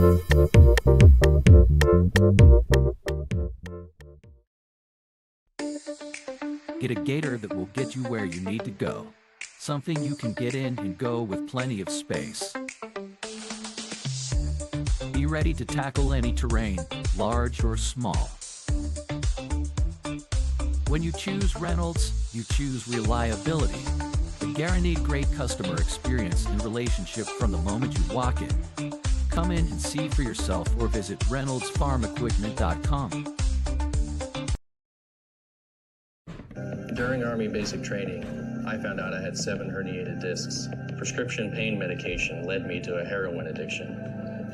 Get a gator that will get you where you need to go. Something you can get in and go with plenty of space. Be ready to tackle any terrain, large or small. When you choose Reynolds, you choose reliability. A guaranteed great customer experience and relationship from the moment you walk in. Come in and see for yourself or visit ReynoldsFarmEquipment.com. During Army basic training, I found out I had 7 herniated discs. Prescription pain medication led me to a heroin addiction.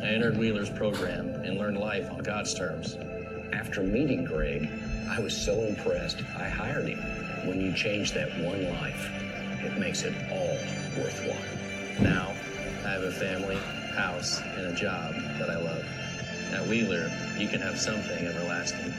I entered Wheeler's program and learned life on God's terms. After meeting Greg, I was so impressed, I hired him. When you change that one life, it makes it all worthwhile. Now, I have a family, house, and a job that I love. At Wheeler, you can have something everlasting.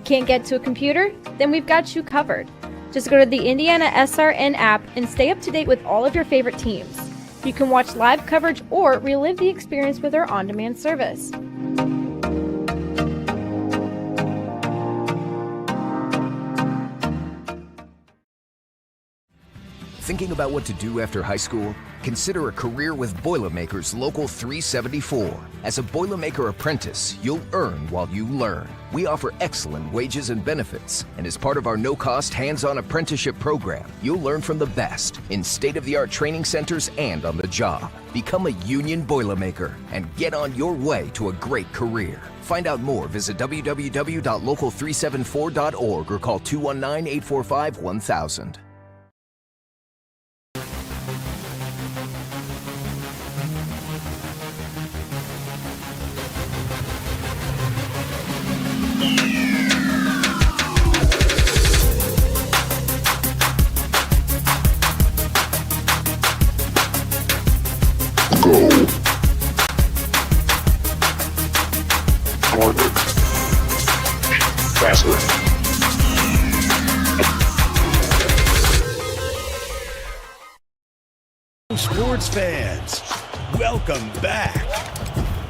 Can't get to a computer? Then we've got you covered. Just go to the IndianaSRN app and stay up to date with all of your favorite teams. You can watch live coverage or relive the experience with our on-demand service. Thinking about what to do after high school? Consider a career with Boilermakers Local 374. As a Boilermaker apprentice, you'll earn while you learn. We offer excellent wages and benefits, and as part of our no-cost hands-on apprenticeship program, you'll learn from the best in state-of-the-art training centers and on the job. Become a union Boilermaker and get on your way to a great career. Find out more, visit www.local374.org or call 219-845-1000. Sports fans, welcome back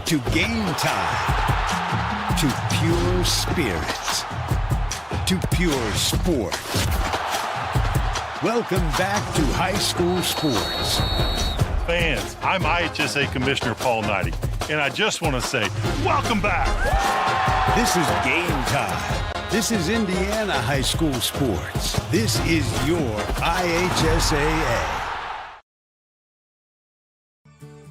to Game Time, to pure spirits, to pure sport. Welcome back to high school sports. Fans, I'm IHSA Commissioner Paul Knighty, and I just want to say, welcome back. This is Game Time. This is Indiana high school sports. This is your IHSAA.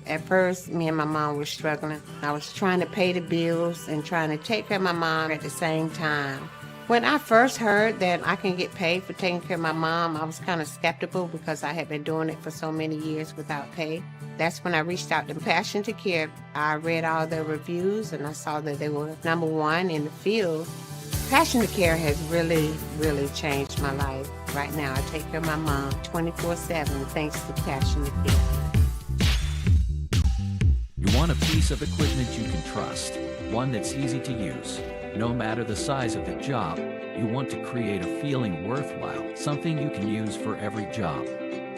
At first, me and my mom were struggling. I was trying to pay the bills and trying to take care of my mom at the same time. When I first heard that I can get paid for taking care of my mom, I was kind of skeptical because I had been doing it for so many years without pay. That's when I reached out to Passion to Care. I read all the reviews and I saw that they were #1 in the field. Passion to Care has really, really changed my life. Right now, I take care of my mom 24/7 thanks to Passion to Care. You want a piece of equipment you can trust, one that's easy to use. No matter the size of the job, you want to create a feeling worthwhile, something you can use for every job.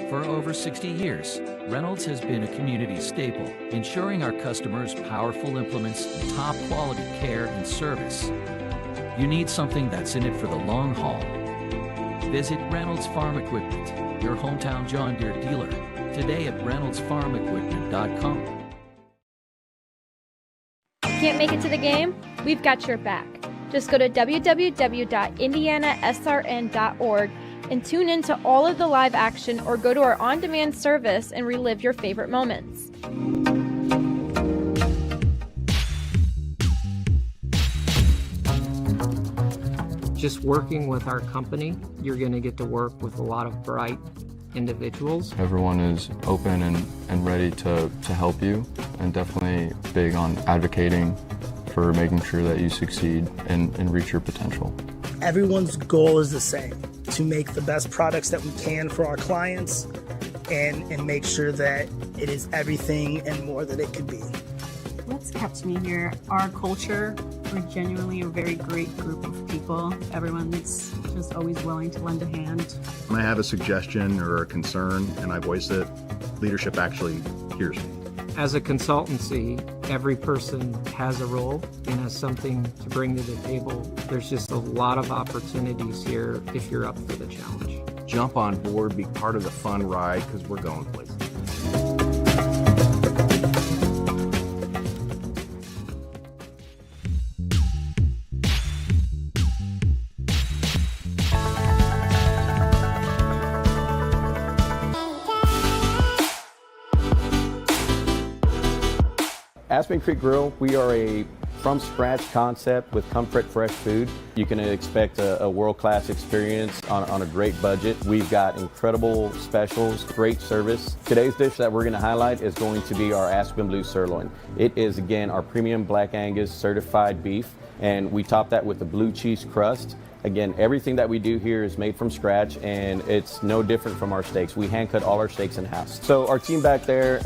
For over 60 years, Reynolds has been a community staple, ensuring our customers powerful implements, top quality care and service. You need something that's in it for the long haul. Visit Reynolds Farm Equipment, your hometown John Deere dealer, today at ReynoldsFarmEquipment.com. Can't make it to the game? We've got your back. Just go to www.IndianaSRN.org and tune in to all of the live action or go to our on-demand service and relive your favorite moments. Just working with our company, you're going to get to work with a lot of bright individuals. Everyone is open and ready to help you, and definitely big on advocating for making sure that you succeed and reach your potential. Everyone's goal is the same, to make the best products that we can for our clients and make sure that it is everything and more that it could be. What's kept me here? Our culture. We're genuinely a very great group of people. Everyone's just always willing to lend a hand. When I have a suggestion or a concern and I voice it, leadership actually hears me. As a consultancy, every person has a role and has something to bring to the table. There's just a lot of opportunities here if you're up for the challenge. Jump on board, be part of the fun ride, because we're going places. Aspen Creek Grill, we are a from-scratch concept with comfort fresh food. You can expect a world-class experience on a great budget. We've got incredible specials, great service. Today's dish that we're going to highlight is going to be our Aspen Blue Sirloin. It is, again, our premium Black Angus certified beef, and we top that with a blue cheese crust. Again, everything that we do here is made from scratch, and it's no different from our steaks. We hand cut all our steaks in-house. So our team back there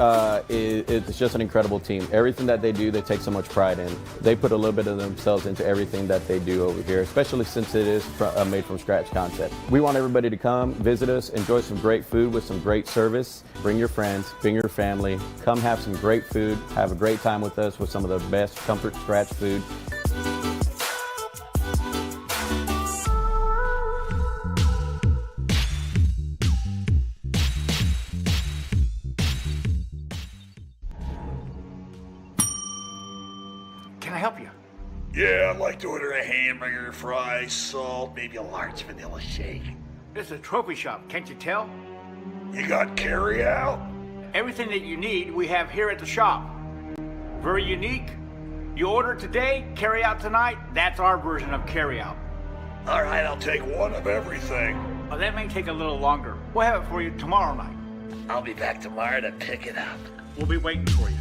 is just an incredible team. Everything that they do, they take so much pride in. They put a little bit of themselves into everything that they do over here, especially since it is a made from scratch concept. We want everybody to come, visit us, enjoy some great food with some great service. Bring your friends, bring your family, come have some great food, have a great time with us with some of the best comfort scratch food. Yeah, I'd like to order a hamburger, fries, salt, maybe a large vanilla shake. This is a trophy shop, can't you tell? You got carry out? Everything that you need, we have here at the shop. Very unique. You order today, carry out tonight. That's our version of carry out. All right, I'll take one of everything. Well, that may take a little longer. We'll have it for you tomorrow night. I'll be back tomorrow to pick it up. We'll be waiting for you.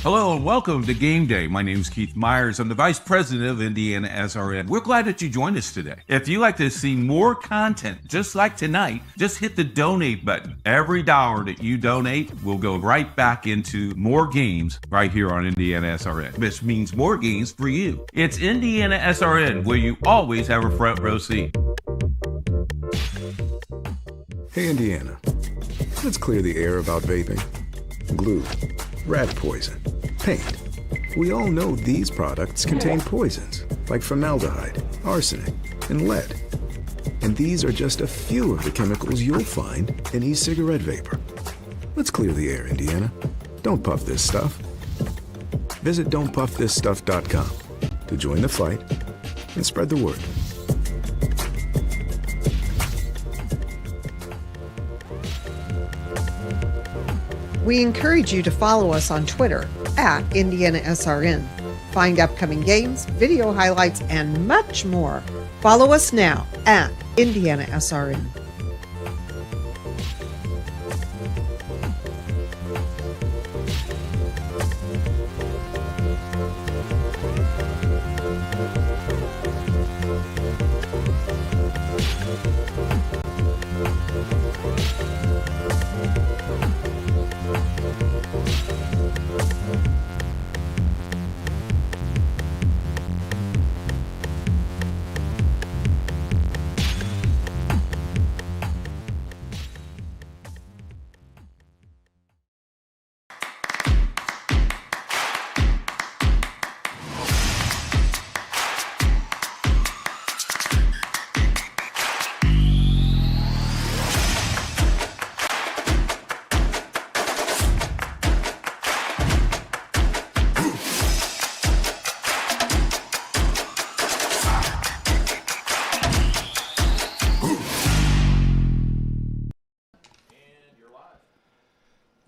Hello and welcome to Game Day. My name is Keith Myers. I'm the Vice President of IndianaSRN. We're glad that you joined us today. If you'd like to see more content just like tonight, just hit the donate button. Every dollar that you donate will go right back into more games right here on IndianaSRN. This means more games for you. It's IndianaSRN, where you always have a front row seat. Hey Indiana, let's clear the air about vaping. Glue, rat poison, paint. We all know these products contain poisons like formaldehyde, arsenic, and lead. And these are just a few of the chemicals you'll find in e-cigarette vapor. Let's clear the air, Indiana. Don't puff this stuff. Visit don'tpuffthisstuff.com to join the fight and spread the word. We encourage you to follow us on Twitter at IndianaSRN. Find upcoming games, video highlights, and much more. Follow us now at IndianaSRN.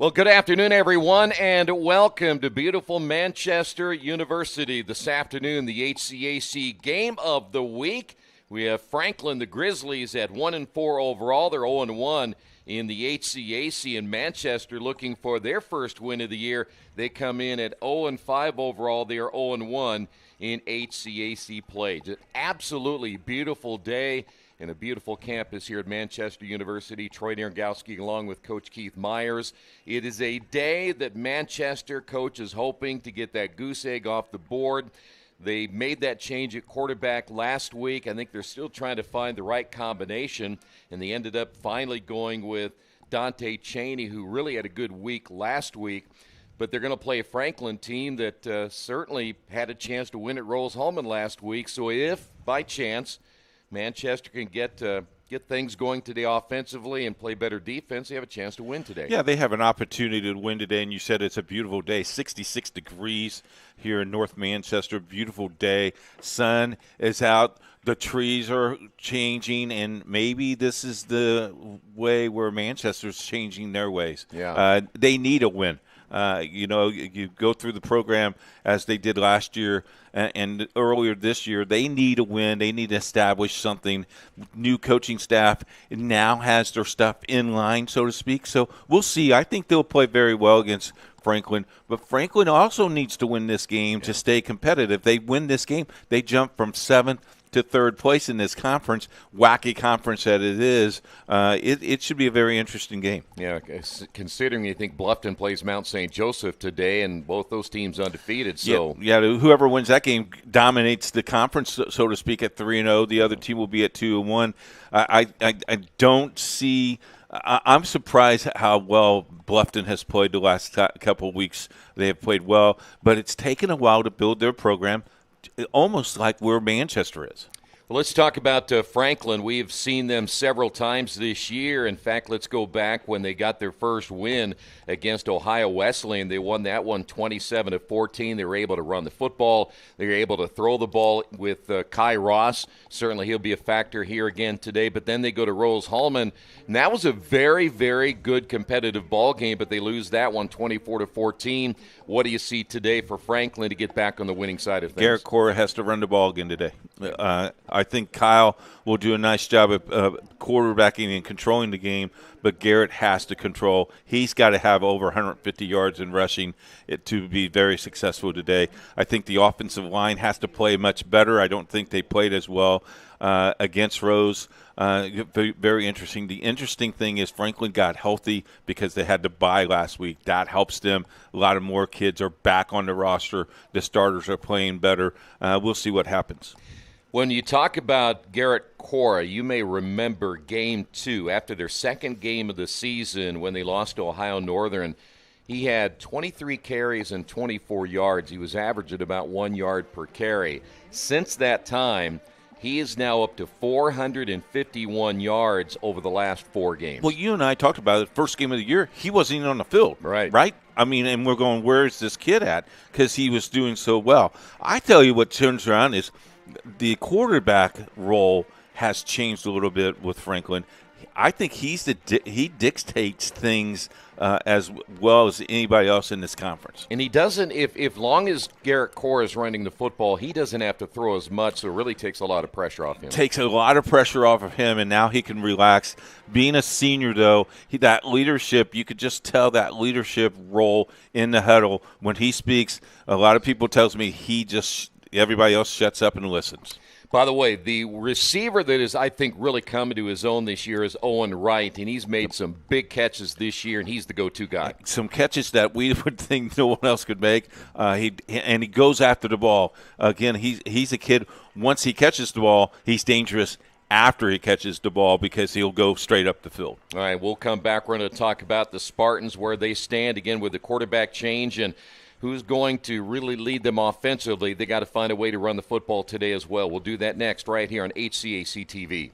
Well, good afternoon, everyone, and welcome to beautiful Manchester University. This afternoon, the HCAC game of the week. We have Franklin, the Grizzlies, at 1-4 overall. They're 0-1 in the HCAC, and Manchester looking for their first win of the year. They come in at 0-5 overall. They are 0-1 in HCAC play. Just absolutely beautiful day and a beautiful campus here at Manchester University. Troy Nergowski along with Coach Keith Myers. It is a day that Manchester coach is hoping to get that goose egg off the board. They made that change at quarterback last week. I think they're still trying to find the right combination, and they ended up finally going with Dante Cheney, who really had a good week last week. But they're going to play a Franklin team that certainly had a chance to win at Rose-Hulman last week. So if, by chance, Manchester can get things going today offensively and play better defense, they have a chance to win today. Yeah, they have an opportunity to win today, and you said it's a beautiful day. 66 degrees here in North Manchester, beautiful day. Sun is out. The trees are changing, and maybe this is the way where Manchester's changing their ways. Yeah. They need a win. You go through the program as they did last year and earlier this year. They need a win. They need to establish something. New coaching staff now has their stuff in line, so to speak. So we'll see. I think they'll play very well against Franklin. But Franklin also needs to win this game to stay competitive. They win this game, they jump from 7th to 3rd place in this conference, wacky conference that it is. It should be a very interesting game. Yeah, considering you think Bluffton plays Mount St. Joseph today, and both those teams undefeated. So yeah, whoever wins that game dominates the conference, so to speak, at 3-0. The other team will be at 2-1. I don't see. I'm surprised how well Bluffton has played the last couple of weeks. They have played well, but it's taken a while to build their program, almost like where Manchester is. Well, let's talk about Franklin. We've seen them several times this year. In fact, let's go back when they got their first win against Ohio Wesleyan. They won that one 27-14. They were able to run the football. They were able to throw the ball with Kai Ross. Certainly he'll be a factor here again today. But then they go to Rose-Hulman, and that was a very, very good competitive ball game, but they lose that one 24-14. What do you see today for Franklin to get back on the winning side of things? Garrett Cora has to run the ball again today. I think Kyle will do a nice job of quarterbacking and controlling the game, but Garrett has to control. He's got to have over 150 yards in rushing to be very successful today. I think the offensive line has to play much better. I don't think they played as well against Rose. Very, very interesting. The interesting thing is Franklin got healthy because they had to bye last week. That helps them. A lot of more kids are back on the roster. The starters are playing better. We'll see what happens. When you talk about Garrett Cora, you may remember Game 2, after their second game of the season when they lost to Ohio Northern. He had 23 carries and 24 yards. He was averaging about 1 yard per carry. Since that time, he is now up to 451 yards over the last 4 games. Well, you and I talked about it. First game of the year, he wasn't even on the field. Right? I mean, and we're going, where is this kid at? Because he was doing so well. I tell you what turns around is the quarterback role has changed a little bit with Franklin. I think he dictates things as well as anybody else in this conference. And he doesn't, if long as Garrett Cora is running the football, he doesn't have to throw as much, so it really takes a lot of pressure off him. Takes a lot of pressure off of him, and now he can relax. Being a senior, though, that leadership, you could just tell that leadership role in the huddle. When he speaks, a lot of people tells me everybody else shuts up and listens. By the way, the receiver that is, I think, really coming to his own this year is Owen Wright, and he's made some big catches this year, and he's the go-to guy. Some catches that we would think no one else could make. He goes after the ball. Again, he's a kid. Once he catches the ball, he's dangerous after he catches the ball because he'll go straight up the field. All right, we'll come back. We're going to talk about the Spartans, where they stand, again, with the quarterback change, and who's going to really lead them offensively. They got to find a way to run the football today as well. We'll do that next right here on HCAC TV.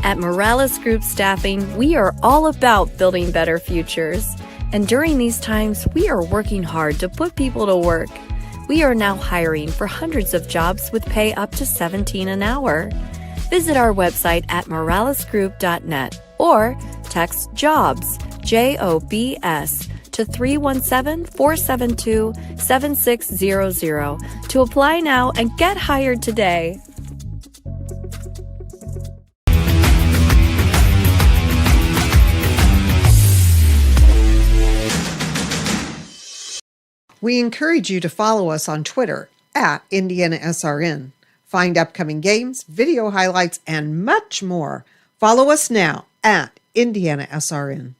At Morales Group Staffing, we are all about building better futures. And during these times, we are working hard to put people to work. We are now hiring for hundreds of jobs with pay up to $17 an hour. Visit our website at moralesgroup.net or text JOBS, JOBS, to 317-472-7600 to apply now and get hired today. We encourage you to follow us on Twitter at IndianaSRN. Find upcoming games, video highlights, and much more. Follow us now at IndianaSRN.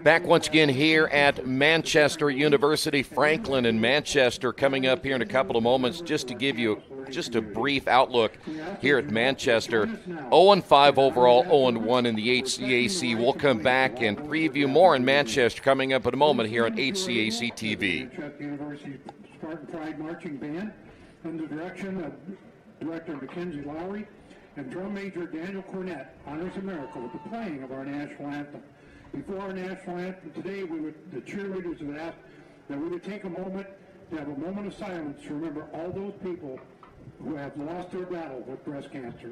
Back once again here at Manchester University. Franklin and Manchester coming up here in a couple of moments. Just to give you just a brief outlook here at Manchester. 0-5 overall, 0-1 in the HCAC. We'll come back and preview more in Manchester coming up in a moment here on HCAC TV. University Spartan Pride Marching Band under the direction of Director Mackenzie Lowry and Drum Major Daniel Cornett honors America with the playing of our national anthem. Before our national anthem today, the cheerleaders would ask that we would take a moment to have a moment of silence to remember all those people who have lost their battle with breast cancer.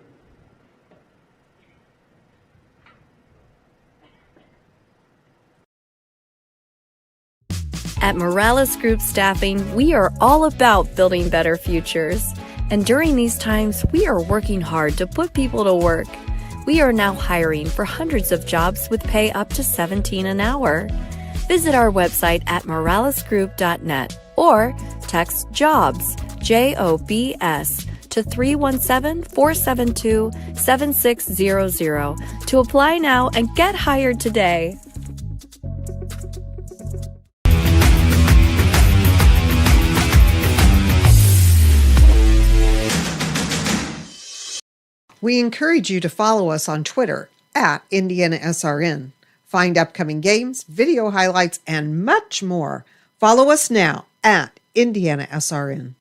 At Morales Group Staffing, we are all about building better futures. And during these times, we are working hard to put people to work. We are now hiring for hundreds of jobs with pay up to $17 an hour. Visit our website at moralesgroup.net or text JOBS, JOBS, to 317-472-7600 to apply now and get hired today. We encourage you to follow us on Twitter at IndianaSRN. Find upcoming games, video highlights, and much more. Follow us now at IndianaSRN.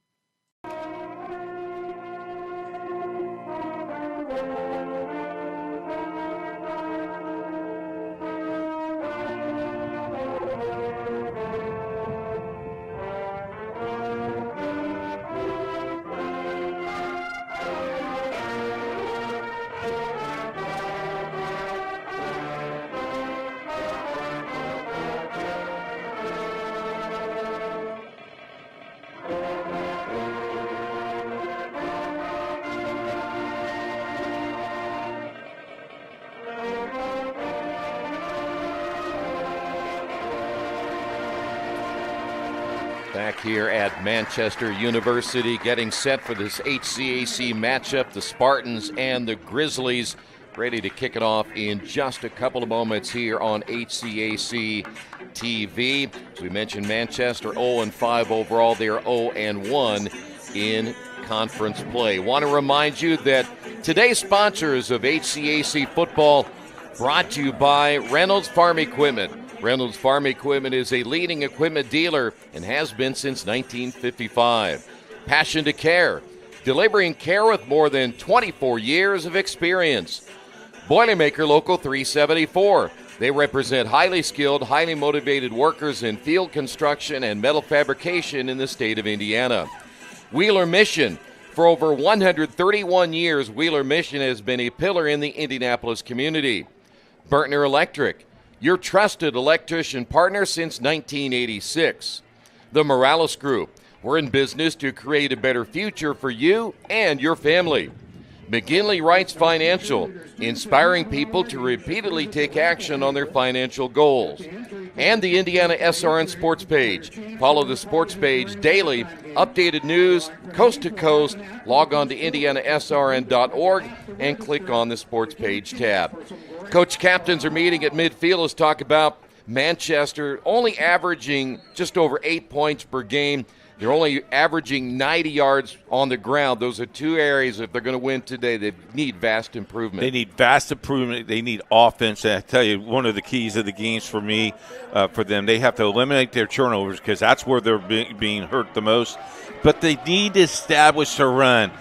Back here at Manchester University, getting set for this HCAC matchup, the Spartans and the Grizzlies, ready to kick it off in just a couple of moments here on HCAC TV. As we mentioned, Manchester 0-5 overall. They're 0-1 in conference play. Want to remind you that today's sponsors of HCAC football brought to you by Reynolds Farm Equipment. Reynolds Farm Equipment is a leading equipment dealer and has been since 1955. Passion to Care, delivering care with more than 24 years of experience. Boilermaker Local 374. They represent highly skilled, highly motivated workers in field construction and metal fabrication in the state of Indiana. Wheeler Mission. For over 131 years, Wheeler Mission has been a pillar in the Indianapolis community. Burtner Electric, your trusted electrician partner since 1986. The Morales Group, we're in business to create a better future for you and your family. McGinley Wrights Financial, inspiring people to repeatedly take action on their financial goals. And the IndianaSRN Sports Page. Follow the Sports Page daily. Updated news, coast to coast. Log on to IndianaSRN.org and click on the Sports Page tab. Coach captains are meeting at midfield. Let's talk about Manchester only averaging just over 8 points per game. They're only averaging 90 yards on the ground. Those are two areas, if they're going to win today, they need vast improvement. They need vast improvement. They need offense. And I tell you, one of the keys of the games for me, for them, they have to eliminate their turnovers because that's where they're being hurt the most. But they need to establish a run.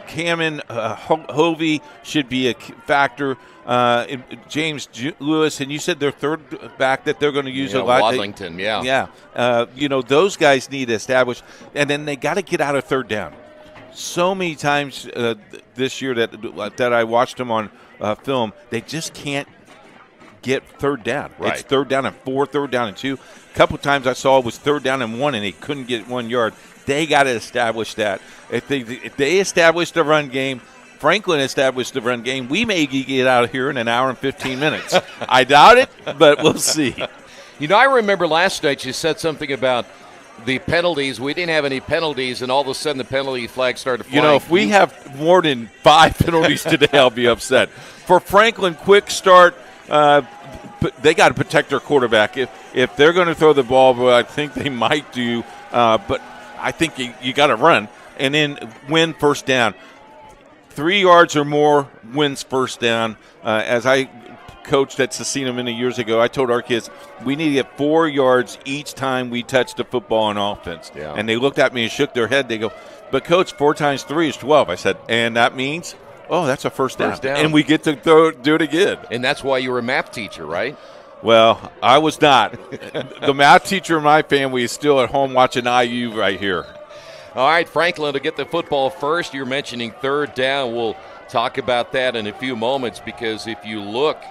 Cameron Hovey should be a factor. James Lewis, and you said their third back that they're going to use a lot. Wadlington, yeah. Yeah. Those guys need to establish, and then they got to get out of third down. so many times this year that I watched them on film, they just can't get third down. Right. It's third down and 4, third down and 2. A couple times I saw it was third down and 1, and they couldn't get 1 yard. They got to establish that. If they establish the run game, Franklin established the run game, we may get out of here in an hour and 15 minutes. I doubt it, but we'll see. You know, I remember last night you said something about the penalties. We didn't have any penalties, and all of a sudden the penalty flag started flying. You know, if we have more than 5 penalties today, I'll be upset. For Franklin, quick start. They got to protect their quarterback. If they're going to throw the ball, well, I think they might do. But I think you got to run and then win first down. 3 yards or more wins first down. As I coached at Cecina many years ago, I told our kids we need to get 4 yards each time we touch the football on offense. Yeah. And they looked at me and shook their head. They go, but Coach, 4 times 3 is 12. I said, and that means, oh, that's a first down. And we get to do it again. And that's why you were a math teacher, right? Well, I was not. The math teacher in my family is still at home watching IU right here. All right, Franklin to get the football first. You're mentioning third down. We'll talk about that in a few moments, because if you look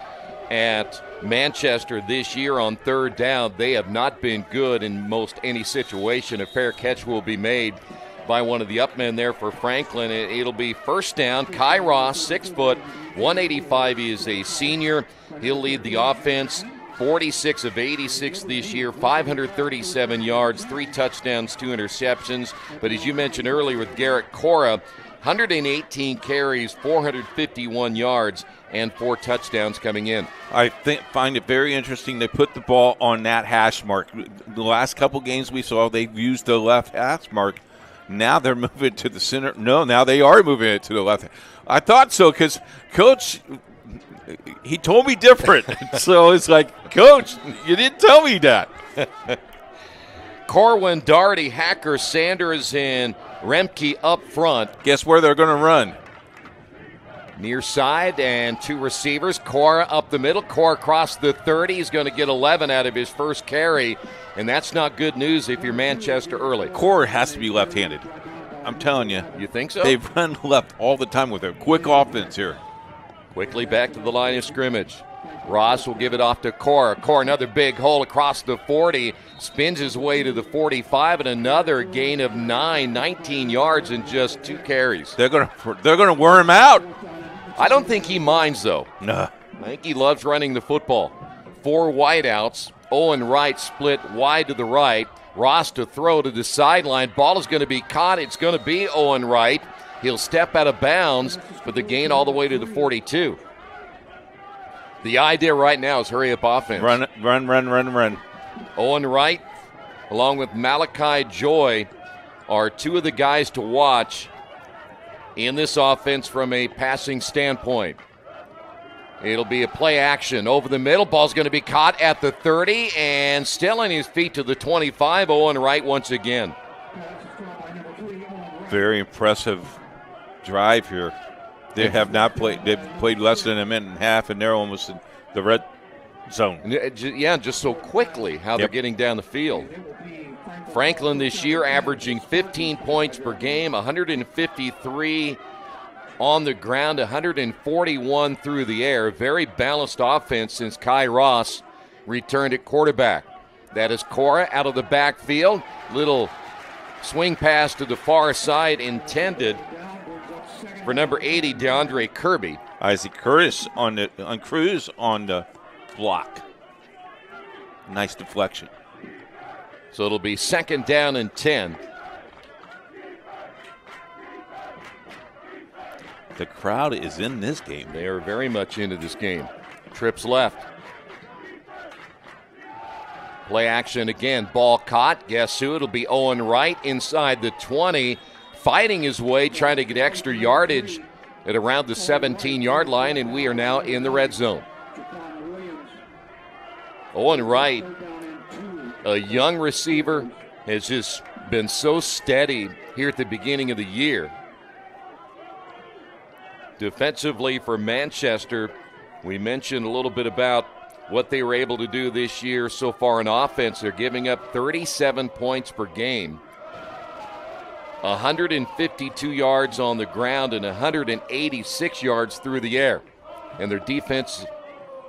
at Manchester this year on third down, they have not been good in most any situation. A fair catch will be made by one of the up men there for Franklin. It'll be first down. Kai Ross, 6 foot, 185. He is a senior. He'll lead the offense. 46 of 86 this year, 537 yards, 3 touchdowns, 2 interceptions. But as you mentioned earlier with Garrett Cora, 118 carries, 451 yards, and 4 touchdowns coming in. I find it very interesting they put the ball on that hash mark. The last couple games we saw, they've used the left hash mark. Now they're moving to the center. No, now they are moving it to the left. I thought so because Coach, he told me different. So it's like, Coach, you didn't tell me that. Corwin, Darty, Hacker, Sanders, and Remke up front. Guess where they're going to run? Near side and 2 receivers. Cora up the middle. Cora across the 30. He's going to get 11 out of his first carry, and that's not good news if you're Manchester early. Cora has to be left-handed. I'm telling you. You think so? They run left all the time with a quick offense here. Quickly back to the line of scrimmage. Ross will give it off to Cora. Cora, another big hole across the 40. Spins his way to the 45, and another gain of 19 yards in just 2 carries. They're gonna wear him out. I don't think he minds, though. No. I think he loves running the football. 4 wideouts. Owen Wright split wide to the right. Ross to throw to the sideline. Ball is going to be caught. It's going to be Owen Wright. He'll step out of bounds, but the gain all the way to the 42. The idea right now is hurry up offense. Run. Owen Wright, along with Malachi Joy, are 2 of the guys to watch in this offense from a passing standpoint. It'll be a play action over the middle. Ball's going to be caught at the 30 and still on his feet to the 25. Owen Wright once again. Very impressive drive here. They have not played. They've played less than a minute and a half, and they're almost in the red zone. Yeah, just so quickly how they're getting down the field. Franklin this year averaging 15 points per game, 153 on the ground, 141 through the air. Very balanced offense since Kai Ross returned at quarterback. That is Cora out of the backfield. Little swing pass to the far side intended for number 80, DeAndre Kirby. Isaac Curtis on Cruz on the block. Nice deflection. So it'll be 2nd down and 10. The crowd is in this game. They are very much into this game. Trips left. Play action again. Ball caught. Guess who? It'll be Owen Wright inside the 20. Fighting his way, trying to get extra yardage at around the 17-yard line, and we are now in the red zone. Owen Wright, a young receiver, has just been so steady here at the beginning of the year. Defensively for Manchester, we mentioned a little bit about what they were able to do this year so far in offense. They're giving up 37 points per game. 152 yards on the ground and 186 yards through the air. And their defense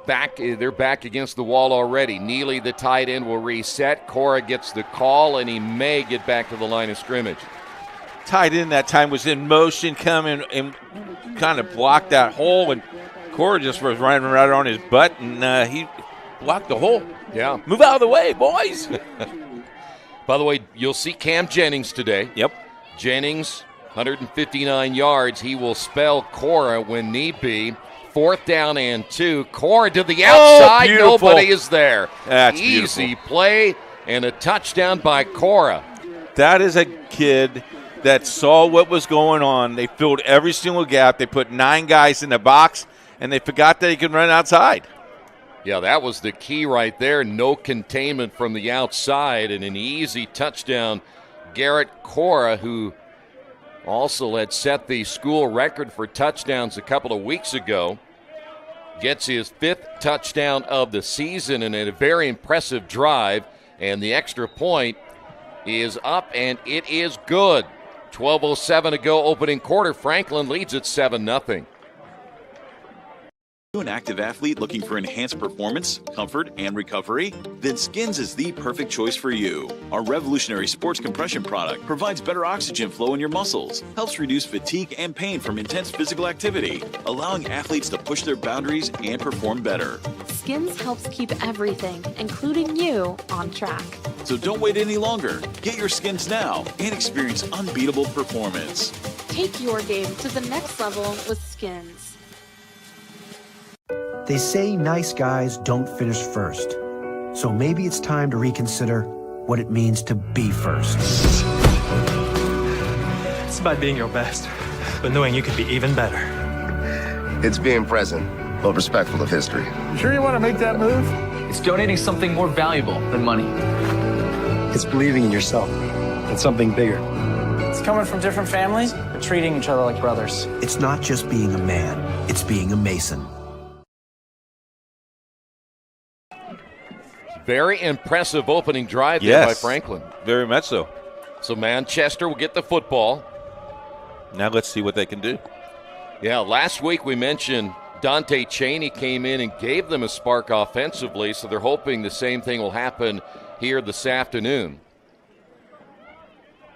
they're back against the wall already. Neely, the tight end, will reset. Cora gets the call, and he may get back to the line of scrimmage. Tight end that time was in motion, coming and kind of blocked that hole, and Cora just was running right on his butt, and he blocked the hole. Yeah. Move out of the way, boys. By the way, you'll see Cam Jennings today. Yep. Jennings, 159 yards. He will spell Cora when need be. 4th down and 2. Cora to the outside. Nobody is there. That's easy beautiful. Play and a touchdown by Cora. That is a kid that saw what was going on. They filled every single gap. They put 9 guys in the box, and they forgot that he could run outside. Yeah, that was the key right there. No containment from the outside and an easy touchdown. Garrett Cora, who also had set the school record for touchdowns a couple of weeks ago, gets his 5th touchdown of the season in a very impressive drive, and the extra point is up, and it is good. 12:07 to go, opening quarter. Franklin leads at 7-0. You an active athlete looking for enhanced performance, comfort, and recovery? Then Skins is the perfect choice for you. Our revolutionary sports compression product provides better oxygen flow in your muscles, helps reduce fatigue and pain from intense physical activity, allowing athletes to push their boundaries and perform better. Skins helps keep everything, including you, on track. So don't wait any longer. Get your Skins now and experience unbeatable performance. Take your game to the next level with Skins. They say nice guys don't finish first. So maybe it's time to reconsider what it means to be first. It's about being your best, but knowing you could be even better. It's being present, but respectful of history. You sure you want to make that move? It's donating something more valuable than money. It's believing in yourself and something bigger. It's coming from different families, but treating each other like brothers. It's not just being a man, it's being a Mason. Very impressive opening drive there by Franklin. Very much so. So Manchester will get the football. Now let's see what they can do. Yeah, last week we mentioned Dante Cheney came in and gave them a spark offensively, so they're hoping the same thing will happen here this afternoon.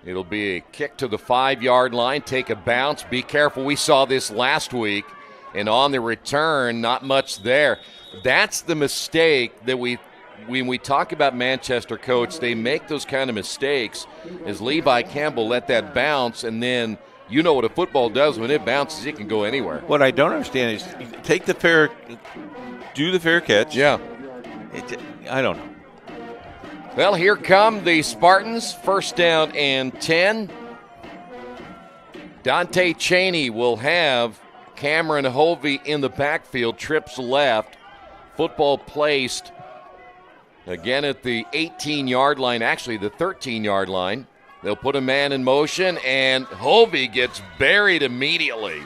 It'll be a kick to the 5-yard line, take a bounce. Be careful. We saw this last week, and on the return, not much there. That's the mistake that when we talk about Manchester, Coach, they make those kind of mistakes as Levi Campbell let that bounce, and then you know what a football does. When it bounces, it can go anywhere. What I don't understand is do the fair catch. Yeah. I don't know. Well, here come the Spartans, 1st down and 10. Dante Cheney will have Cameron Hovey in the backfield, trips left, football placed again at the 18-yard line, actually the 13-yard line. They'll put a man in motion, and Hovey gets buried immediately.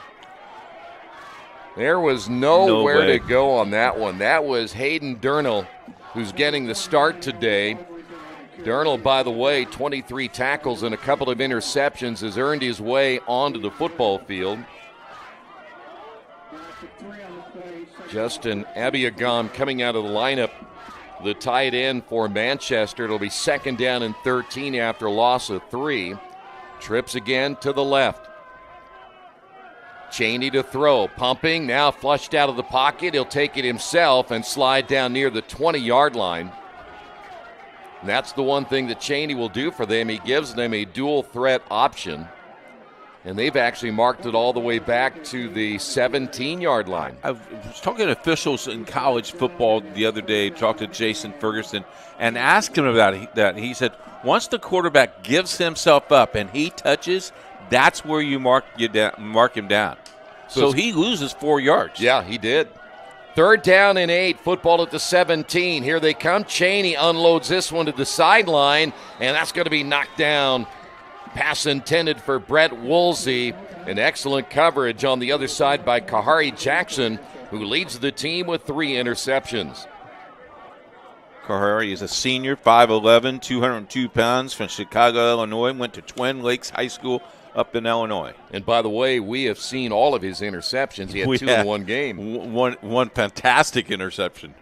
There was nowhere to go on that one. That was Hayden Durnall, who's getting the start today. Durnall, by the way, 23 tackles and a couple of interceptions, has earned his way onto the football field. Justin Abiagam coming out of the lineup, the tight end for Manchester. It'll be 2nd down and 13 after a loss of 3. Trips again to the left. Cheney to throw, pumping, now flushed out of the pocket. He'll take it himself and slide down near the 20-yard line. And that's the one thing that Cheney will do for them. He gives them a dual threat option. And they've actually marked it all the way back to the 17-yard line. I was talking to officials in college football the other day, talked to Jason Ferguson, and asked him about that. He said, once the quarterback gives himself up and he touches, that's where you mark him down. So he loses 4 yards. Yeah, he did. 3rd down and 8, football at the 17. Here they come. Cheney unloads this one to the sideline, and that's going to be knocked down. Pass intended for Brett Woolsey. An excellent coverage on the other side by Kahari Jackson, who leads the team with 3 interceptions. Carrera is a senior, 5'11", 202 pounds, from Chicago, Illinois. Went to Twin Lakes High School up in Illinois. And by the way, we have seen all of his interceptions. He had two in one game. One fantastic interception.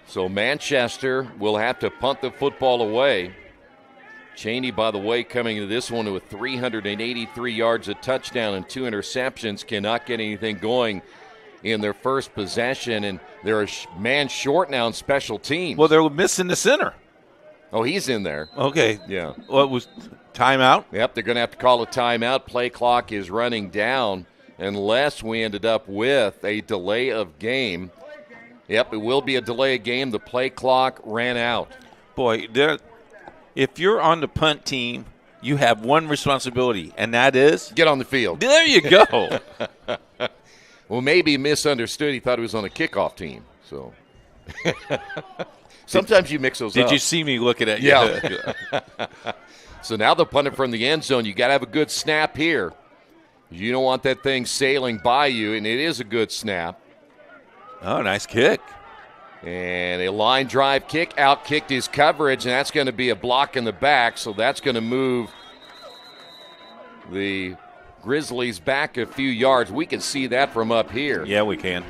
So Manchester will have to punt the football away. Cheney, by the way, coming into this one with 383 yards, a touchdown, and 2 interceptions. Cannot get anything going in their first possession, and they're a man short now in special teams. Well, they're missing the center. Oh, he's in there. Okay. Yeah. Well, it was timeout? Yep, they're going to have to call a timeout. Play clock is running down unless we ended up with a delay of game. Yep, it will be a delay of game. The play clock ran out. Boy, if you're on the punt team, you have one responsibility, and that is? Get on the field. There you go. Well, maybe he misunderstood. He thought he was on a kickoff team. So sometimes you mix those up. Did you see me looking at you? Yeah. So now they'll punt it from the end zone. You got to have a good snap here. You don't want that thing sailing by you, and it is a good snap. Oh, nice kick. And a line drive kick, out-kicked his coverage, and that's going to be a block in the back, so that's going to move the Grizzlies back a few yards. We can see that from up here. Yeah, we can.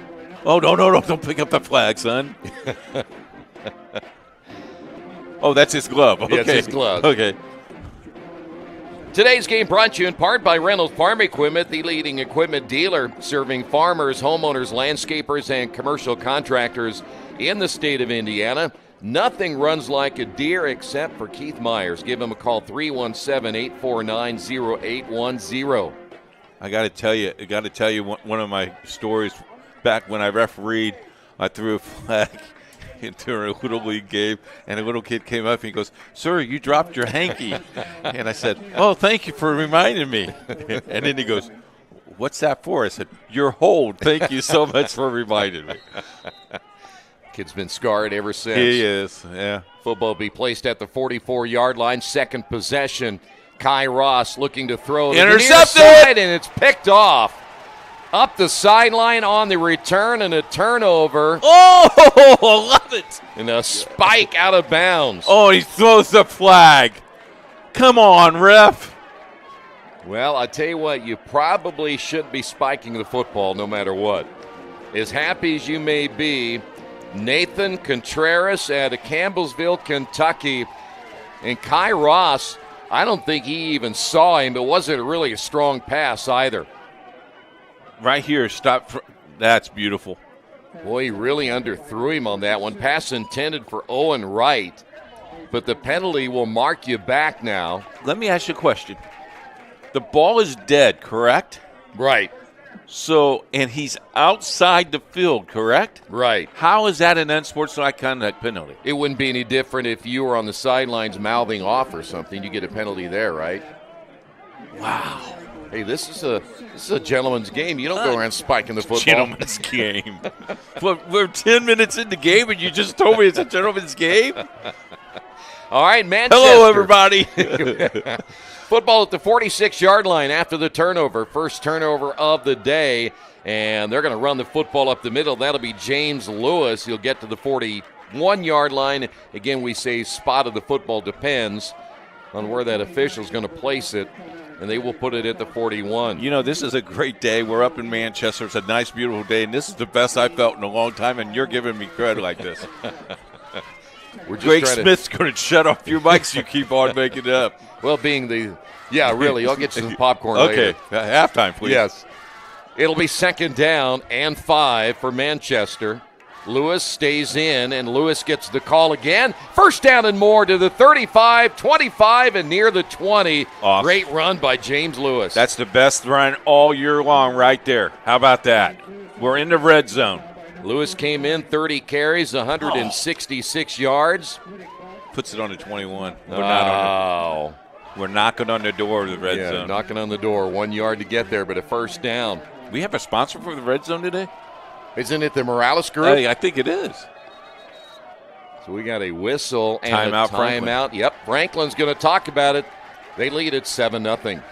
Oh, no, don't pick up the flag, son. Oh, that's his glove. Okay. Yeah, it's his glove. Okay. Today's game brought to you in part by Reynolds Farm Equipment, the leading equipment dealer serving farmers, homeowners, landscapers, and commercial contractors in the state of Indiana. Nothing runs like a deer except for Keith Myers. Give him a call, 317-849-0810. I got to tell you one of my stories. Back when I refereed, I threw a flag into a Little League game, and a little kid came up and he goes, "Sir, you dropped your hanky." And I said, "Oh, thank you for reminding me." And then he goes, "What's that for?" I said, "Your hold. Thank you so much for reminding me." Kid's been scarred ever since. He is, yeah. Football will be placed at the 44-yard line. Second possession. Kai Ross looking to throw. Intercepted! And it's picked off. Up the sideline on the return and a turnover. Oh, love it. And a spike out of bounds. Oh, he throws the flag. Come on, ref. Well, I tell you what, you probably shouldn't be spiking the football no matter what. As happy as you may be, Nathan Contreras out of Campbellsville, Kentucky, and Kai Ross, I don't think he even saw him. It wasn't really a strong pass either. Right here, stop. That's beautiful. Boy, he really underthrew him on that one. Pass intended for Owen Wright, but the penalty will mark you back now. Let me ask you a question. The ball is dead, correct? Right. So, and he's outside the field, correct? Right. How is that an unsportsmanlike conduct penalty? It wouldn't be any different if you were on the sidelines mouthing off or something. You get a penalty there, right? Wow. Hey, this is a gentleman's game. You don't go around spiking the football. Gentleman's game. We're 10 minutes in the game, and you just told me it's a gentleman's game? All right, Manchester. Hello, everybody. Football at the 46-yard line after the turnover. First turnover of the day, and they're going to run the football up the middle. That'll be James Lewis. He'll get to the 41-yard line. Again, we say spot of the football depends on where that official's going to place it, and they will put it at the 41. You know, this is a great day. We're up in Manchester. It's a nice, beautiful day, and this is the best I've felt in a long time, and you're giving me credit like this. Greg Smith's going to shut off your mics. You keep on making it up. Well, really, I'll get you some popcorn later. Okay, halftime, please. Yes. It'll be second down and 5 for Manchester. Lewis stays in, and Lewis gets the call again. First down and more to the 35, 25, and near the 20. Awesome. Great run by James Lewis. That's the best run all year long right there. How about that? We're in the red zone. Lewis came in, 30 carries, 166 yards. Puts it on the 21. We're knocking on the door of the red zone. Knocking on the door. 1 yard to get there, but a first down. We have a sponsor for the red zone today? Isn't it the Morales Group? Hey, I think it is. So we got a whistle and timeout, a timeout. Franklin. Yep, Franklin's going to talk about it. They lead at 7-0.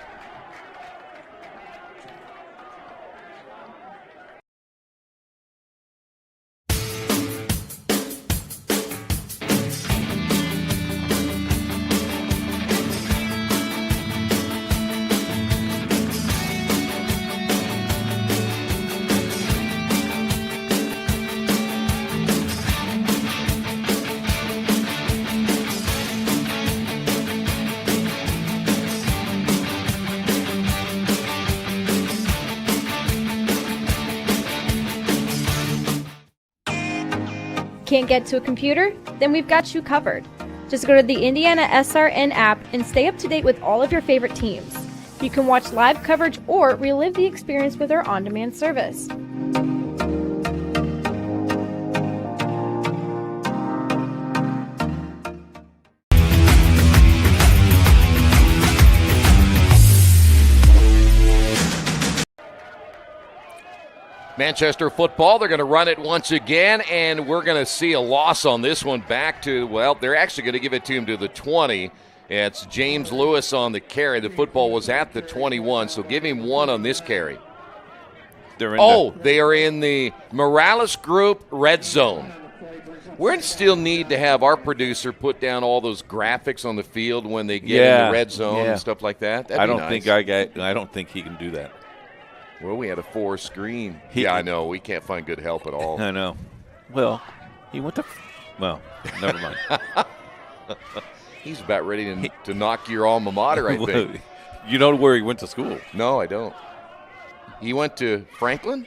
Can't get to a computer? Then we've got you covered. Just go to the IndianaSRN app and stay up to date with all of your favorite teams. You can watch live coverage or relive the experience with our on-demand service. Manchester football, they're going to run it once again, and we're going to see a loss on this one back to, well, they're actually going to give it to him to the 20. It's James Lewis on the carry. The football was at the 21, so give him 1 on this carry. They are in the Morales Group red zone. We're going to still need to have our producer put down all those graphics on the field when they get in the red zone and stuff like that. I don't think he can do that. Well, we had a 4-screen. Yeah, I know. We can't find good help at all. I know. Well, he went to well, never mind. He's about ready to knock your alma mater, I think. You know where he went to school? No, I don't. He went to Franklin?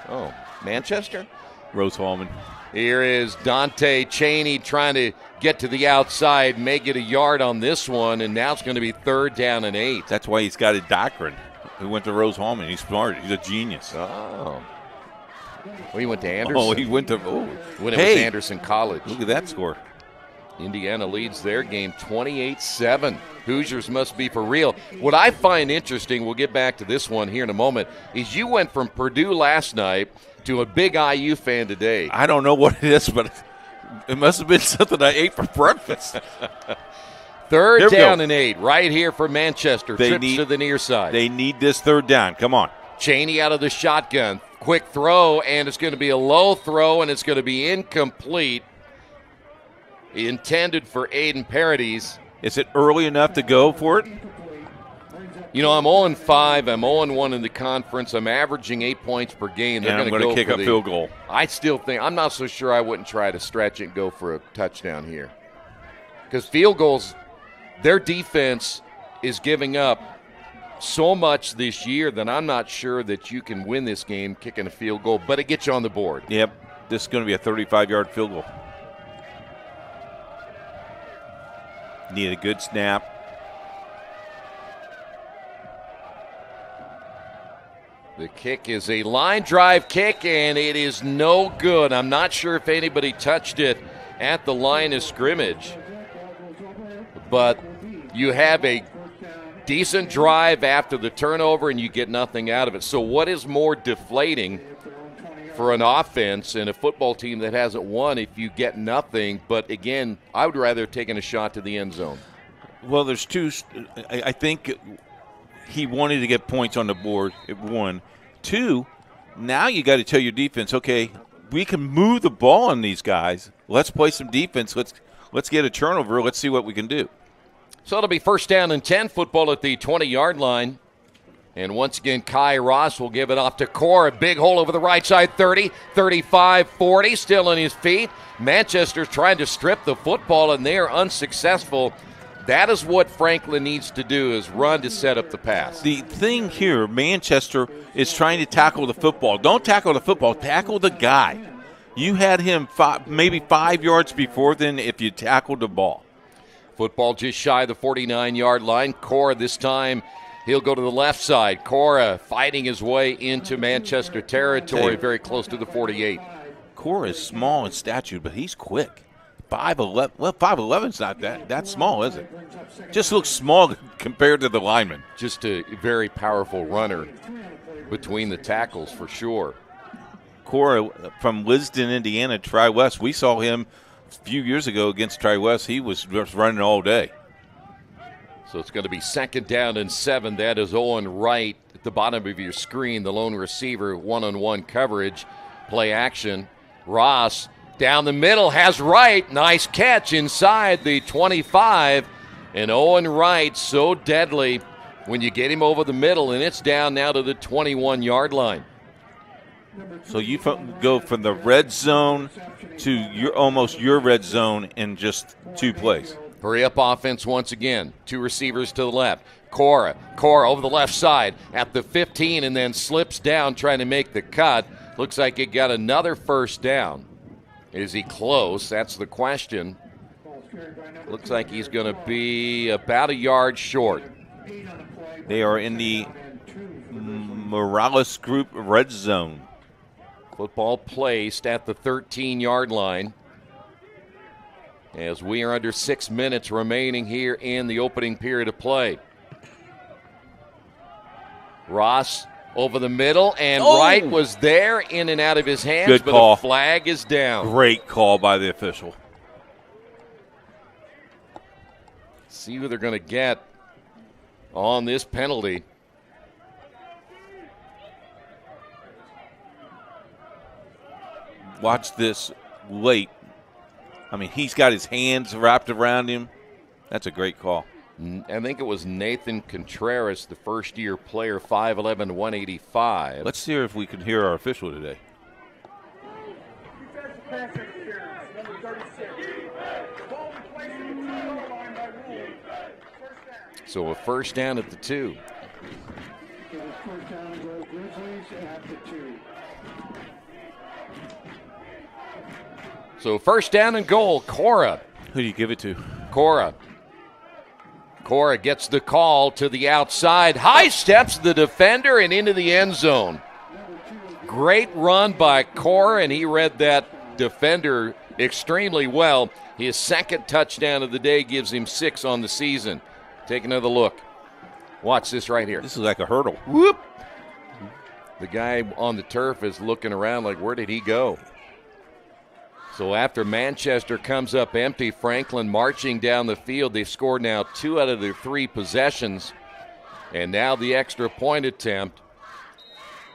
Oh, Manchester? Rose-Hulman. Here is Dante Cheney trying to get to the outside, may get a yard on this one, and now it's going to be 3rd down and 8. That's why he's got a doctorate. He went to Rose-Hulman. He's smart. He's a genius. Oh. Well, he went to Anderson. Oh, he went to when it was Anderson College. Look at that score. Indiana leads their game 28-7. Hoosiers must be for real. What I find interesting, we'll get back to this one here in a moment, is you went from Purdue last night to a big IU fan today. I don't know what it is, but it must have been something I ate for breakfast. 3rd down and 8, right here for Manchester. Trips to the near side. They need this 3rd down. Come on. Cheney out of the shotgun. Quick throw, and it's going to be a low throw, and it's going to be incomplete. Intended for Aiden Paradis. Is it early enough to go for it? You know, I'm 0-5. I'm 0-1 in the conference. I'm averaging 8 points per game. They're going to kick a field goal. I still think, I'm not so sure I wouldn't try to stretch it and go for a touchdown here. Because field goals, their defense is giving up so much this year that I'm not sure that you can win this game kicking a field goal, but it gets you on the board. Yep, this is going to be a 35-yard field goal. Need a good snap. The kick is a line drive kick, and it is no good. I'm not sure if anybody touched it at the line of scrimmage. But you have a decent drive after the turnover, and you get nothing out of it. So what is more deflating for an offense and a football team that hasn't won if you get nothing? But, again, I would rather have taken a shot to the end zone. Well, there's two. I think he wanted to get points on the board. It won. 2, now you got to tell your defense, okay, we can move the ball on these guys. Let's play some defense. Let's get a turnover. Let's see what we can do. So it'll be 1st down and 10, football at the 20-yard line. And once again, Kai Ross will give it off to Core. A big hole over the right side, 30, 35, 40, still on his feet. Manchester's trying to strip the football, and they are unsuccessful. That is what Franklin needs to do, is run to set up the pass. The thing here, Manchester is trying to tackle the football. Don't tackle the football. Tackle the guy. You had him maybe 5 yards before then if you tackled the ball. Football just shy of the 49-yard line. Cora this time, he'll go to the left side. Cora fighting his way into Manchester territory, very close to the 48. Cora is small in stature, but he's quick. 5'11". Well, 5'11's not that small, is it? Just looks small compared to the lineman. Just a very powerful runner between the tackles for sure. Cora from Lisden, Indiana, Tri-West. We saw him a few years ago against Tri-West. He was just running all day. So it's going to be 2nd down and 7. That is Owen Wright at the bottom of your screen, the lone receiver, one-on-one coverage, play action. Ross down the middle has Wright. Nice catch inside the 25. And Owen Wright so deadly when you get him over the middle, and it's down now to the 21-yard line. So you go from the red zone to almost your red zone in just 2 plays. Hurry up offense once again. 2 receivers to the left. Cora over the left side at the 15 and then slips down trying to make the cut. Looks like it got another 1st down. Is he close? That's the question. Looks like he's going to be about a yard short. They are in the Morales Group red zone. Football placed at the 13-yard line. As we are under 6 minutes remaining here in the opening period of play. Ross over the middle, and Wright was there, in and out of his hands. Good call. But the flag is down. Great call by the official. See who they're going to get on this penalty. Watch this late. I mean, he's got his hands wrapped around him. That's a great call. I think it was Nathan Contreras, the first-year player, 5'11", 185. Let's see if we can hear our official today. So a first down at the 2. First down and goal, Grizzlies at the 2. So first down and goal, Cora. Who do you give it to? Cora. Cora gets the call to the outside. High steps the defender and into the end zone. Great run by Cora, and he read that defender extremely well. His second touchdown of the day gives him 6 on the season. Take another look. Watch this right here. This is like a hurdle. Whoop! The guy on the turf is looking around like, where did he go? So after Manchester comes up empty, Franklin marching down the field. They've scored now 2 out of their 3 possessions. And now the extra point attempt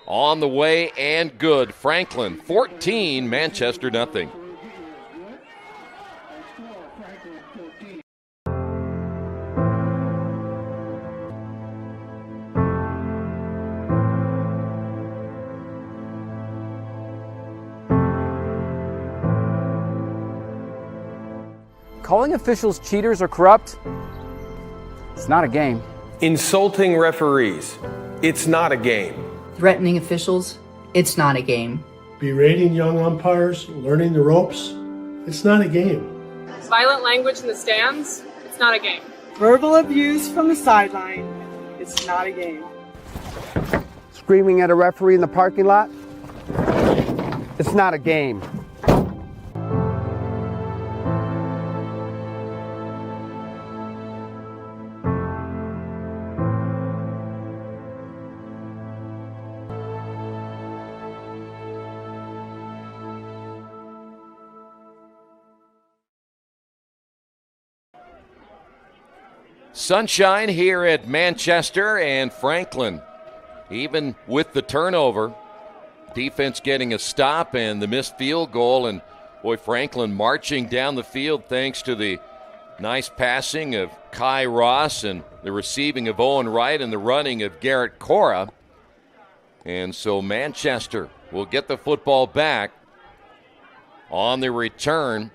on the way and good. Franklin 14, Manchester nothing. Calling officials cheaters or corrupt, it's not a game. Insulting referees, it's not a game. Threatening officials, it's not a game. Berating young umpires, learning the ropes, it's not a game. Violent language in the stands, it's not a game. Verbal abuse from the sideline, it's not a game. Screaming at a referee in the parking lot, it's not a game. Sunshine here at Manchester and Franklin. Even with the turnover, defense getting a stop and the missed field goal. And boy, Franklin marching down the field thanks to the nice passing of Kai Ross and the receiving of Owen Wright and the running of Garrett Cora. And so Manchester will get the football back on the return.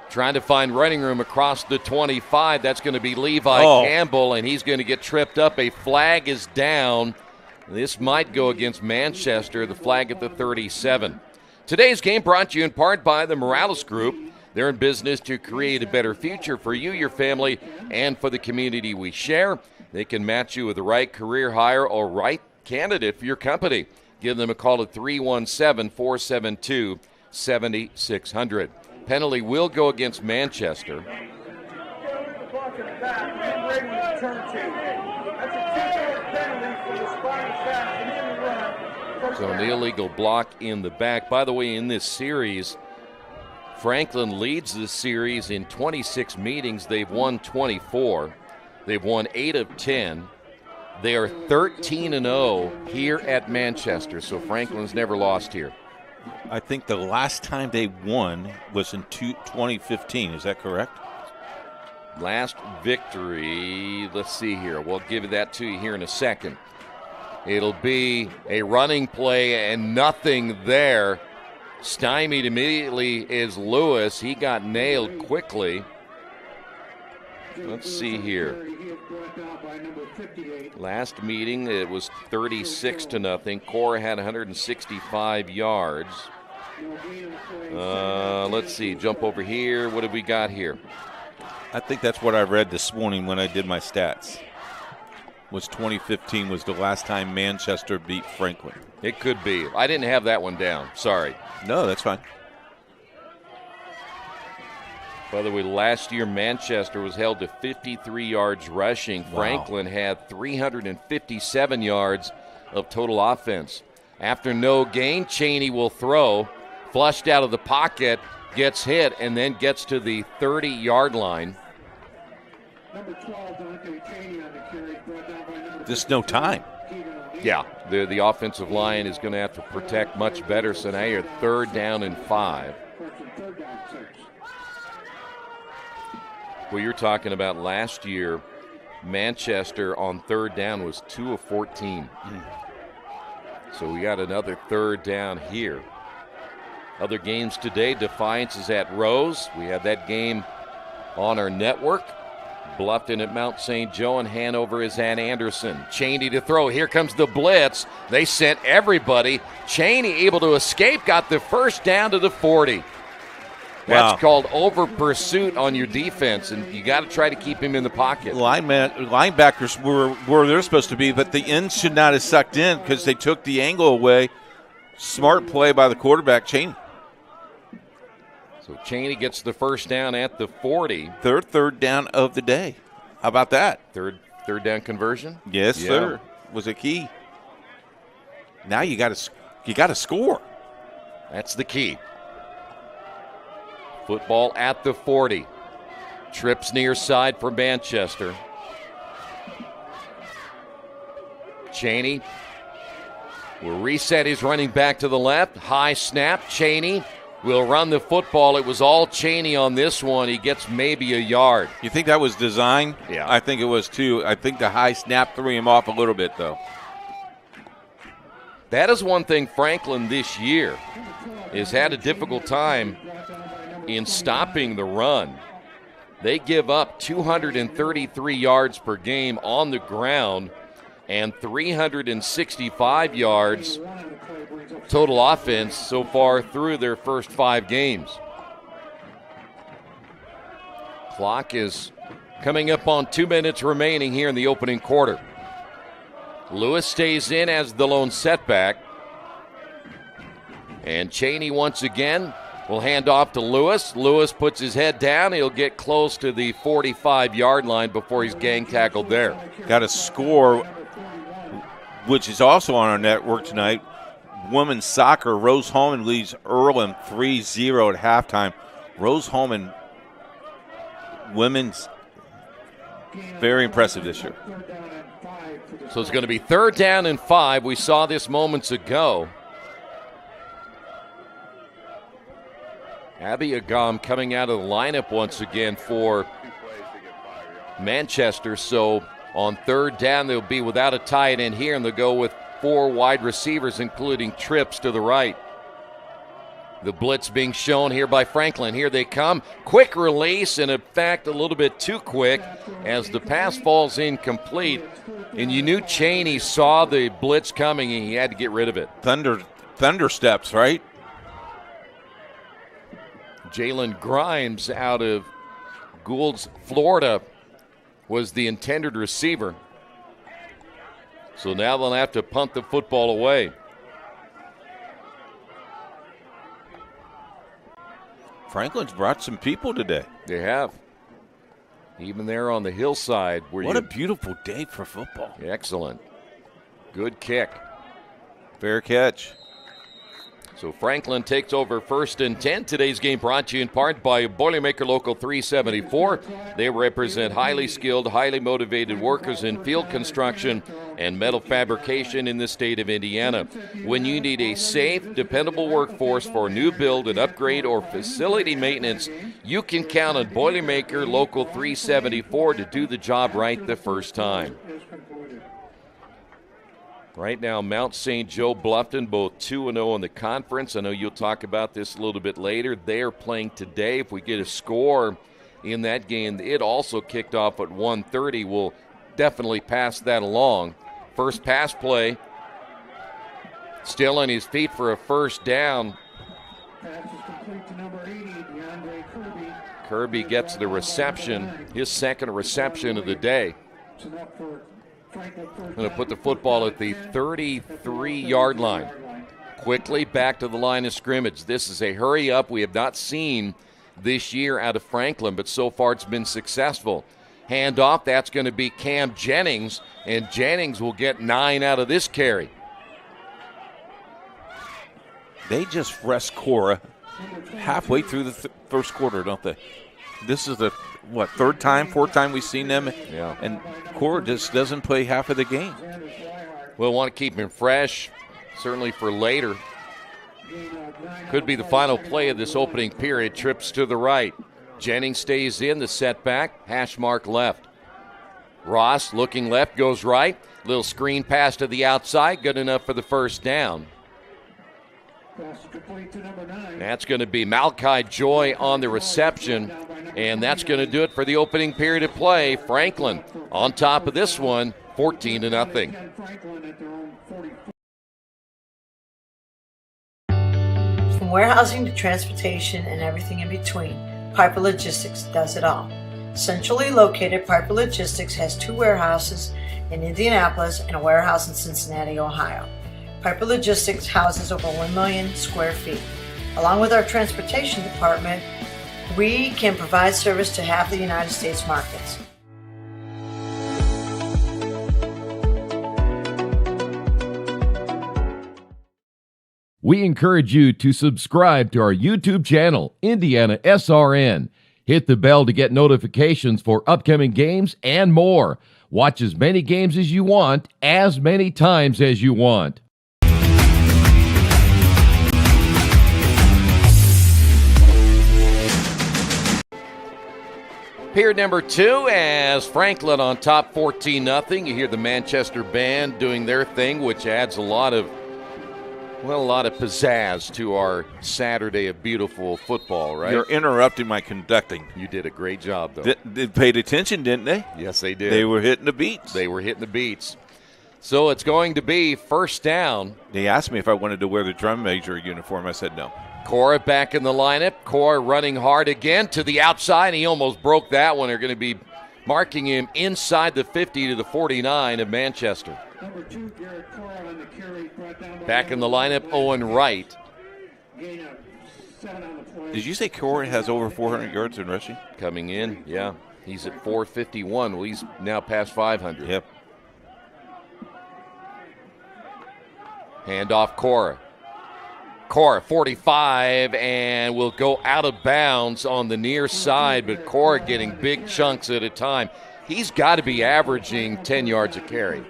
Trying to find running room across the 25. That's going to be Levi Campbell, and he's going to get tripped up. A flag is down. This might go against Manchester, the flag at the 37. Today's game brought to you in part by the Morales Group. They're in business to create a better future for you, your family, and for the community we share. They can match you with the right career hire or right candidate for your company. Give them a call at 317-472-7600. Penalty will go against Manchester. So an illegal block in the back. By the way, in this series, Franklin leads the series in 26 meetings. They've won 24. They've won 8 of 10. They are 13-0 here at Manchester. So Franklin's never lost here. I think the last time they won was in 2015. Is that correct? Last victory, let's see here. We'll give that to you here in a second. It'll be a running play and nothing there. Stymied immediately is Lewis. He got nailed quickly. Let's see here. Last meeting, it was 36-0. Cora had 165 yards. Let's see. Jump over here. What have we got here? I think that's what I read this morning when I did my stats. Was 2015 was the last time Manchester beat Franklin. It could be. I didn't have that one down. Sorry. No, that's fine. By the way, last year Manchester was held to 53 yards rushing. Wow. Franklin had 357 yards of total offense. After no gain, Cheney will throw. Flushed out of the pocket, gets hit, and then gets to the 30-yard line. Just no time. Yeah, the offensive line is going to have to protect much better, so now you're 3rd down and 5. Well, you're talking about last year, Manchester on 3rd down was 2 of 14. So we got another 3rd down here. Other games today, Defiance is at Rose. We have that game on our network. Bluffton at Mount St. Joe, and Hanover is at Anderson. Cheney to throw. Here comes the blitz. They sent everybody. Cheney able to escape, got the first down to the 40. That's called over pursuit on your defense, and you got to try to keep him in the pocket. Linebackers were where they're supposed to be, but the ends should not have sucked in because they took the angle away. Smart play by the quarterback, Cheney. So Cheney gets the first down at the 40. Third down of the day. How about that? Third down conversion? Yes, sir. Was a key. Now you got to score. That's the key. Football at the 40. Trips near side for Manchester. Cheney will reset his running back to the left. High snap. Cheney will run the football. It was all Cheney on this one. He gets maybe a yard. You think that was designed? Yeah. I think it was too. I think the high snap threw him off a little bit, though. That is one thing Franklin this year has had a difficult time in stopping the run. They give up 233 yards per game on the ground and 365 yards total offense so far through their first 5 games. Clock is coming up on 2 minutes remaining here in the opening quarter. Lewis stays in as the lone setback. And Cheney once again will hand off to Lewis. Lewis puts his head down. He'll get close to the 45-yard line before he's gang tackled there. Got a score, which is also on our network tonight. Women's soccer, Rose Holman leads Earlham 3-0 at halftime. Rose Holman, women's, very impressive this year. So it's going to be 3rd down and 5. We saw this moments ago. Abby Agam coming out of the lineup once again for Manchester. So on 3rd down, they'll be without a tight end here, and they'll go with 4 wide receivers, including trips to the right. The blitz being shown here by Franklin. Here they come. Quick release, and in fact, a little bit too quick as the pass falls incomplete. And you knew Cheney saw the blitz coming, and he had to get rid of it. Thunder steps, right? Jalen Grimes out of Goulds, Florida, was the intended receiver. So now they'll have to punt the football away. Franklin's brought some people today. They have. Even there on the hillside. What a beautiful day for football. Excellent. Good kick. Fair catch. So Franklin takes over 1st and 10. Today's game brought to you in part by Boilermaker Local 374. They represent highly skilled, highly motivated workers in field construction and metal fabrication in the state of Indiana. When you need a safe, dependable workforce for new build and upgrade or facility maintenance, you can count on Boilermaker Local 374 to do the job right the first time. Right now, Mount St. Joe, Bluffton, both 2-0 in the conference. I know you'll talk about this a little bit later. They are playing today. If we get a score in that game, it also kicked off at 1:30. We'll definitely pass that along. First pass play, still on his feet for a first down. Pass is complete to number 80, DeAndre Kirby. Kirby gets the reception, his second reception of the day. Going to put the football at the 33-yard line. Quickly back to the line of scrimmage. This is a hurry up we have not seen this year out of Franklin, but so far it's been successful. Hand off, that's going to be Cam Jennings, and Jennings will get 9 out of this carry. They just rest Cora halfway through the first quarter, don't they? This is the, fourth time we've seen them? Yeah. And Cora just doesn't play half of the game. We'll want to keep him fresh, certainly for later. Could be the final play of this opening period. Trips to the right. Jennings stays in, the setback, hash mark left. Ross looking left, goes right. Little screen pass to the outside, good enough for the first down. That's going to be Malachi Joy on the reception, and that's going to do it for the opening period of play. Franklin on top of this one, 14-0. From warehousing to transportation and everything in between, Piper Logistics does it all. Centrally located, Piper Logistics has 2 warehouses in Indianapolis and a warehouse in Cincinnati, Ohio. Piper Logistics houses over 1 million square feet. Along with our transportation department, we can provide service to half the United States markets. We encourage you to subscribe to our YouTube channel, IndianaSRN. Hit the bell to get notifications for upcoming games and more. Watch as many games as you want, as many times as you want. Period number 2 as Franklin on top 14-0. You hear the Manchester band doing their thing, which adds a lot of pizzazz to our Saturday of beautiful football, right? You're interrupting my conducting. You did a great job, though. They paid attention, didn't they? Yes, they did. They were hitting the beats. So it's going to be first down. They asked me if I wanted to wear the drum major uniform. I said no. Cora back in the lineup. Cora running hard again to the outside. He almost broke that one. They're going to be marking him inside the 50 to the 49 of Manchester. Number 2, Garrett Cora on the carry, brought down back in the lineup, Owen Wright. Gain of 7 on the play. Did you say Cora has over 400 yards in rushing? Coming in, yeah. He's at 451. Well, he's now past 500. Yep. Hand off Cora. Cora, 45, and will go out of bounds on the near side, but Cora getting big chunks at a time. He's got to be averaging 10 yards a carry.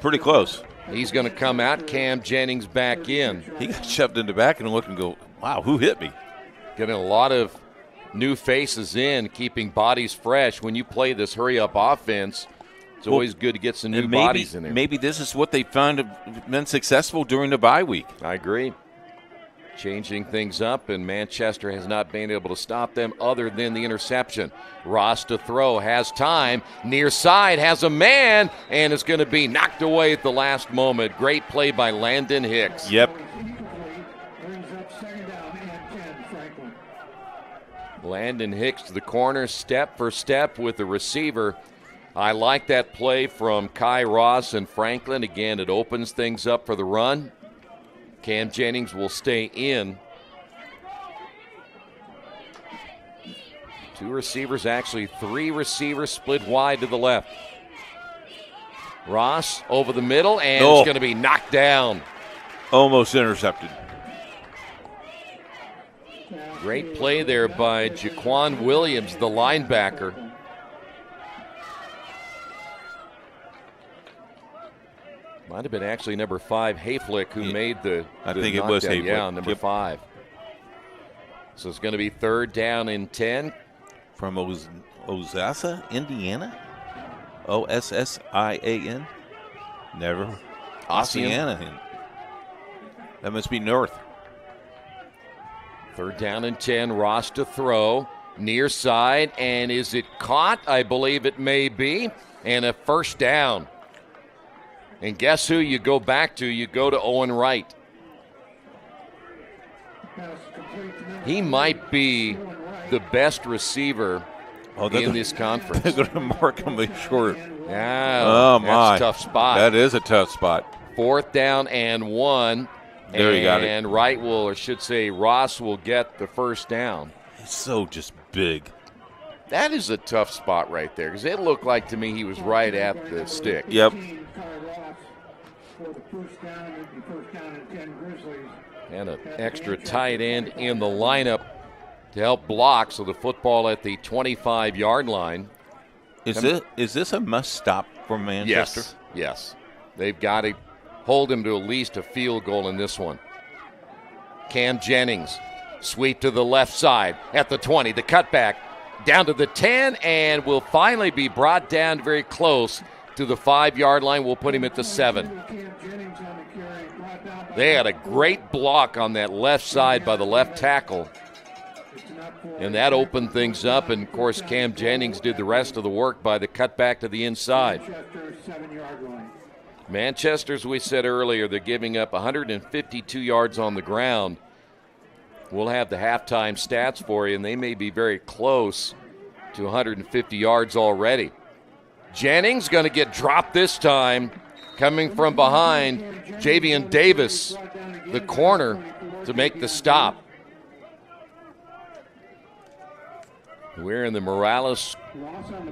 Pretty close. He's going to come out. Cam Jennings back in. He got shoved in the back and looked and go, wow, who hit me? Getting a lot of new faces in, keeping bodies fresh. When you play this hurry-up offense, it's always good to get some new bodies in there. Maybe this is what they found have been successful during the bye week. I agree. Changing things up, and Manchester has not been able to stop them other than the interception. Ross to throw, has time, near side, has a man, and it's going to be knocked away at the last moment. Great play by Landon Hicks. Yep. Landon Hicks to the corner, step for step with the receiver. I like that play from Kai Ross and Franklin. Again, it opens things up for the run. Cam Jennings will stay in. 2 receivers, actually 3 receivers split wide to the left. Ross over the middle, and it's going to be knocked down. Almost intercepted. Great play there by Jaquan Williams, the linebacker. Might have been actually number 5, Hayflick, who made the I think it was Hayflick. Yeah, number 5. So it's going to be 3rd down and 10. From Osasa, Indiana? Ossian? Never. Ossiana. That must be north. 3rd down and 10. Ross to throw. Near side. And is it caught? I believe it may be. And a first down. And guess who you go back to? You go to Owen Wright. He might be the best receiver in this conference. They're going to mark him short. Yeah, oh, that's my. a tough spot. That is a tough spot. 4th down and 1. There you got it. And Wright will, or should say Ross will get the first down. He's so just big. That is a tough spot right there because it looked like to me he was right at the stick. Yep. And an extra tight end in the lineup to help block, so the football at the 25-yard line. Is this a must-stop for Manchester? Yes. They've got to hold him to at least a field goal in this one. Cam Jennings, sweep to the left side at the 20, the cutback down to the 10, and will finally be brought down very close to the 5-yard line. We'll put him at the 7. They had a great block on that left side by the left tackle, and that opened things up. And, of course, Cam Jennings did the rest of the work by the cutback to the inside. Manchester, as we said earlier, they're giving up 152 yards on the ground. We'll have the halftime stats for you, and they may be very close to 150 yards already. Jennings going to get dropped this time, coming from behind. Javian Davis, the corner, to make the stop. We're in the Morales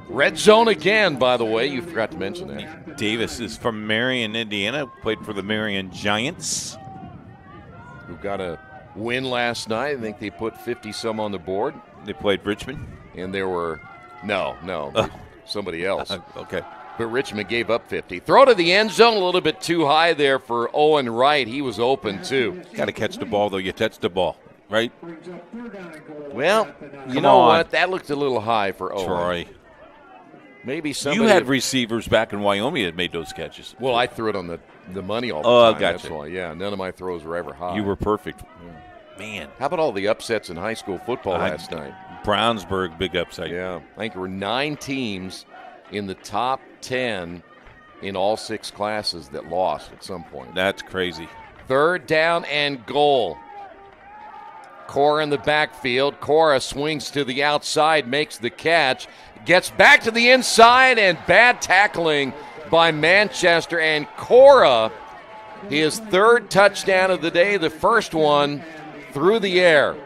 red zone again, by the way. You forgot to mention that. Davis is from Marion, Indiana, played for the Marion Giants. Who got a win last night. I think they put 50-some on the board. They played Richmond? And there were, no, somebody else. Okay. But Richmond gave up 50. Throw to the end zone, a little bit too high there for Owen Wright. He was open, too. Got to catch the ball, though. You touch the ball, right? Well, you know what? That looked a little high for Owen. Troy. Maybe somebody. You had receivers back in Wyoming that made those catches. Well, I threw it on the money all the time. Gotcha. That's why. Yeah, none of my throws were ever high. You were perfect. Man. How about all the upsets in high school football last night? Brownsburg, big upset. Yeah. I think there were 9 teams in the top 10 in all 6 classes that lost at some point. That's crazy. 3rd down and goal. Cora in the backfield. Cora swings to the outside, makes the catch, gets back to the inside, and bad tackling by Manchester. And Cora, his 3rd touchdown of the day, the first one through the air.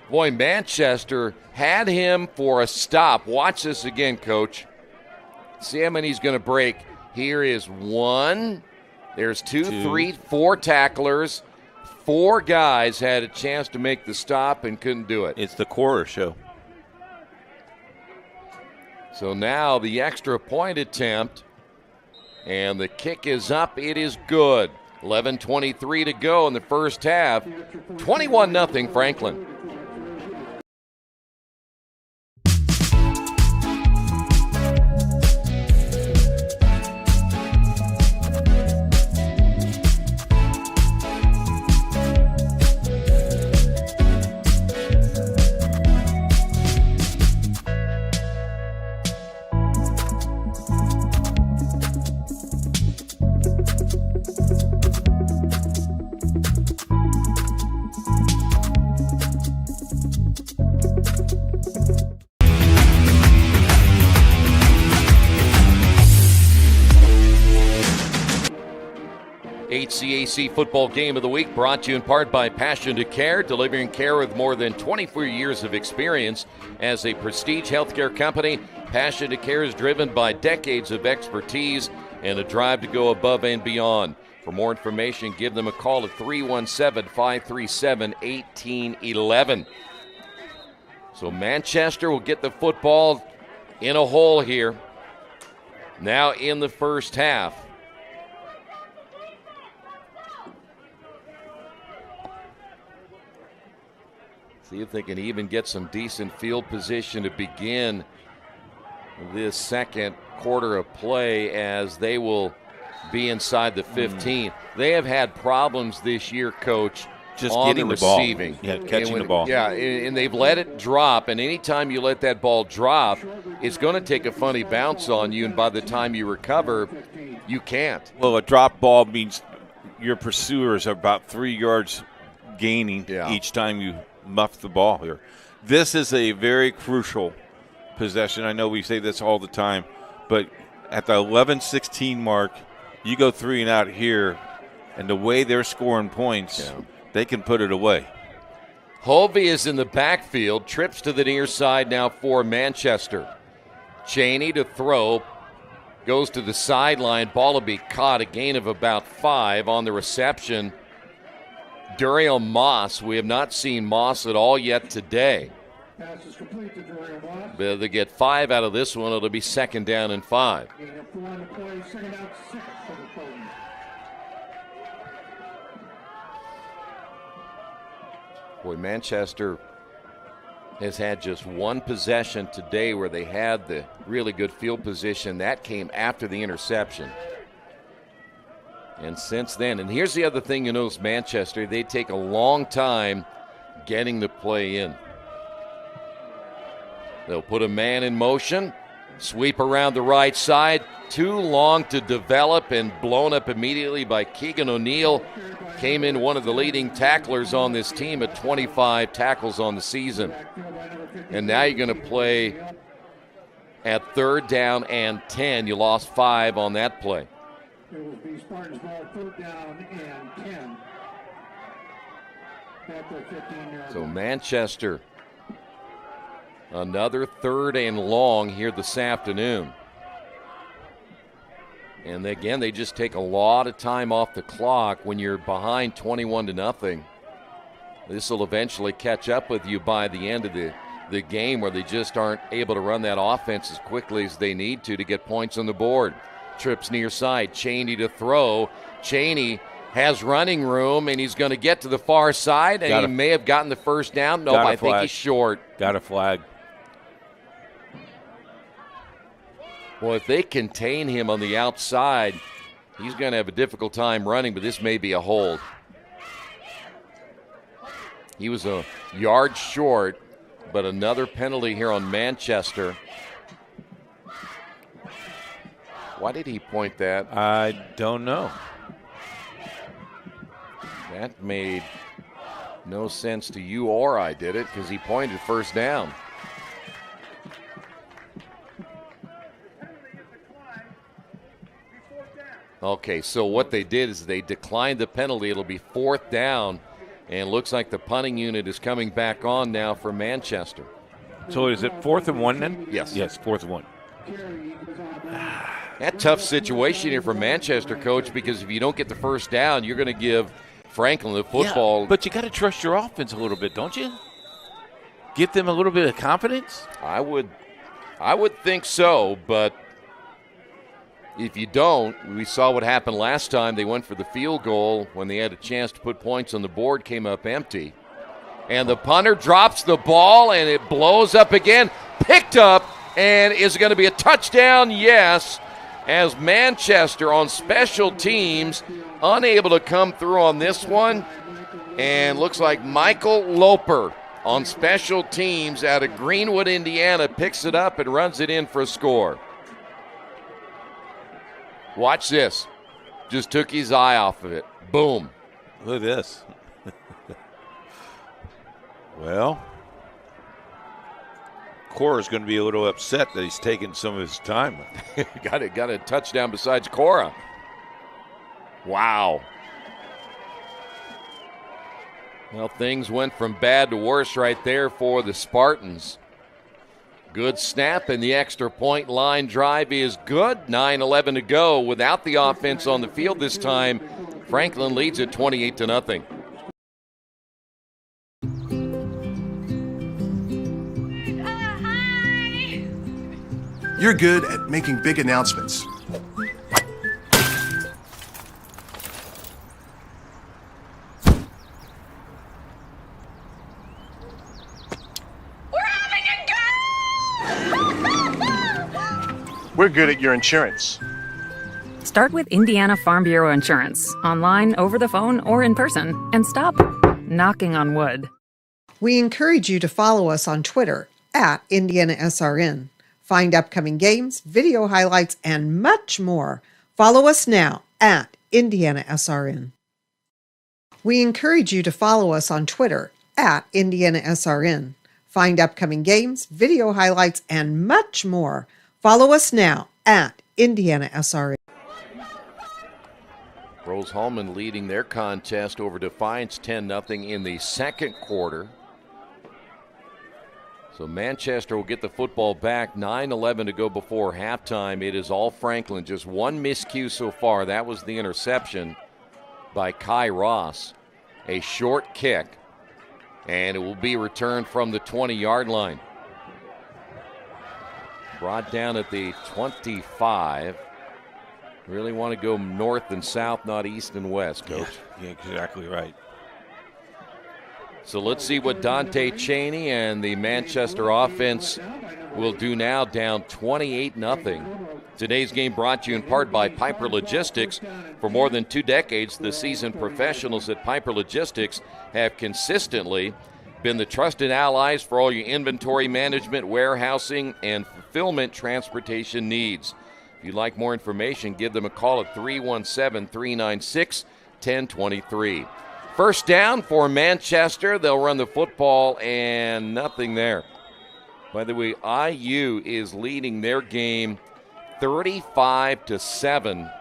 Boy, Manchester had him for a stop. Watch this again, Coach. See how many he's going to break. Here is 1. There's 2, 3, 4 tacklers. 4 guys had a chance to make the stop and couldn't do it. It's the Cora show. So now the extra point attempt, and the kick is up. It is good. 11:23 to go in the first half. 21-0 Franklin. HCAC Football Game of the Week brought to you in part by Passion to Care, delivering care with more than 24 years of experience. As a prestige healthcare company, Passion to Care is driven by decades of expertise and a drive to go above and beyond. For more information, give them a call at 317-537-1811. So Manchester will get the football in a hole here. Now in the first half. See if they can even get some decent field position to begin this second quarter of play, as they will be inside the 15. They have had problems this year, Coach, just on getting the the ball. receiving. Yeah, catching the ball. Yeah, and they've let it drop, and anytime you let that ball drop, it's going to take a funny bounce on you, and by the time you recover, you can't. Well, a drop ball means your pursuers are about 3 yards gaining each time you muff the ball here. This is a very crucial possession. I know we say this all the time, but at the 11-16 mark, you go 3 and out here, and the way they're scoring points, they can put it away. Hovey is in the backfield, trips to the near side now for Manchester. Cheney to throw, goes to the sideline. Ball will be caught, a gain of about 5 on the reception. Duriel Moss, we have not seen Moss at all yet today. Pass is complete to Duriel Moss. But if they get 5 out of this one, it'll be 2nd down and 5. They have 4 on the play, 2nd out, 6 for the Colts. Boy, Manchester has had just one possession today where they had the really good field position. That came after the interception. And since then, and here's the other thing you notice, Manchester, they take a long time getting the play in. They'll put a man in motion, sweep around the right side, too long to develop and blown up immediately by Keegan O'Neill. Came in one of the leading tacklers on this team at 25 tackles on the season. And now you're going to play at 3rd down and 10. You lost 5 on that play. It will be Spartans ball, 3rd down and 10. At their 15-yard So line. Manchester, another 3rd and long here this afternoon. And again, they just take a lot of time off the clock when you're behind 21-0. This will eventually catch up with you by the end of the game, where they just aren't able to run that offense as quickly as they need to get points on the board. Trips near side, Cheney to throw. Cheney has running room, and he's going to get to the far side, and he may have gotten the 1st down. No, I think he's short. Got a flag. Well, if they contain him on the outside, he's going to have a difficult time running, but this may be a hold. He was a yard short, but another penalty here on Manchester. Why did he point that? I don't know. That made no sense to you or I, did it? Because he pointed 1st down. Okay, so what they did is they declined the penalty. It'll be 4th down, and looks like the punting unit is coming back on now for Manchester. So is it 4th and 1 then? Yes. Yes, 4th and 1. That tough situation here for Manchester, Coach, because if you don't get the 1st down, you're going to give Franklin the football. Yeah, but you got to trust your offense a little bit, don't you? Give them a little bit of confidence? I would think so, but if you don't, we saw what happened last time. They went for the field goal when they had a chance to put points on the board, came up empty. And the punter drops the ball, and it blows up again. Picked up, and is it going to be a touchdown? Yes, as Manchester on special teams, unable to come through on this one. And looks like Michael Loper on special teams out of Greenwood, Indiana, picks it up and runs it in for a score. Watch this. Just took his eye off of it. Boom. Look at this. Well, Cora's going to be a little upset that he's taking some of his time. got a touchdown besides Cora. Wow. Well, things went from bad to worse right there for the Spartans. Good snap, and the extra point line drive is good. 9:11 to go without the offense on the field this time. Franklin leads it 28-0. You're good at making big announcements. We're good at your insurance. Start with Indiana Farm Bureau Insurance, online, over the phone, or in person, and stop knocking on wood. We encourage you to follow us on Twitter at IndianaSRN. Find upcoming games, video highlights, and much more. Follow us now at IndianaSRN. We encourage you to follow us on Twitter at IndianaSRN. Find upcoming games, video highlights, and much more. Follow us now at IndianaSRN. Rose-Hulman leading their contest over Defiance 10-0 in the second quarter. So Manchester will get the football back, 9:11 to go before halftime. It is all Franklin, just one miscue so far. That was the interception by Kai Ross. A short kick, and it will be returned from the 20-yard line. Brought down at the 25. Really want to go north and south, not east and west, Coach. Yeah, exactly right. So let's see what Dante Cheney and the Manchester offense will do now, down 28-0. Today's game brought to you in part by Piper Logistics. For more than 2 decades, the seasoned professionals at Piper Logistics have consistently been the trusted allies for all your inventory management, warehousing, and fulfillment transportation needs. If you'd like more information, give them a call at 317-396-1023. First down for Manchester. They'll run the football, and nothing there. By the way, IU is leading their game 35-7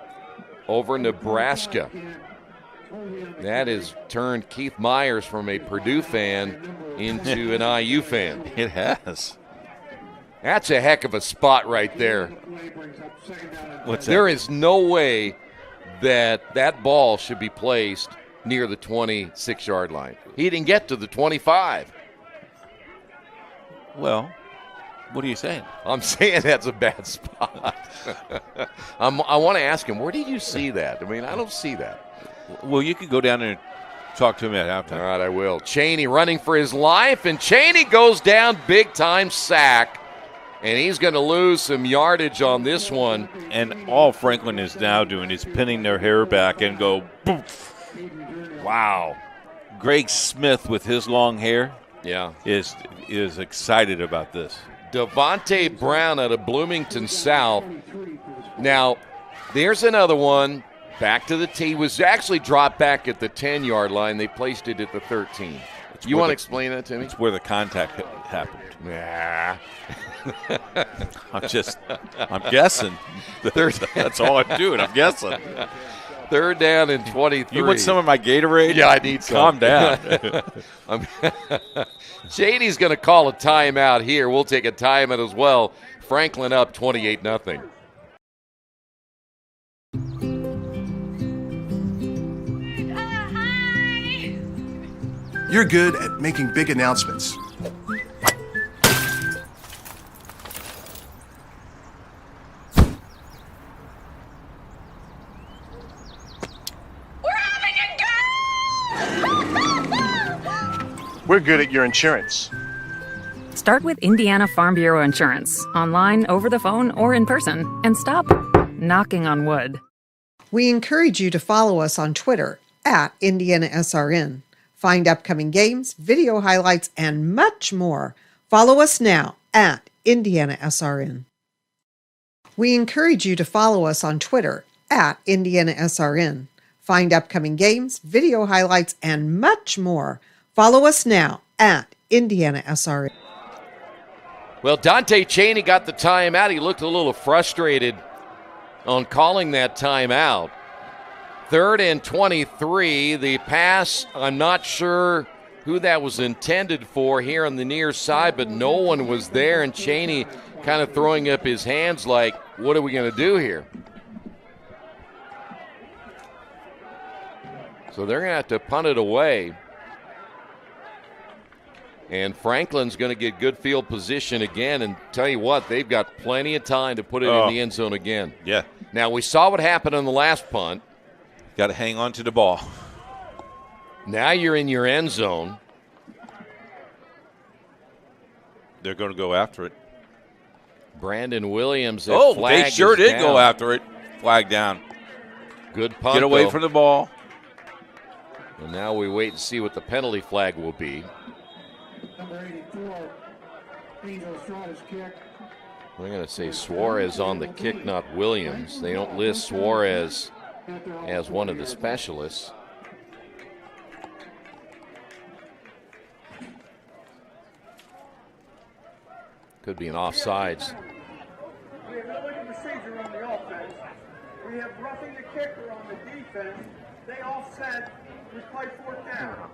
over Nebraska. That has turned Keith Myers from a Purdue fan into an IU fan. It has. That's a heck of a spot right there. What's that? There is no way that ball should be placed near the 26-yard line. He didn't get to the 25. Well, what are you saying? I'm saying that's a bad spot. I want to ask him, where did you see that? I mean, I don't see that. Well, you can go down there and talk to him at halftime. All right, I will. Cheney running for his life, and Cheney goes down, big-time sack, and he's going to lose some yardage on this one. And all Franklin is now doing is pinning their hair back and go, poof. Wow. Greg Smith with his long hair is excited about this. Devontae Brown out of Bloomington South. Now, there's another one. Back to the tee. Was actually dropped back at the 10-yard line. They placed it at the 13. You want to explain that to me? It's where the contact happened. Nah. I'm guessing. That's all I'm doing. I'm guessing. Third down and 23. You want some of my Gatorade? Yeah, I need some. Calm down. Cheney's going to call a timeout here. We'll take a timeout as well. Franklin up 28-0. You're good at making big announcements. We're good at your insurance. Start with Indiana Farm Bureau Insurance, online, over the phone, or in person, and stop knocking on wood. We encourage you to follow us on Twitter at IndianaSRN. Find upcoming games, video highlights, and much more. Follow us now at IndianaSRN. We encourage you to follow us on Twitter at IndianaSRN. Find upcoming games, video highlights, and much more. Follow us now at IndianaSRN. Well, Dante Cheney got the timeout. He looked a little frustrated on calling that timeout. 3rd and 23. The pass, I'm not sure who that was intended for here on the near side, but no one was there, and Cheney kind of throwing up his hands like, what are we going to do here? So they're going to have to punt it away. And Franklin's going to get good field position again, and tell you what, they've got plenty of time to put it in the end zone again. Yeah. Now, we saw what happened on the last punt. Got to hang on to the ball. Now you're in your end zone. They're going to go after it. Brandon Williams. They sure did go after it. Flag down. Good punt. Get away from the ball. And now we wait and see what the penalty flag will be. Number 84, Angel Estrada's kick. We're going to say Suarez on the kick, not Williams. They don't list Suarez as one of the specialists. Could be an offsides. We have no procedure on the offense. We have roughing the kicker on the defense. They all said we play fourth down.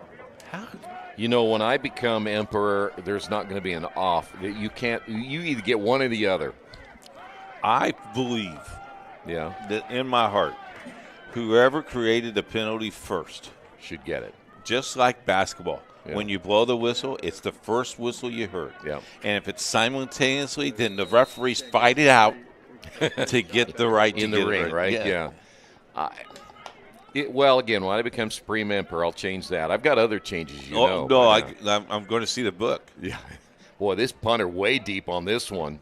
You know, when I become emperor, there's not going to be an off. You can't. You either get one or the other. I believe, that in my heart, whoever created the penalty first should get it. Just like basketball. Yeah. When you blow the whistle, it's the first whistle you heard. Yeah. And if it's simultaneously, then the referees fight it out to get the right in the ring, right? Yeah. Well, again, when I become Supreme Emperor, I'll change that. I've got other changes, you know. No, I'm going to see the book. Yeah. Boy, this punter way deep on this one.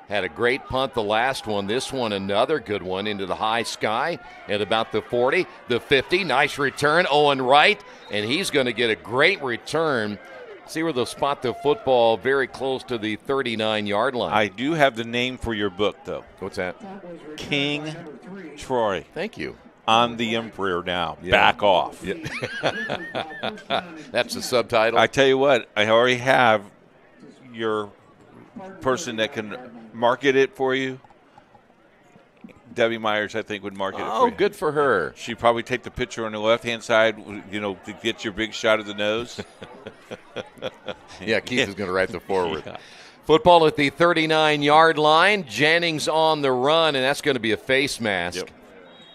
Had a great punt the last one. This one, another good one into the high sky at about the 40, the 50. Nice return, Owen Wright, and he's going to get a great return. See where they'll spot the football very close to the 39-yard line. I do have the name for your book, though. What's that? King Troy. Thank you. I'm the emperor now. Yeah. Back off. Yeah. That's the subtitle. I tell you what, I already have your person that can market it for you. Debbie Myers, I think, would market it for you. Oh, good for her. She'd probably take the picture on the left-hand side, to get your big shot of the nose. Yeah, Keith is going to write the forward. Yeah. Football at the 39-yard line. Jennings on the run, and that's going to be a face mask. Yep.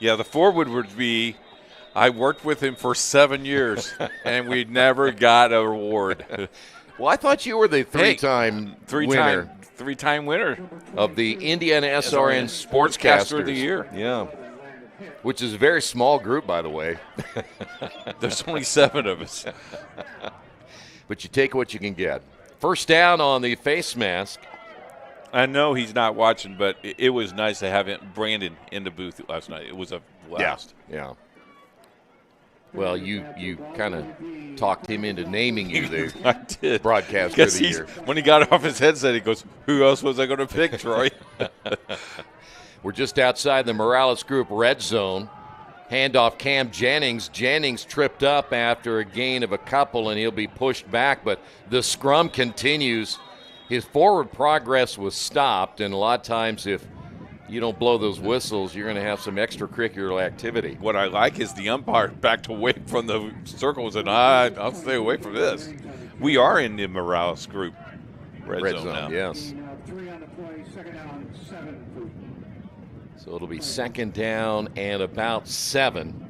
Yeah, the forward would be, I worked with him for 7 years, and we never got a reward. Well, I thought you were the three-time winner. Three-time winner of the IndianaSRN Sportscaster of the Year. Yeah, which is a very small group, by the way. There's only 7 of us. But you take what you can get. First down on the face mask. I know he's not watching, but it was nice to have Brandon in the booth last night. It was a blast. Yeah. Well, you kind of talked him into naming you the I did. Broadcaster of the Year. When he got off his headset, he goes, who else was I going to pick, Troy? We're just outside the Morales Group red zone. Handoff Cam Jennings. Jennings tripped up after a gain of a couple, and he'll be pushed back. But the scrum continues. His forward progress was stopped, and a lot of times if you don't blow those whistles, you're going to have some extracurricular activity. What I like is the umpire backed away from the circles, and I'll stay away from this. We are in the Morales Group red zone now. Yes. 3 on the play, second down, 7. So it'll be second down and about 7.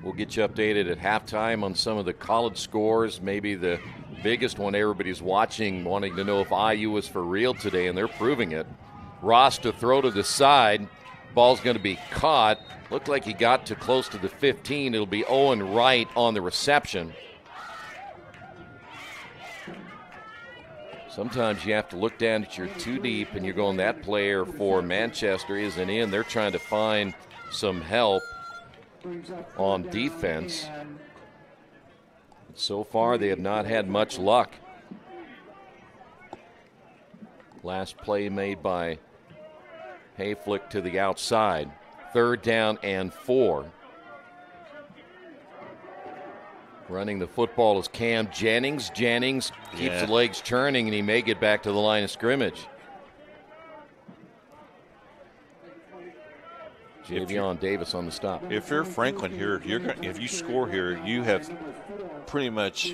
We'll get you updated at halftime on some of the college scores, maybe the biggest one everybody's watching, wanting to know if IU was for real today, and they're proving it. Ross to throw to the side. Ball's going to be caught. Looked like he got to close to the 15. It'll be Owen Wright on the reception. Sometimes you have to look down at your too deep, and you're going, that player for Manchester isn't in. They're trying to find some help on defense. So far, they have not had much luck. Last play made by Hayflick to the outside. Third down and 4. Running the football is Cam Jennings. Jennings keeps the legs turning, and he may get back to the line of scrimmage. Javion Davis on the stop. If you're Franklin here, if you score here, you have pretty much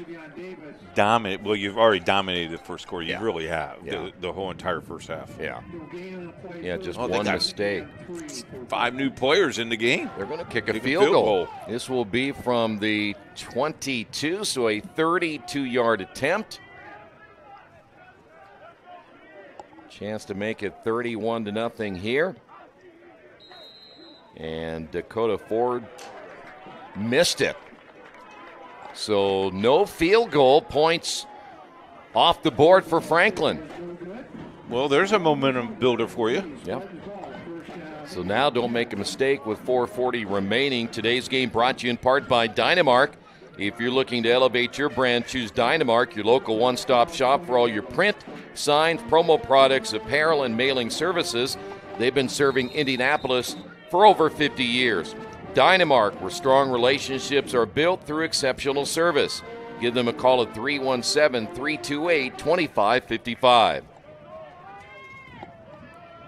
dominated. Well, you've already dominated the first quarter. You really have the whole entire first half. Yeah, just one mistake. 5 new players in the game. They're going to kick a field goal. This will be from the 22, so a 32-yard attempt. Chance to make it 31-0 here. And Dakota Ford missed it. So no field goal, points off the board for Franklin. Well, there's a momentum builder for you. Yep. So now don't make a mistake with 4:40 remaining. Today's game brought to you in part by Dynamark. If you're looking to elevate your brand, choose Dynamark, your local one-stop shop for all your print, signs, promo products, apparel, and mailing services. They've been serving Indianapolis for over 50 years. Dynamark, where strong relationships are built through exceptional service. Give them a call at 317-328-2555.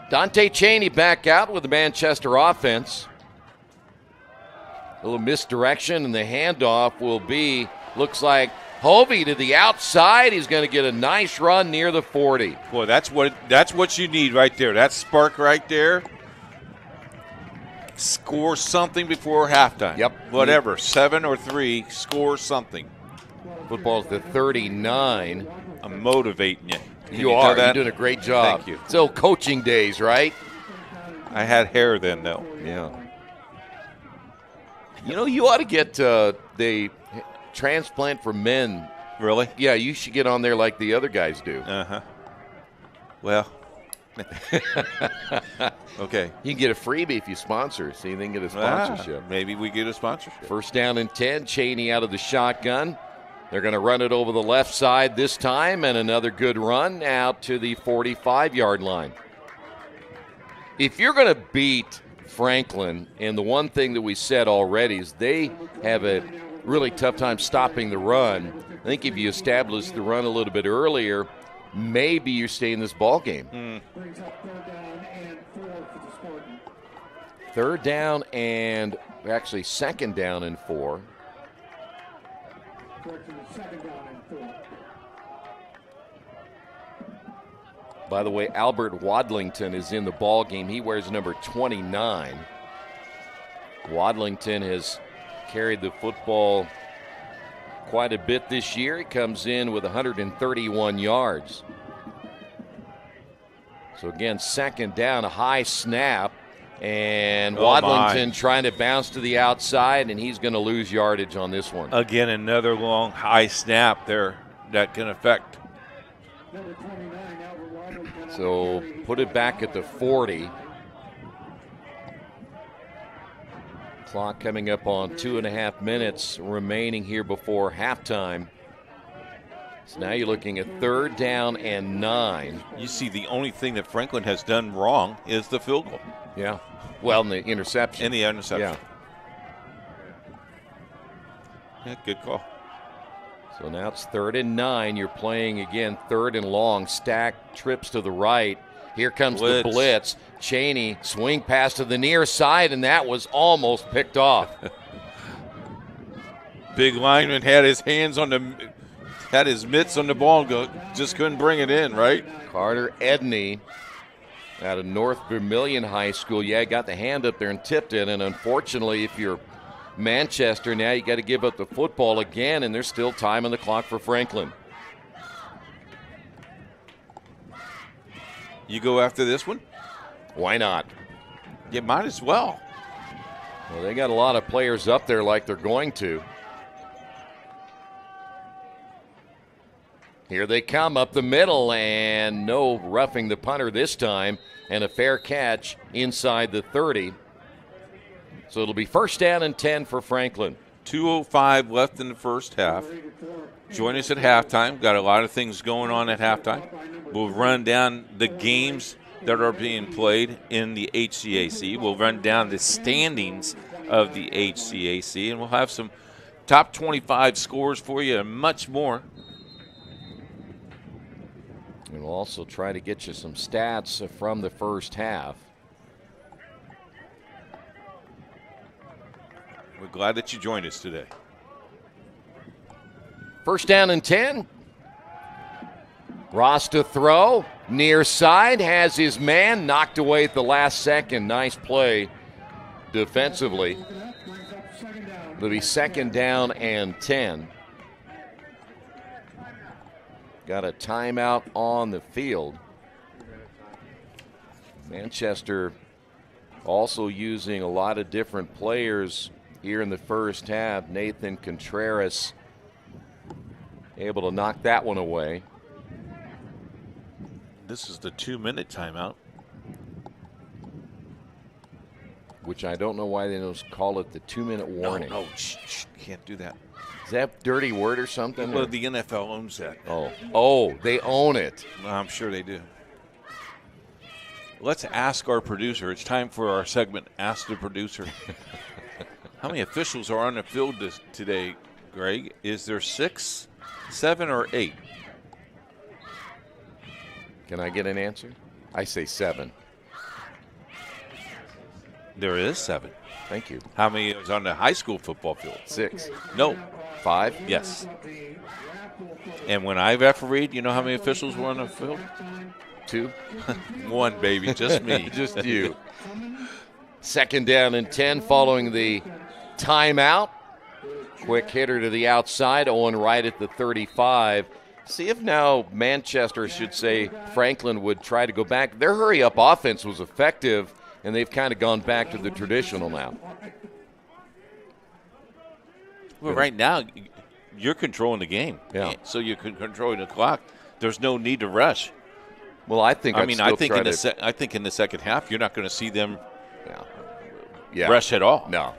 Dante Cheney back out with the Manchester offense. A little misdirection, and the handoff will be, looks like Hovey to the outside. He's going to get a nice run near the 40. Boy, that's what you need right there. That spark right there. Score something before halftime. Yep. Whatever, 7 or 3, score something. Football's the 39. I'm motivating you. You are. You're doing a great job. Thank you. Still coaching days, right? I had hair then, though. Yeah. You know, you ought to get the transplant for men. Really? Yeah, you should get on there like the other guys do. Uh-huh. Well. Okay. You can get a freebie if you sponsor. See, they can get a sponsorship. Maybe we get a sponsorship. First down and 10. Cheney out of the shotgun. They're going to run it over the left side this time, and another good run out to the 45-yard line. If you're going to beat Franklin, and the one thing that we said already is they have a really tough time stopping the run. I think if you establish the run a little bit earlier, maybe you stay in this ball game. Third down and actually second down and 4. By the way, Albert Wadlington is in the ball game. He wears number 29. Wadlington has carried the football quite a bit this year. He comes in with 131 yards. So again, second down, a high snap, and Wadlington trying to bounce to the outside, and he's going to lose yardage on this one. Again, another long high snap there that can affect. So put it back at the 40. Clock coming up on 2.5 minutes remaining here before halftime. So now you're looking at third down and 9. You see, the only thing that Franklin has done wrong is the field goal. Yeah. Well, and the interception. And the interception. Yeah. Yeah, good call. So now it's third and 9. You're playing again third and long. Stack trips to the right. Here comes the blitz. Cheney swing pass to the near side, and that was almost picked off. Big lineman had his hands on had his mitts on the ball and just couldn't bring it in, right? Carter Edney out of North Vermilion High School. Yeah, got the hand up there and tipped it, and unfortunately, if you're Manchester, now you got to give up the football again, and there's still time on the clock for Franklin. You go after this one? Why not? You might as well. Well, they got a lot of players up there like they're going to. Here they come up the middle, and no roughing the punter this time, and a fair catch inside the 30. So it'll be first down and 10 for Franklin. 2:05 left in the first half. Join us at halftime. Got a lot of things going on at halftime. We'll run down the games that are being played in the HCAC. We'll run down the standings of the HCAC, and we'll have some top 25 scores for you and much more. And we'll also try to get you some stats from the first half. We're glad that you joined us today. First down and 10. Ross to throw. Near side has his man knocked away at the last second. Nice play defensively. It'll be second down and 10. Got a timeout on the field. Manchester also using a lot of different players here in the first half. Nathan Contreras able to knock that one away. This is the 2-minute timeout. Which I don't know why they don't call it the 2-minute warning. No, can't do that. Is that a dirty word or something? Well, the NFL owns that. Oh, they own it. I'm sure they do. Let's ask our producer. It's time for our segment, Ask the Producer. How many officials are on the field today, Greg, is there 6, 7, or 8? Can I get an answer? I say 7. There is 7. Thank you. How many is on the high school football field? 6. No. 5? Yes. And when I refereed, you know how many officials were on the field? 2. 1, baby, just me. Just you. 2nd down and 10 following the timeout. Quick hitter to the outside, Owen right at the 35. See if now Manchester, should say Franklin, would try to go back. Their hurry-up offense was effective, and they've kind of gone back to the traditional now. Well, right now, you're controlling the game. Yeah. So you're controlling the clock. There's no need to rush. Well, I think in the second half, you're not going to see them rush at all. No.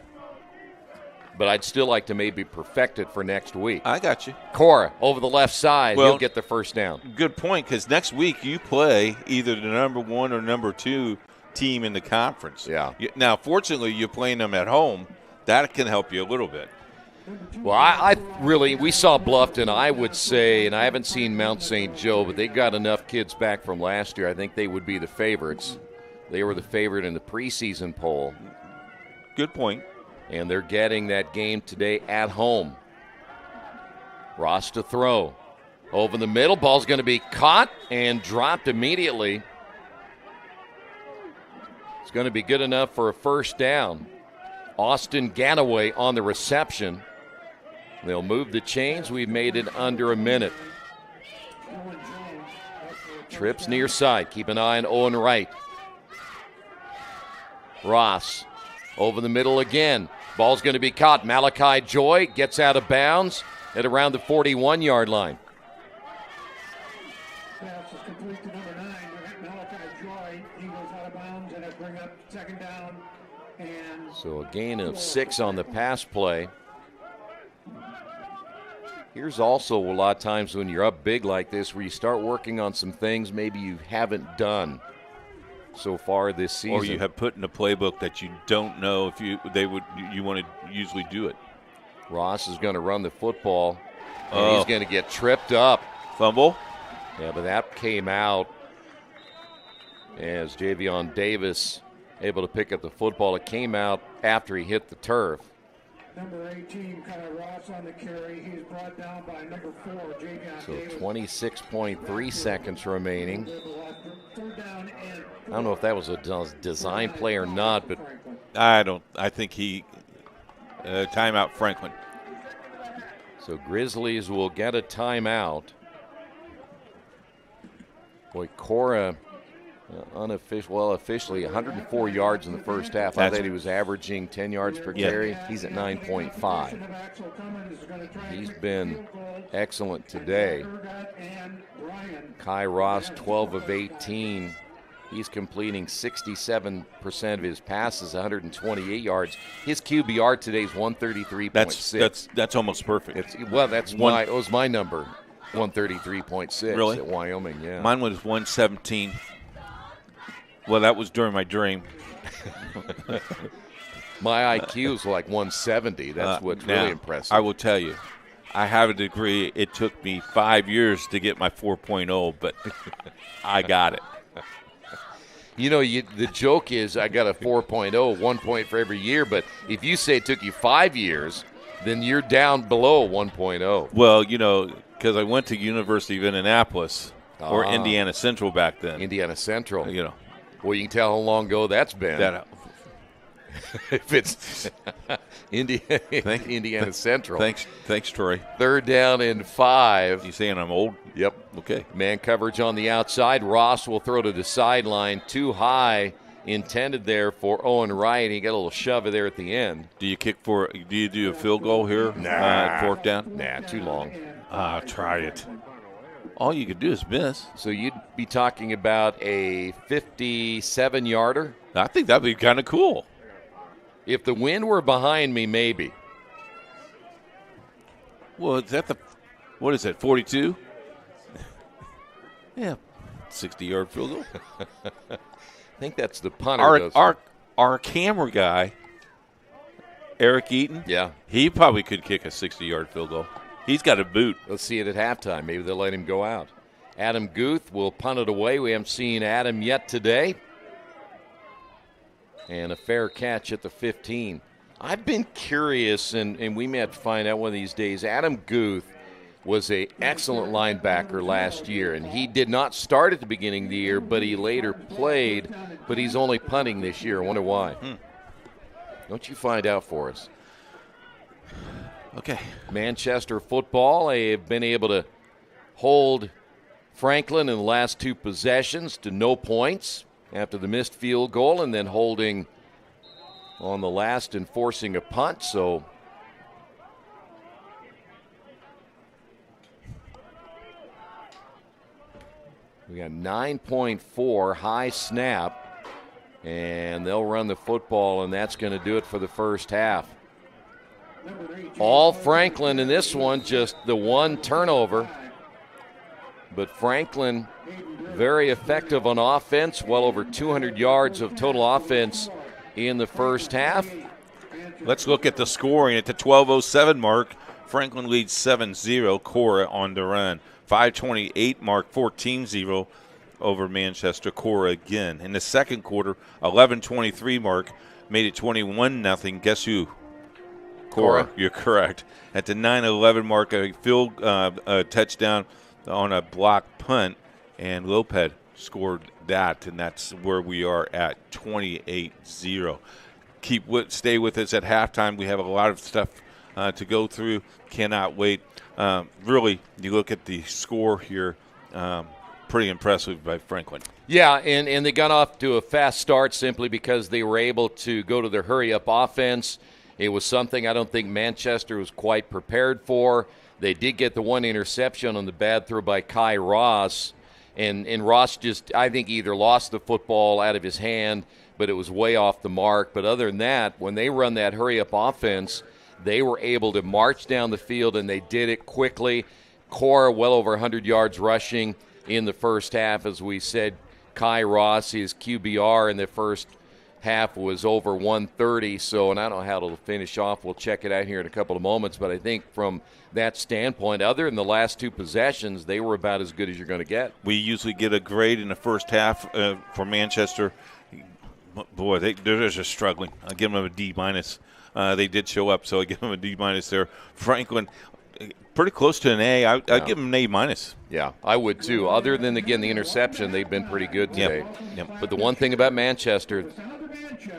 But I'd still like to maybe perfect it for next week. I got you. Cora over the left side. Well, he'll get the first down. Good point, because next week you play either the number 1 or number 2 team in the conference. Yeah. Now, fortunately, you're playing them at home. That can help you a little bit. Well, I really, we saw Bluffton, I would say, and I haven't seen Mount St. Joe, but they got enough kids back from last year. I think they would be the favorites. They were the favorite in the preseason poll. Good point. And they're getting that game today at home. Ross to throw. Over the middle, ball's going to be caught and dropped immediately. It's going to be good enough for a first down. Austin Ganaway on the reception. They'll move the chains. We've made it under a minute. Trips near side. Keep an eye on Owen Wright. Ross over the middle again. Ball's going to be caught. Malachi Joy gets out of bounds at around the 41-yard line. Pass is complete to number 9. Malachi Joy. He goes out of bounds, and it brings up 2nd down. And so a gain of 6 on the pass play. Here's also a lot of times when you're up big like this where you start working on some things maybe you haven't done so far this season. Or you have put in a playbook that you don't know if you want to usually do it. Ross is going to run the football, and he's going to get tripped up. Fumble? Yeah, but that came out as Javion Davis able to pick up the football. It came out after he hit the turf. Number 18, Kyle Ross on the carry. He's brought down by number 4, Javion Davis. So 26.3 seconds remaining. I don't know if that was a design play or not, but I think he timeout Franklin. So Grizzlies will get a timeout. Boy, Cora officially 104 yards in the first half. I thought he was averaging 10 yards per carry. He's at 9.5. He's been excellent today. Kai Ross, 12 of 18. He's completing 67% of his passes, 128 yards. His QBR today is 133.6. That's almost perfect. It was my number, 133.6 really? At Wyoming. Yeah, mine was 117. Well, that was during my dream. My IQ is like 170. That's what's really impressive. I will tell you, I have a degree. It took me 5 years to get my 4.0, but I got it. You know, the joke is I got a 4.0, 1 point for every year, but if you say it took you 5 years, then you're down below 1.0. Well, you know, because I went to University of Indianapolis or Indiana Central back then. Indiana Central. You know. Well, you can tell how long ago that's been. If it's Indiana Central. Thanks, Troy. 3rd down and 5. You saying I'm old? Yep. Okay. Man coverage on the outside. Ross will throw to the sideline. Too high, intended there for Owen Wright. He got a little shove there at the end. Do you do a field goal here? Nah. 4th down? Nah, too long. Try it. All you could do is miss. So you'd be talking about a 57-yarder? I think that'd be kind of cool. If the wind were behind me, maybe. Well, is that what is that, 42? Yeah, 60-yard field goal. I think that's the punter. Our camera guy Eric Eaton? Yeah. He probably could kick a 60-yard field goal. He's got a boot. Let's see it at halftime. Maybe they'll let him go out. Adam Guth will punt it away. We haven't seen Adam yet today. And a fair catch at the 15. I've been curious, and we may have to find out one of these days. Adam Guth was an excellent linebacker last year, and he did not start at the beginning of the year, but he later played, but he's only punting this year. I wonder why. Don't you find out for us? Okay. Manchester football, they have been able to hold Franklin in the last 2 possessions to no points after the missed field goal, and then holding on the last and forcing a punt. So we got 9.4 high snap, and they'll run the football, and that's going to do it for the first half. All Franklin in this one, just the one turnover. But Franklin, very effective on offense, well over 200 yards of total offense in the first half. Let's look at the scoring at the 12:07 mark. Franklin leads 7-0. Cora on the run. 5:28 mark, 14-0 over Manchester. Cora again. In the second quarter, 11:23 mark, made it 21-0. Guess who? Cora. You're correct. At the 9:11 mark, a field touchdown on a block punt, and Lopez scored that, and that's where we are at 28-0. Stay with us at halftime. We have a lot of stuff to go through. Cannot wait. Really, you look at the score here, pretty impressive by Franklin. Yeah, and they got off to a fast start simply because they were able to go to their hurry-up offense. It was something I don't think Manchester was quite prepared for. They did get the one interception on the bad throw by Kai Ross, and Ross just, I think, either lost the football out of his hand, but it was way off the mark. But other than that, when they run that hurry-up offense, they were able to march down the field, and they did it quickly. Cora well over 100 yards rushing in the first half. As we said, Kai Ross, his QBR in the first half was over 130, so, and I don't know how it'll finish off. We'll check it out here in a couple of moments, but I think from that standpoint, other than the last 2 possessions, they were about as good as you're going to get. We usually get a grade in the first half for Manchester. Boy, they're just struggling. I give them a D-. They did show up, so I give them a D- there. Franklin, pretty close to an A. I'd give them an A-. Yeah, I would too. Other than, again, the interception, they've been pretty good today. Yep. But the one thing about Manchester,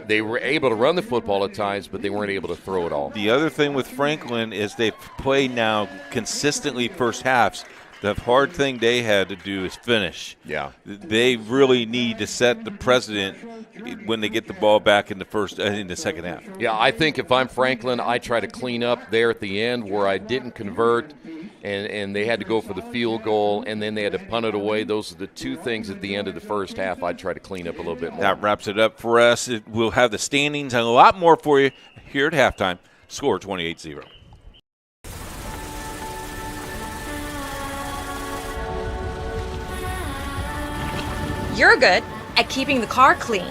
they were able to run the football at times, but they weren't able to throw it all. The other thing with Franklin is they've played now consistently first halves. The hard thing they had to do is finish. Yeah. They really need to set the precedent when they get the ball back in the second half. Yeah, I think if I'm Franklin, I try to clean up there at the end where I didn't convert, and they had to go for the field goal, and then they had to punt it away. Those are the 2 things at the end of the first half I'd try to clean up a little bit more. That wraps it up for us. We'll have the standings and a lot more for you here at halftime. Score 28-0. You're good at keeping the car clean.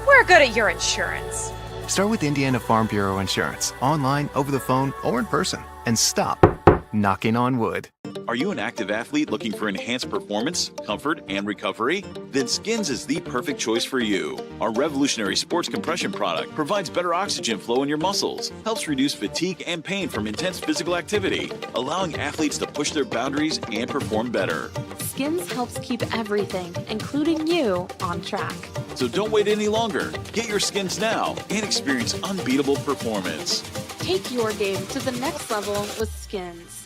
We're good at your insurance. Start with Indiana Farm Bureau Insurance, online, over the phone, or in person, and stop knocking on wood. Are you an active athlete looking for enhanced performance, comfort, and recovery? Then Skins is the perfect choice for you. Our revolutionary sports compression product provides better oxygen flow in your muscles, helps reduce fatigue and pain from intense physical activity, allowing athletes to push their boundaries and perform better. Skins helps keep everything, including you, on track. So don't wait any longer. Get your Skins now and experience unbeatable performance. Take your game to the next level with Skins.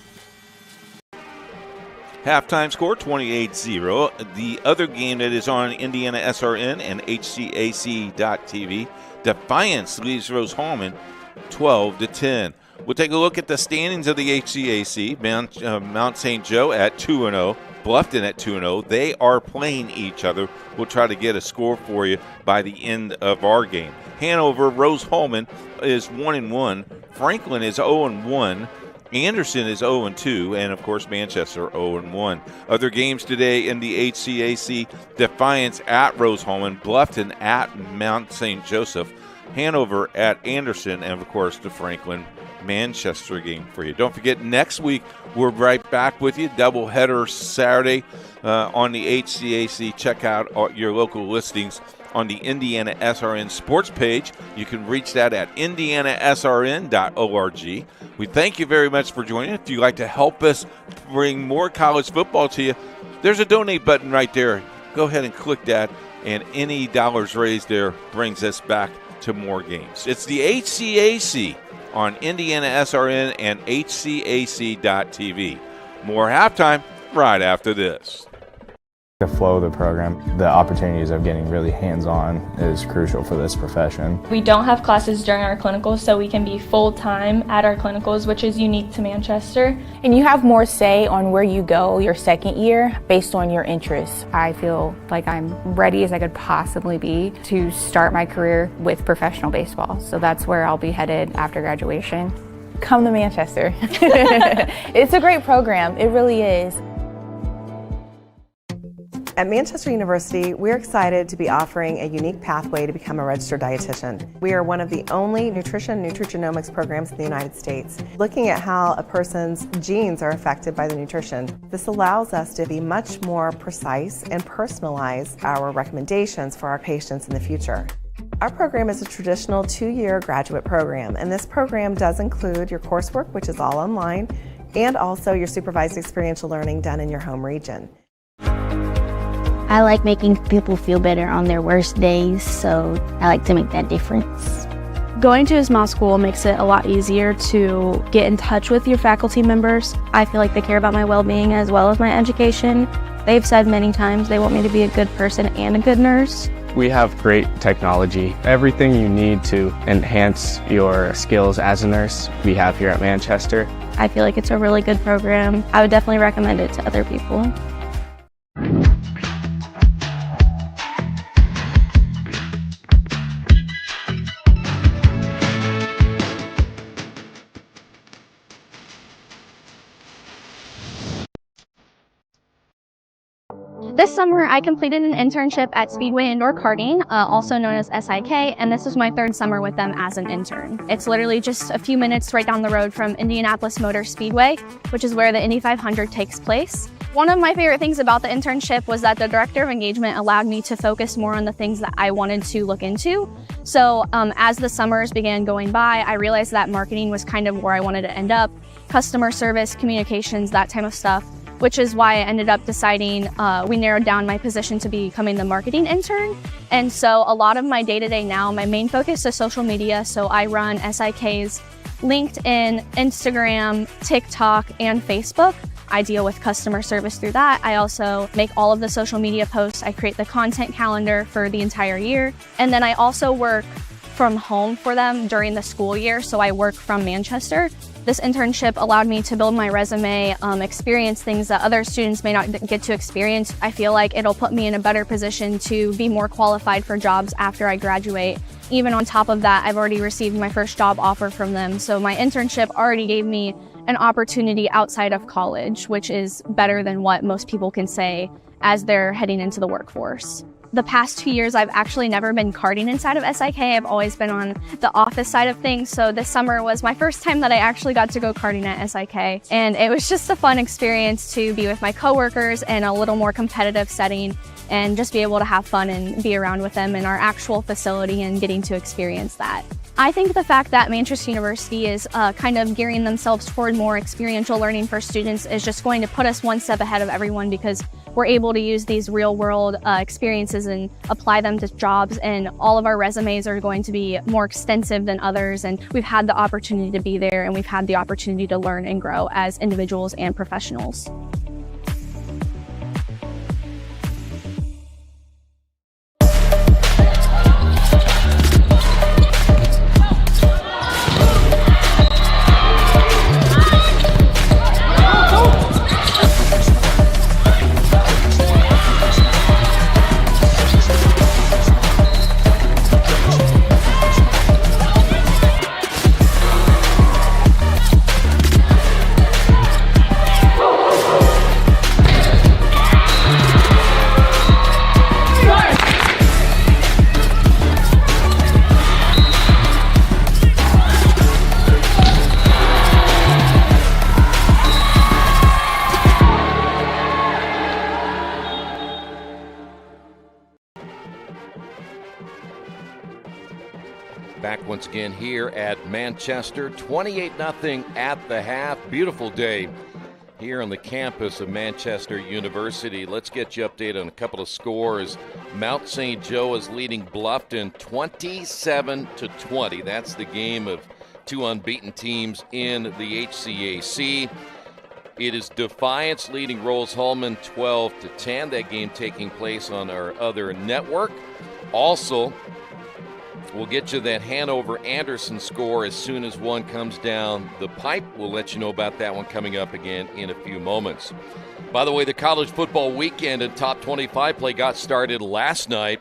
Halftime score 28-0. The other game that is on IndianaSRN and HCAC.TV, Defiance leads Rose-Hulman 12-10. We'll take a look at the standings of the HCAC. Mount St. Joe at 2-0, Bluffton at 2-0. They are playing each other. We'll try to get a score for you by the end of our game. Hanover, Rose-Hulman is 1-1. Franklin is 0-1. Anderson is 0-2, and of course Manchester 0-1. Other games today in the HCAC: Defiance at Rose-Hulman, Bluffton at Mount St. Joseph, Hanover at Anderson, and of course the Franklin Manchester game for you. Don't forget, next week we're right back with you. Doubleheader Saturday on the HCAC. Check out your local listings on the Indiana SRN sports page. You can reach that at indianasrn.org. We thank you very much for joining us. If you'd like to help us bring more college football to you, there's a donate button right there. Go ahead and click that, and any dollars raised there brings us back to more games. It's the HCAC on IndianaSRN and HCAC.tv. More halftime right after this. The flow of the program, the opportunities of getting really hands-on is crucial for this profession. We don't have classes during our clinicals, so we can be full-time at our clinicals, which is unique to Manchester. And you have more say on where you go your second year based on your interests. I feel like I'm ready as I could possibly be to start my career with professional baseball. So that's where I'll be headed after graduation. Come to Manchester. It's a great program, it really is. At Manchester University, we're excited to be offering a unique pathway to become a registered dietitian. We are one of the only nutrigenomics programs in the United States, looking at how a person's genes are affected by the nutrition. This allows us to be much more precise and personalize our recommendations for our patients in the future. Our program is a traditional 2-year graduate program, and this program does include your coursework, which is all online, and also your supervised experiential learning done in your home region. I like making people feel better on their worst days, so I like to make that difference. Going to a small school makes it a lot easier to get in touch with your faculty members. I feel like they care about my well-being as well as my education. They've said many times they want me to be a good person and a good nurse. We have great technology. Everything you need to enhance your skills as a nurse, we have here at Manchester. I feel like it's a really good program. I would definitely recommend it to other people. This summer, I completed an internship at Speedway Indoor Karting, also known as SIK, and this was my 3rd summer with them as an intern. It's literally just a few minutes right down the road from Indianapolis Motor Speedway, which is where the Indy 500 takes place. One of my favorite things about the internship was that the director of engagement allowed me to focus more on the things that I wanted to look into. So as the summers began going by, I realized that marketing was kind of where I wanted to end up, customer service, communications, that type of stuff, which is why I ended up deciding, we narrowed down my position to becoming the marketing intern. And so a lot of my day-to-day now, my main focus is social media. So I run SIK's LinkedIn, Instagram, TikTok, and Facebook. I deal with customer service through that. I also make all of the social media posts. I create the content calendar for the entire year. And then I also work from home for them during the school year. So I work from Manchester. This internship allowed me to build my resume, experience things that other students may not get to experience. I feel like it'll put me in a better position to be more qualified for jobs after I graduate. Even on top of that, I've already received my first job offer from them. So my internship already gave me an opportunity outside of college, which is better than what most people can say as they're heading into the workforce. The past 2 years, I've actually never been karting inside of SIK. I've always been on the office side of things. So this summer was my first time that I actually got to go karting at SIK. And it was just a fun experience to be with my coworkers in a little more competitive setting and just be able to have fun and be around with them in our actual facility and getting to experience that. I think the fact that Manchester University is kind of gearing themselves toward more experiential learning for students is just going to put us one step ahead of everyone, because we're able to use these real world experiences and apply them to jobs, and all of our resumes are going to be more extensive than others, and we've had the opportunity to be there, and we've had the opportunity to learn and grow as individuals and professionals. once again here at Manchester. 28-0 at the half. Beautiful day here on the campus of Manchester University. Let's get you updated on a couple of scores. Mount St. Joe is leading Bluffton 27-20. That's the game of two unbeaten teams in the HCAC. It is Defiance leading Rose-Hulman 12-10. That game taking place on our other network. Also, we'll get you that Hanover-Anderson score as soon as one comes down the pipe. We'll let you know about that one coming up again in a few moments. By the way, the college football weekend and top 25 play got started last night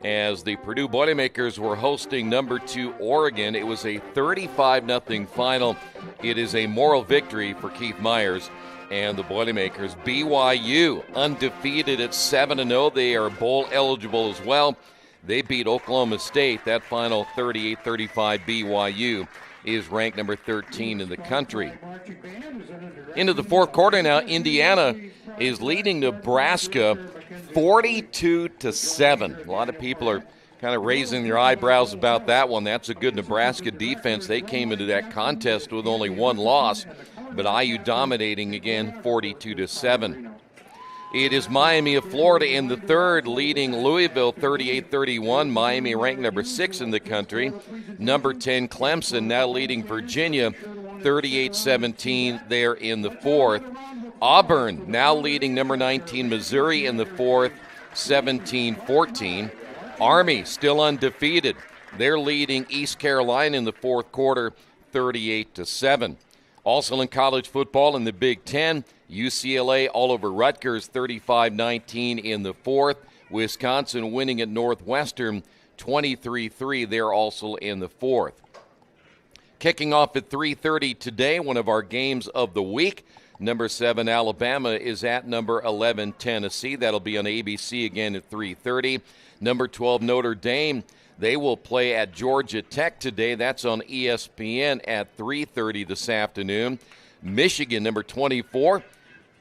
as the Purdue Boilermakers were hosting number 2 Oregon. It was a 35-0 final. It is a moral victory for Keith Myers and the Boilermakers. BYU undefeated at 7-0. They are bowl eligible as well. They beat Oklahoma State. That final 38-35. BYU is ranked number 13 in the country. Into the fourth quarter now, Indiana is leading Nebraska 42-7. A lot of people are kind of raising their eyebrows about that one. That's a good Nebraska defense. They came into that contest with only one loss, but IU dominating again 42-7. It is Miami of Florida in the third, leading Louisville 38-31. Miami ranked number 6 in the country. Number 10, Clemson, now leading Virginia 38-17 there in the fourth. Auburn now leading number 19, Missouri in the fourth, 17-14. Army still undefeated. They're leading East Carolina in the fourth quarter, 38-7. Also in college football in the Big Ten, UCLA all over Rutgers, 35-19 in the fourth. Wisconsin winning at Northwestern, 23-3. They're also in the fourth. Kicking off at 3:30 today, one of our games of the week. Number 7, Alabama is at number 11, Tennessee. That'll be on ABC again at 3:30. Number 12, Notre Dame. They will play at Georgia Tech today. That's on ESPN at 3:30 this afternoon. Michigan, number 24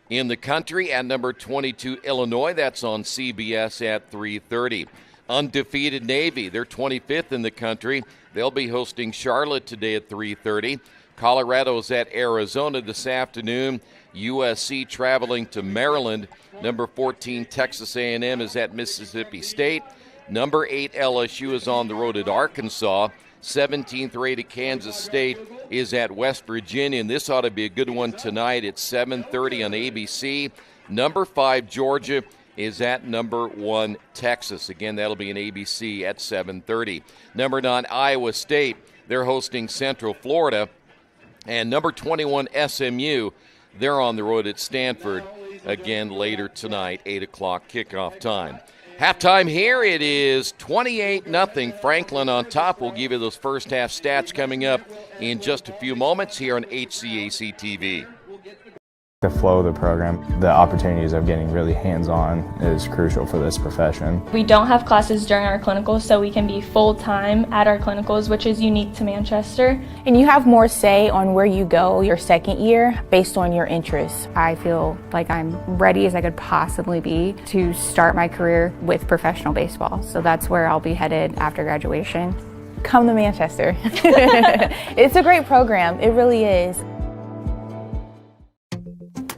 in the country, at number 22, Illinois. That's on CBS at 3:30. Undefeated Navy, they're 25th in the country. They'll be hosting Charlotte today at 3:30. Colorado's at Arizona this afternoon. USC traveling to Maryland. Number 14, Texas A&M is at Mississippi State. Number 8, LSU is on the road at Arkansas. 17th rated Kansas State is at West Virginia, and this ought to be a good one tonight at 7:30 on ABC. Number 5, Georgia is at number 1, Texas. Again, that'll be an ABC at 7:30. Number 9, Iowa State. They're hosting Central Florida. And number 21, SMU, they're on the road at Stanford. Again, later tonight, 8 o'clock kickoff time. Halftime here, it is 28-0. Franklin on top. We'll give you those first half stats coming up in just a few moments here on HCAC TV. The flow of the program, the opportunities of getting really hands-on is crucial for this profession. We don't have classes during our clinicals, so we can be full-time at our clinicals, which is unique to Manchester. And you have more say on where you go your second year based on your interests. I feel like I'm ready as I could possibly be to start my career with professional baseball. So that's where I'll be headed after graduation. Come to Manchester. It's a great program, it really is.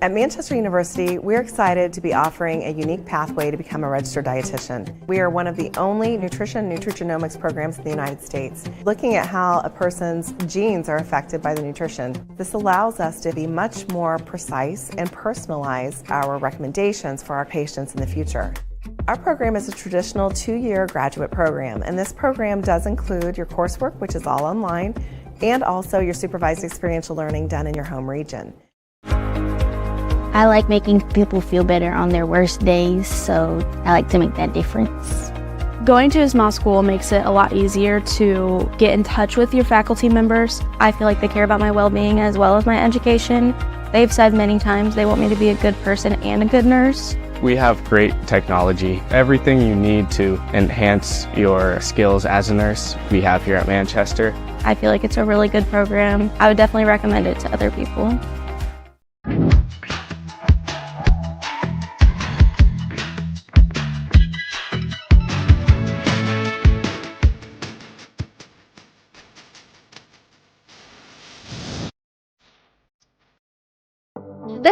At Manchester University, we're excited to be offering a unique pathway to become a registered dietitian. We are one of the only nutrigenomics programs in the United States, looking at how a person's genes are affected by the nutrition. This allows us to be much more precise and personalize our recommendations for our patients in the future. Our program is a traditional 2-year graduate program, and this program does include your coursework, which is all online, and also your supervised experiential learning done in your home region. I like making people feel better on their worst days, so I like to make that difference. Going to a small school makes it a lot easier to get in touch with your faculty members. I feel like they care about my well-being as well as my education. They've said many times they want me to be a good person and a good nurse. We have great technology. Everything you need to enhance your skills as a nurse, we have here at Manchester. I feel like it's a really good program. I would definitely recommend it to other people.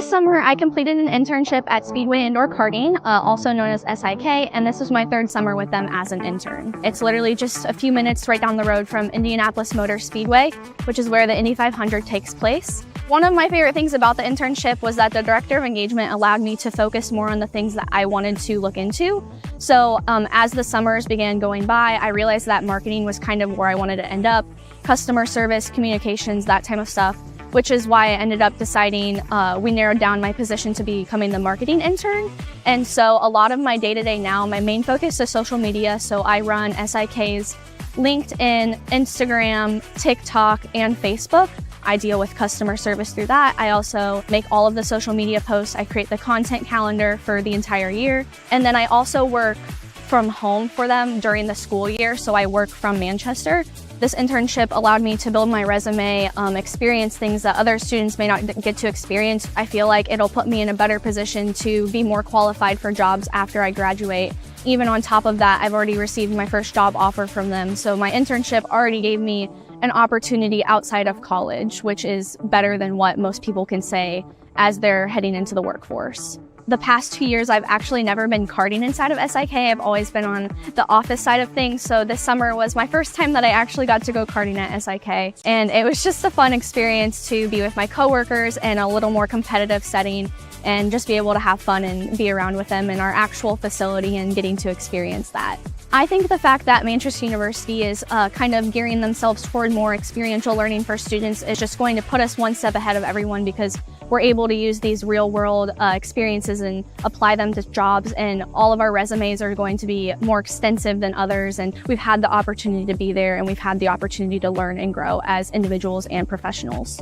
summer, I completed an internship at Speedway Indoor Karting, also known as SIK, and this was my third summer with them as an intern. It's literally just a few minutes right down the road from Indianapolis Motor Speedway, which is where the Indy 500 takes place. One of my favorite things about the internship was that the director of engagement allowed me to focus more on the things that I wanted to look into. So as the summers began going by, I realized that marketing was kind of where I wanted to end up, customer service, communications, that type of stuff, which is why I ended up deciding we narrowed down my position to becoming the marketing intern. And so a lot of my day-to-day now, my main focus is social media. So I run SIK's LinkedIn, Instagram, TikTok, and Facebook. I deal with customer service through that. I also make all of the social media posts. I create the content calendar for the entire year. And then I also work from home for them during the school year. So I work from Manchester. This internship allowed me to build my resume, experience things that other students may not get to experience. I feel like it'll put me in a better position to be more qualified for jobs after I graduate. Even on top of that, I've already received my first job offer from them. So my internship already gave me an opportunity outside of college, which is better than what most people can say as they're heading into the workforce. The past 2 years, I've actually never been karting inside of SIK. I've always been on the office side of things. So this summer was my first time that I actually got to go karting at SIK. And it was just a fun experience to be with my coworkers in a little more competitive setting and just be able to have fun and be around with them in our actual facility and getting to experience that. I think the fact that Manchester University is kind of gearing themselves toward more experiential learning for students is just going to put us one step ahead of everyone, because we're able to use these real world experiences and apply them to jobs, and all of our resumes are going to be more extensive than others, and we've had the opportunity to be there and we've had the opportunity to learn and grow as individuals and professionals.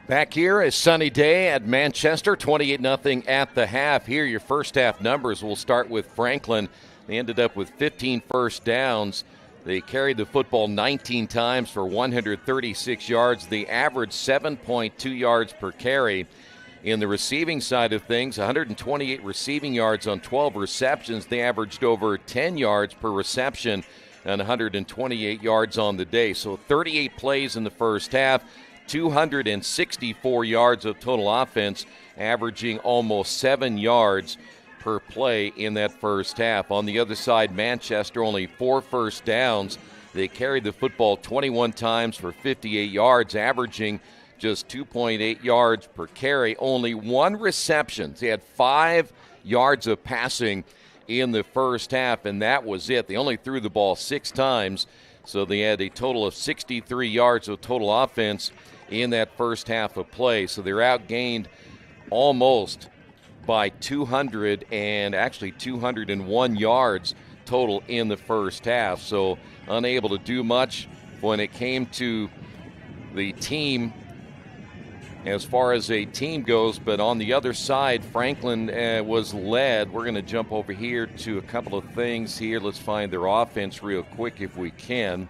Back here, a sunny day at Manchester, 28-0 at the half. Here, your first half numbers. We'll start with Franklin. They ended up with 15 first downs. They carried the football 19 times for 136 yards. They averaged 7.2 yards per carry. In the receiving side of things, 128 receiving yards on 12 receptions. They averaged over 10 yards per reception and 128 yards on the day. So 38 plays in the first half. 264 yards of total offense, averaging almost 7 yards per play in that first half. On the other side, Manchester, only 4 first downs. They carried the football 21 times for 58 yards, averaging just 2.8 yards per carry. Only 1 reception. They had 5 yards of passing in the first half, and that was it. They only threw the ball 6 times, so they had a total of 63 yards of total offense in that first half of play. So they're outgained almost by 201 yards total in the first half. So unable to do much when it came to the team as far as a team goes. But on the other side, Franklin was led. We're going to jump over here to a couple of things here. Let's find their offense real quick if we can.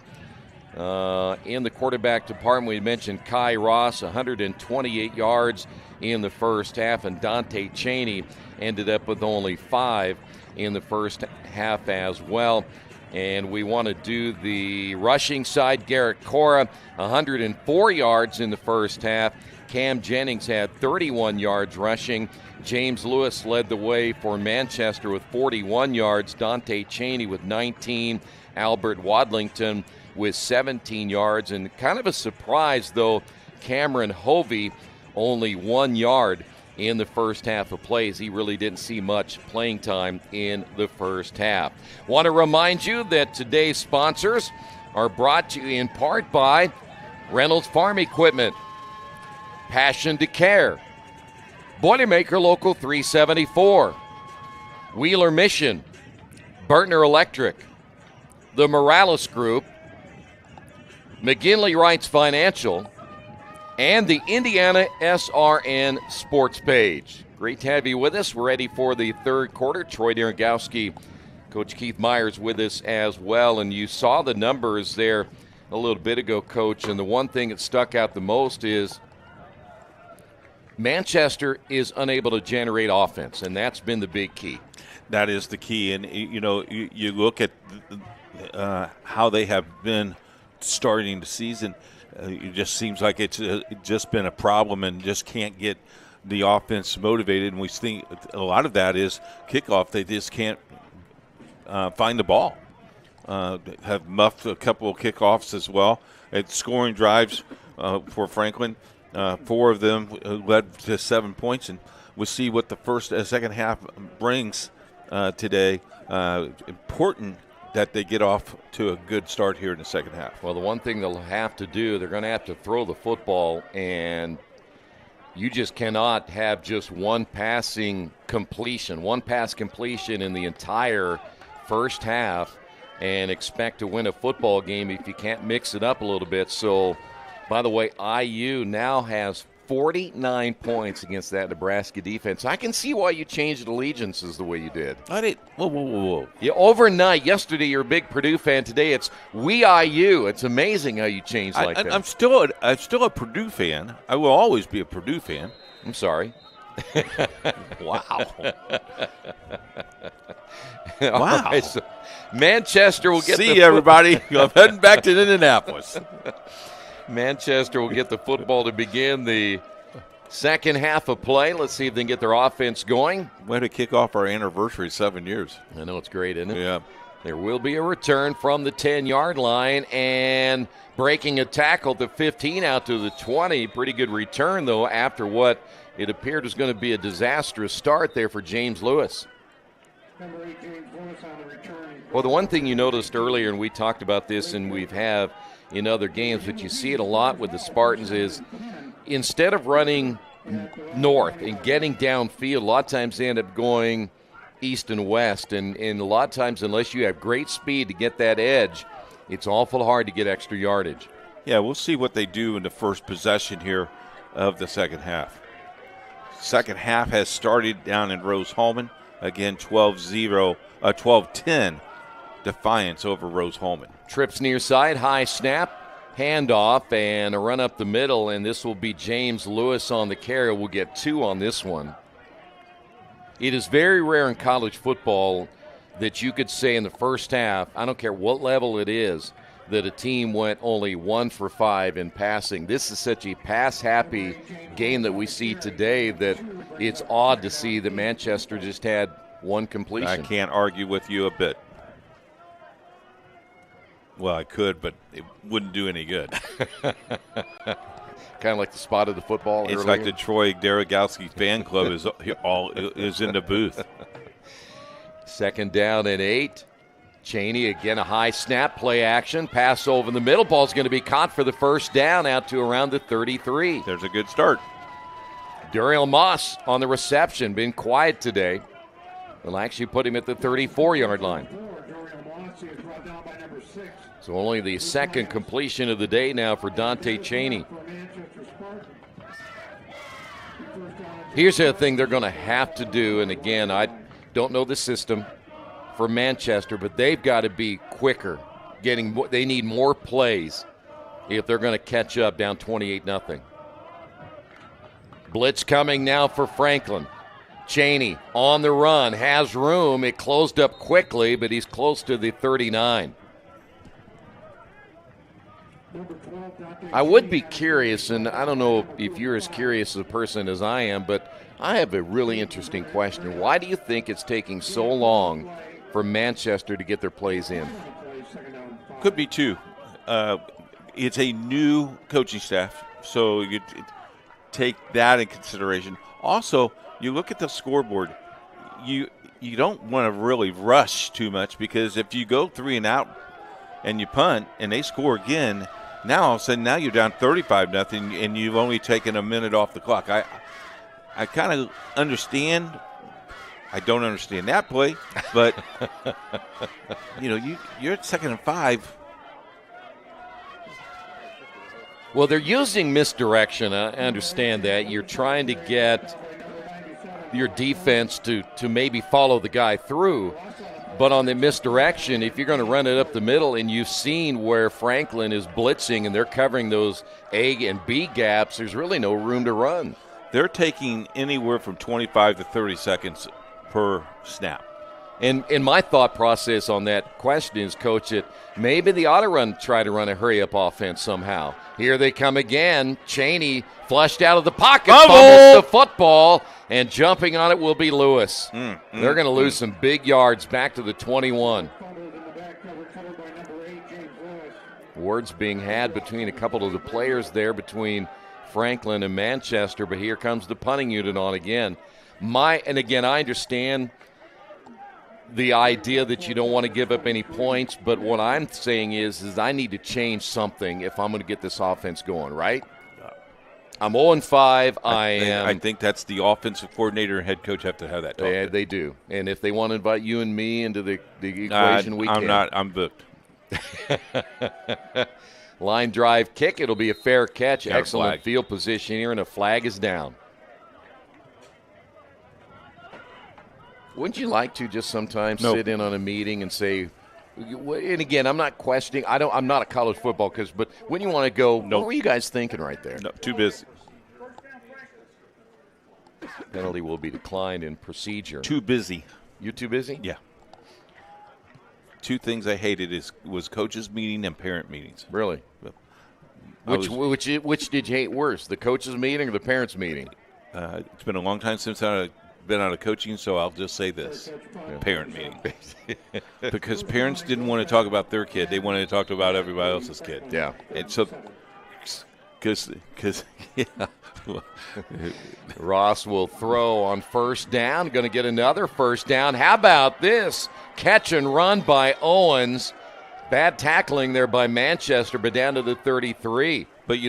In the quarterback department, we mentioned Kai Ross, 128 yards in the first half, and Dante Cheney ended up with only 5 in the first half as well. And we want to do the rushing side. Garrett Cora, 104 yards in the first half. Cam Jennings had 31 yards rushing. James Lewis led the way for Manchester with 41 yards. Dante Cheney with 19. Albert Wadlington with 17 yards. And kind of a surprise, though, Cameron Hovey only 1 yard in the first half of plays. He really didn't see much playing time in the first half. Want to remind you that today's sponsors are brought to you in part by Reynolds Farm Equipment, Passion to Care, Boilermaker Local 374, Wheeler Mission, Burtner Electric, the Morales Group, McGinley Wrights Financial, and the IndianaSRN Sports Page. Great to have you with us. We're ready for the third quarter. Troy Darengowski, Coach Keith Myers with us as well. And you saw the numbers there a little bit ago, Coach. And the one thing that stuck out the most is Manchester is unable to generate offense, and that's been the big key. That is the key. And, you look at how they have been starting the season. It just seems like it's just been a problem and just can't get the offense motivated. And we think a lot of that is kickoff. They just can't find the ball. Have muffed a couple of kickoffs as well. At scoring drives for Franklin, 4 of them led to 7 points. And we'll see what the second half brings today. Important that they get off to a good start here in the second half. Well, the one thing they'll have to do, they're going to have to throw the football, and you just cannot have just one pass completion in the entire first half and expect to win a football game if you can't mix it up a little bit. So, by the way, IU now has 49 points against that Nebraska defense. I can see why you changed allegiances the way you did. I did. Whoa. Yeah, overnight, yesterday you're a big Purdue fan. Today it's we IU. It's amazing how you changed like that. I'm still a Purdue fan. I will always be a Purdue fan. I'm sorry. Wow. Wow. Right, so Manchester will get See everybody. I'm heading back to Indianapolis. Manchester will get the football to begin the second half of play. Let's see if they can get their offense going. Way to kick off our anniversary, 7 years. I know, it's great, isn't it? Yeah. There will be a return from the 10-yard line and breaking a tackle to 15 out to the 20. Pretty good return, though, after what it appeared was going to be a disastrous start there for James Lewis. Well, the one thing you noticed earlier, and we talked about this and we have in other games, but you see it a lot with the Spartans, is instead of running north and getting downfield, a lot of times they end up going east and west. And a lot of times, unless you have great speed to get that edge, it's awful hard to get extra yardage. Yeah, we'll see what they do in the first possession here of the second half. Second half has started down in Rose-Hulman. Again, 12-10 Defiance over Rose-Hulman. Trips near side, high snap, handoff, and a run up the middle, and this will be James Lewis on the carry. We'll get 2 on this one. It is very rare in college football that you could say in the first half, I don't care what level it is, that a team went only 1 for 5 in passing. This is such a pass-happy game that we see today that it's odd to see that Manchester just had 1 completion. I can't argue with you a bit. Well, I could, but it wouldn't do any good. Kind of like the spot of the football. It's earlier. like the Troy Darengowski fan club is in the booth. Second down and 8. Cheney again, a high snap, play action, pass over in the middle. Ball's going to be caught for the first down out to around the 33. There's a good start. Duriel Moss on the reception, been quiet today. They'll actually put him at the 34-yard line. So only the second completion of the day now for Dante Cheney. Here's the thing they're going to have to do, and again, I don't know the system for Manchester, but they've got to be quicker. They need more plays if they're going to catch up down 28-0. Blitz coming now for Franklin. Cheney on the run, has room. It closed up quickly, but he's close to the 39. I would be curious, and I don't know if you're as curious a person as I am, but I have a really interesting question. Why do you think it's taking so long for Manchester to get their plays in? Could be 2. It's a new coaching staff, so you take that in consideration. Also, you look at the scoreboard. You don't want to really rush too much, because if you go 3 and out, and you punt, and they score again. Now all of a sudden, now you're down 35-0, and you've only taken a minute off the clock. I kind of understand. I don't understand that play, but you're at 2nd and 5. Well, they're using misdirection. I understand that. You're trying to get your defense to maybe follow the guy through. But on the misdirection, if you're going to run it up the middle, and you've seen where Franklin is blitzing and they're covering those A and B gaps, there's really no room to run. They're taking anywhere from 25 to 30 seconds per snap. And my thought process on that question is, Coach, that maybe they ought to try to run a hurry-up offense somehow. Here they come again. Cheney flushed out of the pocket, fumbles the football, and jumping on it will be Lewis. They're going to lose some big yards back to the 21. Words being had between a couple of the players there, between Franklin and Manchester, but here comes the punting unit on again. And again, I understand the idea that you don't want to give up any points, but what I'm saying is I need to change something if I'm going to get this offense going, right? I'm 0-5. I think that's the offensive coordinator and head coach have to have that talk. They do. And if they want to invite you and me into the equation, we can. I'm booked. Line drive kick. It'll be a fair catch. Got a Excellent flag. Field position here, and a flag is down. Wouldn't you like to just sometimes sit in on a meeting and say, and again, I'm not questioning, I'm not a college football coach, but when you want to go, what were you guys thinking right there? No, too busy. Penalty will be declined in procedure. Too busy. You too busy? Yeah. Two things I hated was coaches meeting and parent meetings. Really? Which did you hate worse, the coaches meeting or the parents meeting? It's been a long time since I've been out of coaching, so I'll just say this: parent meeting. Because parents didn't want to talk about their kid; they wanted to talk about everybody else's kid. Yeah, and so because Ross will throw on first down. Going to get another first down. How about this catch and run by Owens? Bad tackling there by Manchester, but down to the 33. But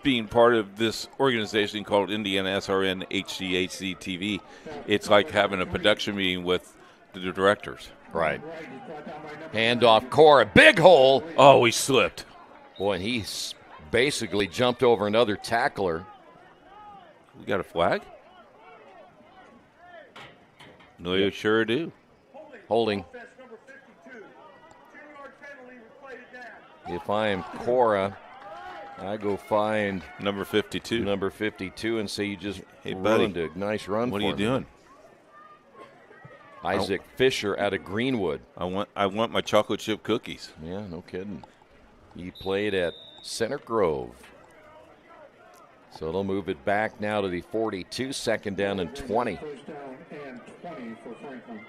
being part of this organization called IndianaSRN HCAC TV, it's like having a production meeting with the directors. Right. Handoff, Cora, big hole. Oh, he slipped. Boy, and he basically jumped over another tackler. We got a flag? No, you sure do. Holding. If I am Cora, I go find number 52. Number 52 and say you just buddy, ruined a nice run what for are you me. doing? Isaac Fisher out of Greenwood. I want my chocolate chip cookies. Yeah, no kidding. He played at Center Grove. So they'll move it back now to the 42, 2nd down and 20. First down and 20 for Franklin.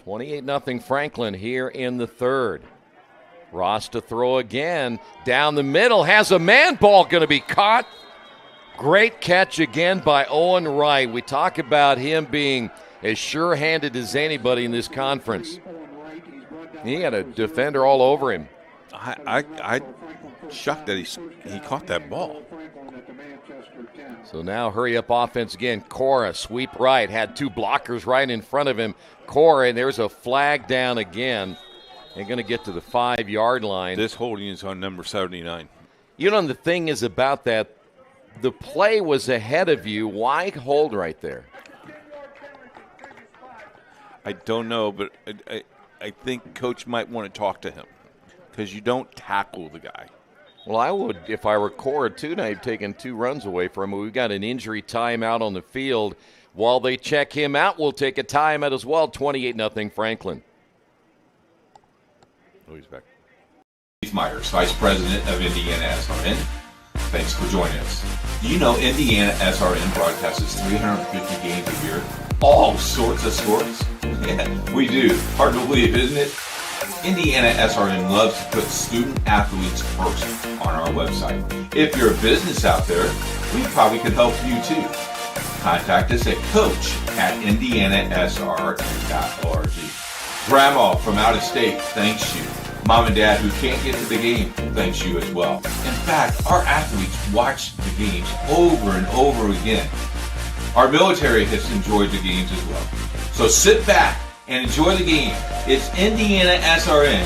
28-0 Franklin here in the third. Ross to throw again. Down the middle, has a man ball going to be caught. Great catch again by Owen Wright. We talk about him being as sure-handed as anybody in this conference. He had a defender all over him. I shocked that he caught that ball. So now hurry-up offense again. Cora, sweep right, had two blockers right in front of him. Cora, and there's a flag down again. They're going to get to the 5-yard line. This holding is on number 79. You know, the thing is about that, the play was ahead of you. Why hold right there? I don't know, but I think Coach might want to talk to him because you don't tackle the guy. Well, I would, if I were Cora, too, and I've taken 2 runs away from him. We've got an injury timeout on the field. While they check him out, we'll take a timeout as well. 28-0 Franklin. Oh, he's back. Keith Myers, Vice President of IndianaSRN. Thanks for joining us. Do you know IndianaSRN broadcasts 350 games a year? All sorts of sports? Yeah, we do. Hard to believe, isn't it? IndianaSRN loves to put student athletes first on our website. If you're a business out there, we probably could help you too. Contact us at coach@indianasrn.org. Grandma from out of state thanks you. Mom and Dad who can't get to the game thanks you as well. In fact, our athletes watch the games over and over again. Our military has enjoyed the games as well. So sit back and enjoy the game. It's IndianaSRN.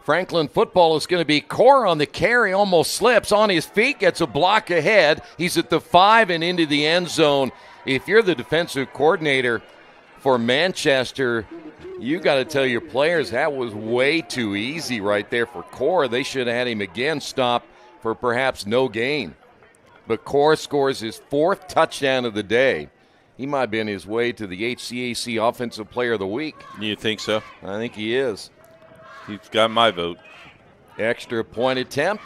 Franklin football is going to be Core on the carry, almost slips on his feet, gets a block ahead. He's at the 5 and into the end zone. If you're the defensive coordinator for Manchester, you got to tell your players that was way too easy right there for Core. They should have had him again stop for perhaps no gain. But Core scores his 4th touchdown of the day. He might be on his way to the HCAC Offensive Player of the Week. You think so? I think he is. He's got my vote. Extra point attempt.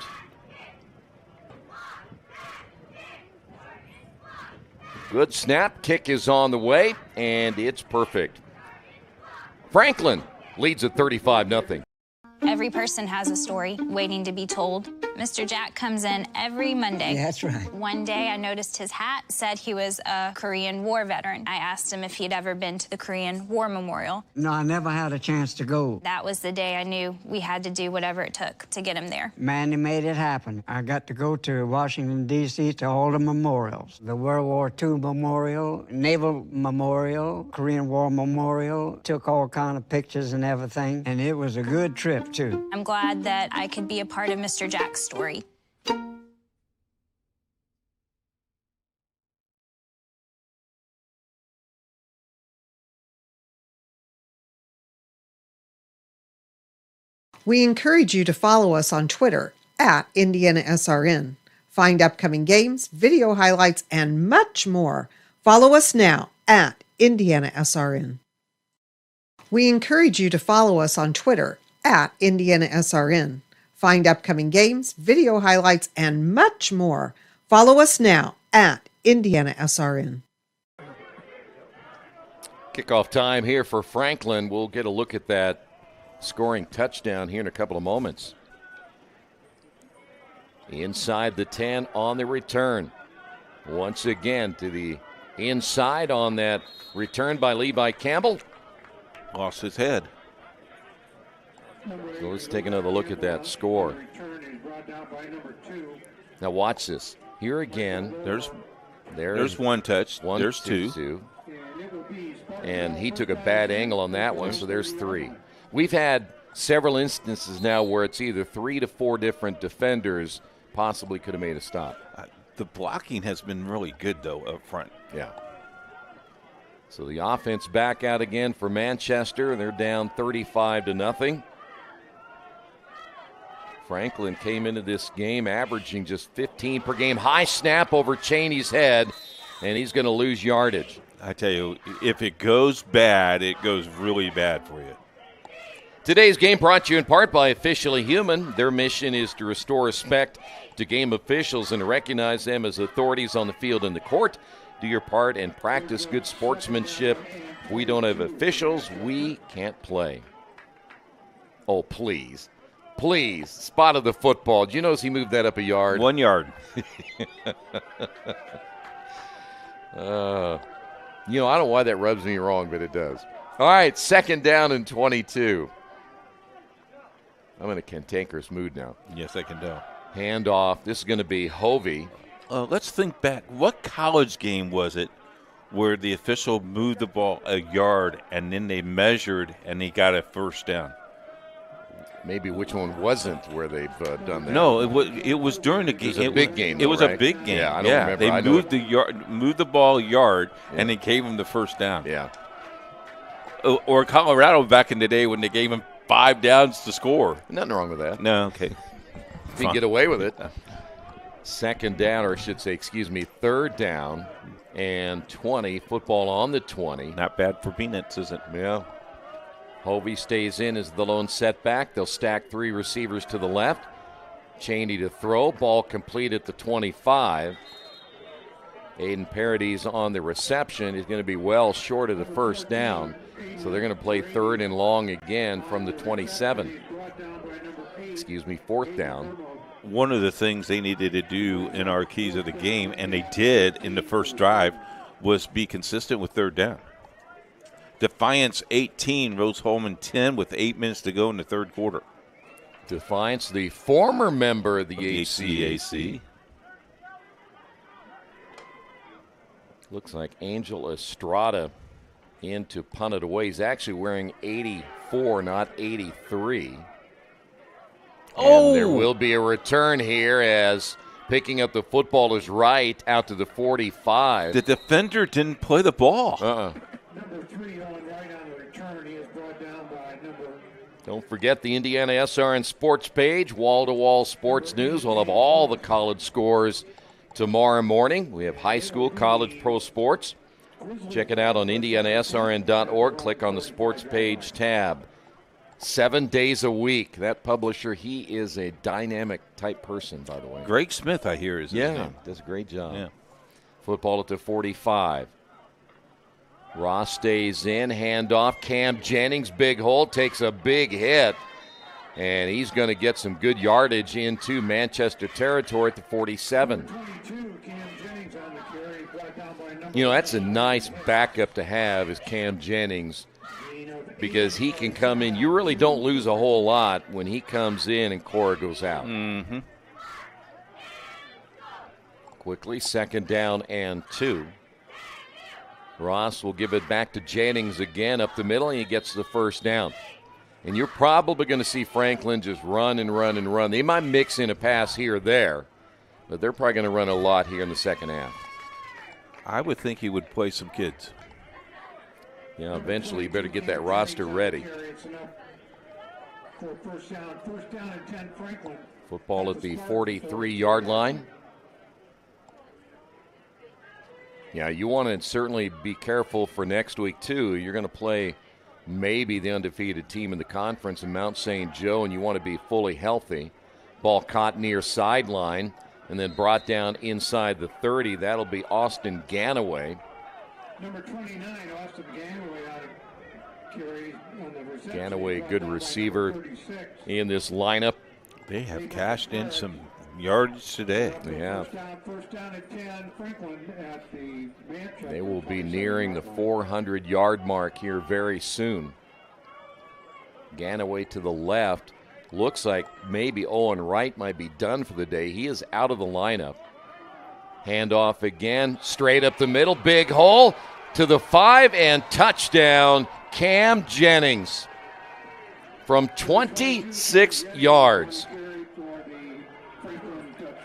Good snap. Kick is on the way, and it's perfect. Franklin leads at 35-0. Every person has a story waiting to be told. Mr. Jack comes in every Monday. That's right. One day I noticed his hat said he was a Korean War veteran. I asked him if he'd ever been to the Korean War Memorial. No, I never had a chance to go. That was the day I knew we had to do whatever it took to get him there. Manny made it happen. I got to go to Washington, D.C. to all the memorials. The World War II Memorial, Naval Memorial, Korean War Memorial. Took all kind of pictures and everything, and it was a good trip, too. I'm glad that I could be a part of Mr. Jack's story. We encourage you to follow us on Twitter at IndianaSRN. Find upcoming games, video highlights, and much more. Follow us now at IndianaSRN. We encourage you to follow us on Twitter at IndianaSRN. Find upcoming games, video highlights, and much more. Follow us now at IndianaSRN. Kickoff time here for Franklin. We'll get a look at that scoring touchdown here in a couple of moments. Inside the 10 on the return. Once again to the inside on that return by Levi Campbell. Lost his head. So let's take another look at that score. Now watch this. Here again. There's one touch. There's two. And he took a bad angle on that one, so there's 3. We've had several instances now where it's either 3 to 4 different defenders possibly could have made a stop. The blocking has been really good, though, up front. Yeah. So the offense back out again for Manchester. They're down 35-0. Franklin came into this game averaging just 15 per game. High snap over Cheney's head, and he's going to lose yardage. I tell you, if it goes bad, it goes really bad for you. Today's game brought to you in part by Officially Human. Their mission is to restore respect to game officials and to recognize them as authorities on the field and the court. Do your part and practice good sportsmanship. If we don't have officials, we can't play. Oh, please. Please. Spotted the football. Did you notice he moved that up a yard? 1 yard. I don't know why that rubs me wrong, but it does. All right, 2nd down and 22. I'm in a cantankerous mood now. Yes, I can tell. Handoff. This is going to be Hovey. Let's think back. What college game was it where the official moved the ball a yard and then they measured and he got a first down? Maybe which one wasn't where they've done that? No, it was during the game. It was a big game. It was a big game. Yeah, I don't remember. They moved the ball a yard, and they gave him the first down. Yeah. Or Colorado back in the day when they gave him 5 downs to score. Nothing wrong with that. No, okay. If you get away with it. 2nd down, or I should say, 3rd down and 20. Football on the 20. Not bad for peanuts, is it? Yeah. Hovey stays in as the lone setback. They'll stack 3 receivers to the left. Cheney to throw. Ball complete at the 25. Aiden Paradis on the reception. He's going to be well short of the first down. So they're going to play 3rd and long again from the 27. 4th down. one of the things they needed to do in our keys of the game, and they did in the first drive, was be consistent with third down. Defiance 18, Rose-Hulman 10 with 8 minutes to go in the third quarter. Defiance, the former member of the HCAC. Looks like Angel Estrada in to punt it away. He's actually wearing 84, not 83. And there will be a return here as picking up the football is right out to the 45. The defender didn't play the ball. Number 3 on right on the return. He is brought down by number. Don't forget the IndianaSRN sports page, wall-to-wall sports news. We'll have all the college scores tomorrow morning. We have high school, college, pro sports. Check it out on IndianaSRN.org. Click on the sports page tab. 7 days a week. That publisher, he is a dynamic type person, by the way. Greg Smith, I hear, is his name. Does a great job. Yeah. Football at the 45. Ross stays in, handoff. Cam Jennings, big hole, takes a big hit. And he's going to get some good yardage into Manchester territory at the 47. You know, that's a nice backup to have is Cam Jennings, because he can come in. You really don't lose a whole lot when he comes in and Cora goes out. Mm-hmm. Quickly, 2nd down and 2. Ross will give it back to Jennings again up the middle, and he gets the first down. And you're probably going to see Franklin just run and run and run. They might mix in a pass here or there, but they're probably going to run a lot here in the second half. I would think he would play some kids. Yeah, eventually you better get that roster ready. First down and 10, Franklin. Football at the 43-yard line. Yeah, you want to certainly be careful for next week, too. You're going to play maybe the undefeated team in the conference in Mount St. Joe, and you want to be fully healthy. Ball caught near sideline and then brought down inside the 30. That'll be Austin Ganaway. Number 29, Austin Ganaway out of Kerry on the reception. Ganaway, good receiver in this lineup. They have cashed in some yardage today. Yeah. First down at 10, Franklin at the Manchester. They will be nearing the 400-yard mark here very soon. Ganaway to the left. Looks like maybe Owen Wright might be done for the day. He is out of the lineup. Handoff again, straight up the middle, big hole to the 5, and touchdown, Cam Jennings from 26 yards.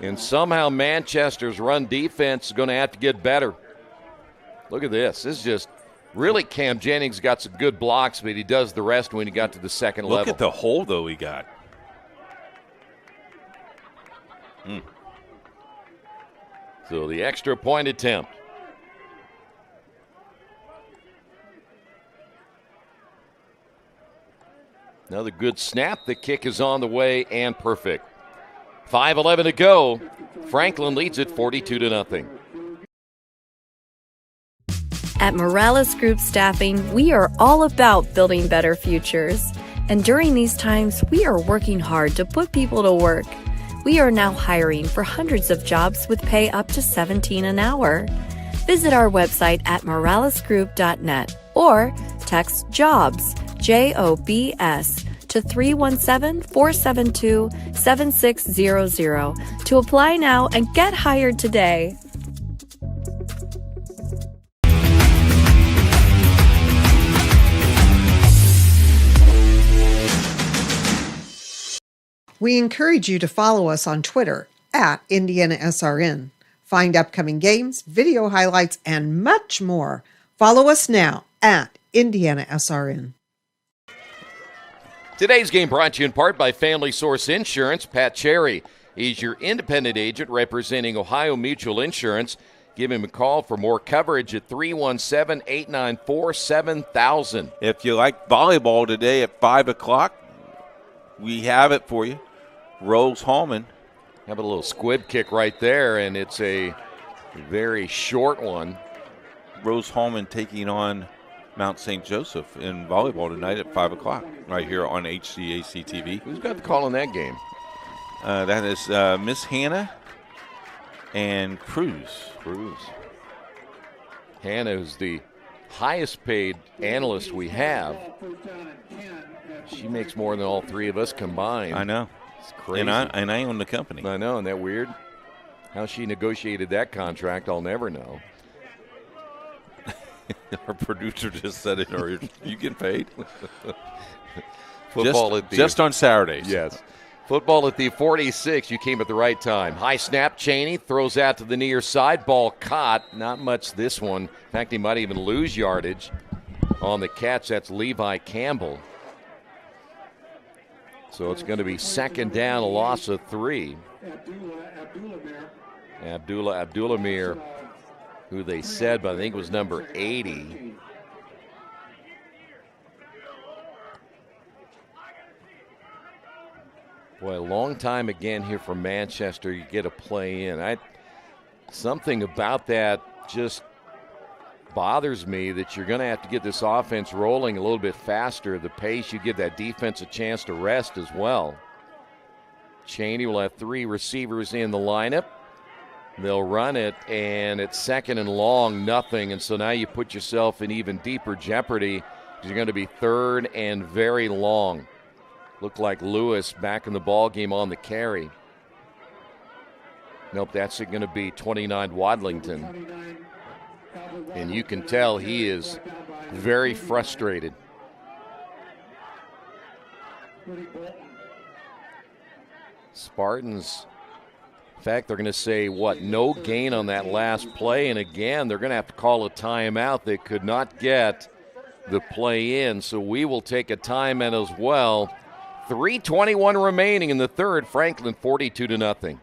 And somehow Manchester's run defense is going to have to get better. Look at this. This is just really Cam Jennings got some good blocks, but he does the rest when he got to the second level. Look at the hole, though, he got. So the extra point attempt. Another good snap. The kick is on the way and perfect. 5:11 to go. Franklin leads it 42-0. At Morales Group Staffing, we are all about building better futures. And during these times, we are working hard to put people to work. We are now hiring for hundreds of jobs with pay up to $17 an hour. Visit our website at moralesgroup.net or text JOBS, JOBS, to 317-472-7600 to apply now and get hired today. We encourage you to follow us on Twitter at IndianaSRN. Find upcoming games, video highlights, and much more. Follow us now at IndianaSRN. Today's game brought to you in part by Family Source Insurance. Pat Cherry is your independent agent representing Ohio Mutual Insurance. Give him a call for more coverage at 317-894-7000. If you like volleyball today at 5 o'clock, we have it for you. Rose-Hulman. Have a little squib kick right there, and it's a very short one. Rose-Hulman taking on Mount St. Joseph in volleyball tonight at 5 o'clock right here on HCAC TV. Who's got the call in that game? That is Miss Hannah and Cruz. Hannah is the highest paid analyst we have. She makes more than all three of us combined. I know. It's crazy. And I own the company. I know, isn't that weird? How she negotiated that contract, I'll never know. Our producer just said it. Or you get paid? Football just on Saturdays. Yes. Football at the 46. You came at the right time. High snap. Cheney throws out to the near side. Ball caught. Not much this one. In fact, he might even lose yardage on the catch. That's Levi Campbell. So it's going to be second down, a loss of 3. Abdullah Mir, who they said, but I think was number 80. Boy, a long time again here from Manchester. You get a play in. Something about that just bothers me, that you're going to have to get this offense rolling a little bit faster. The pace, you give that defense a chance to rest as well. Cheney will have 3 receivers in the lineup. They'll run it, and it's second and long, nothing. And so now you put yourself in even deeper jeopardy because you're going to be third and very long. Looked like Lewis back in the ball game on the carry. Nope, that's going to be 29 Wadlington. And you can tell he is very frustrated. Spartans, in fact, they're going to say, no gain on that last play. And again, they're going to have to call a timeout. They could not get the play in, so we will take a timeout as well. 3:21 remaining in the third. Franklin 42-0.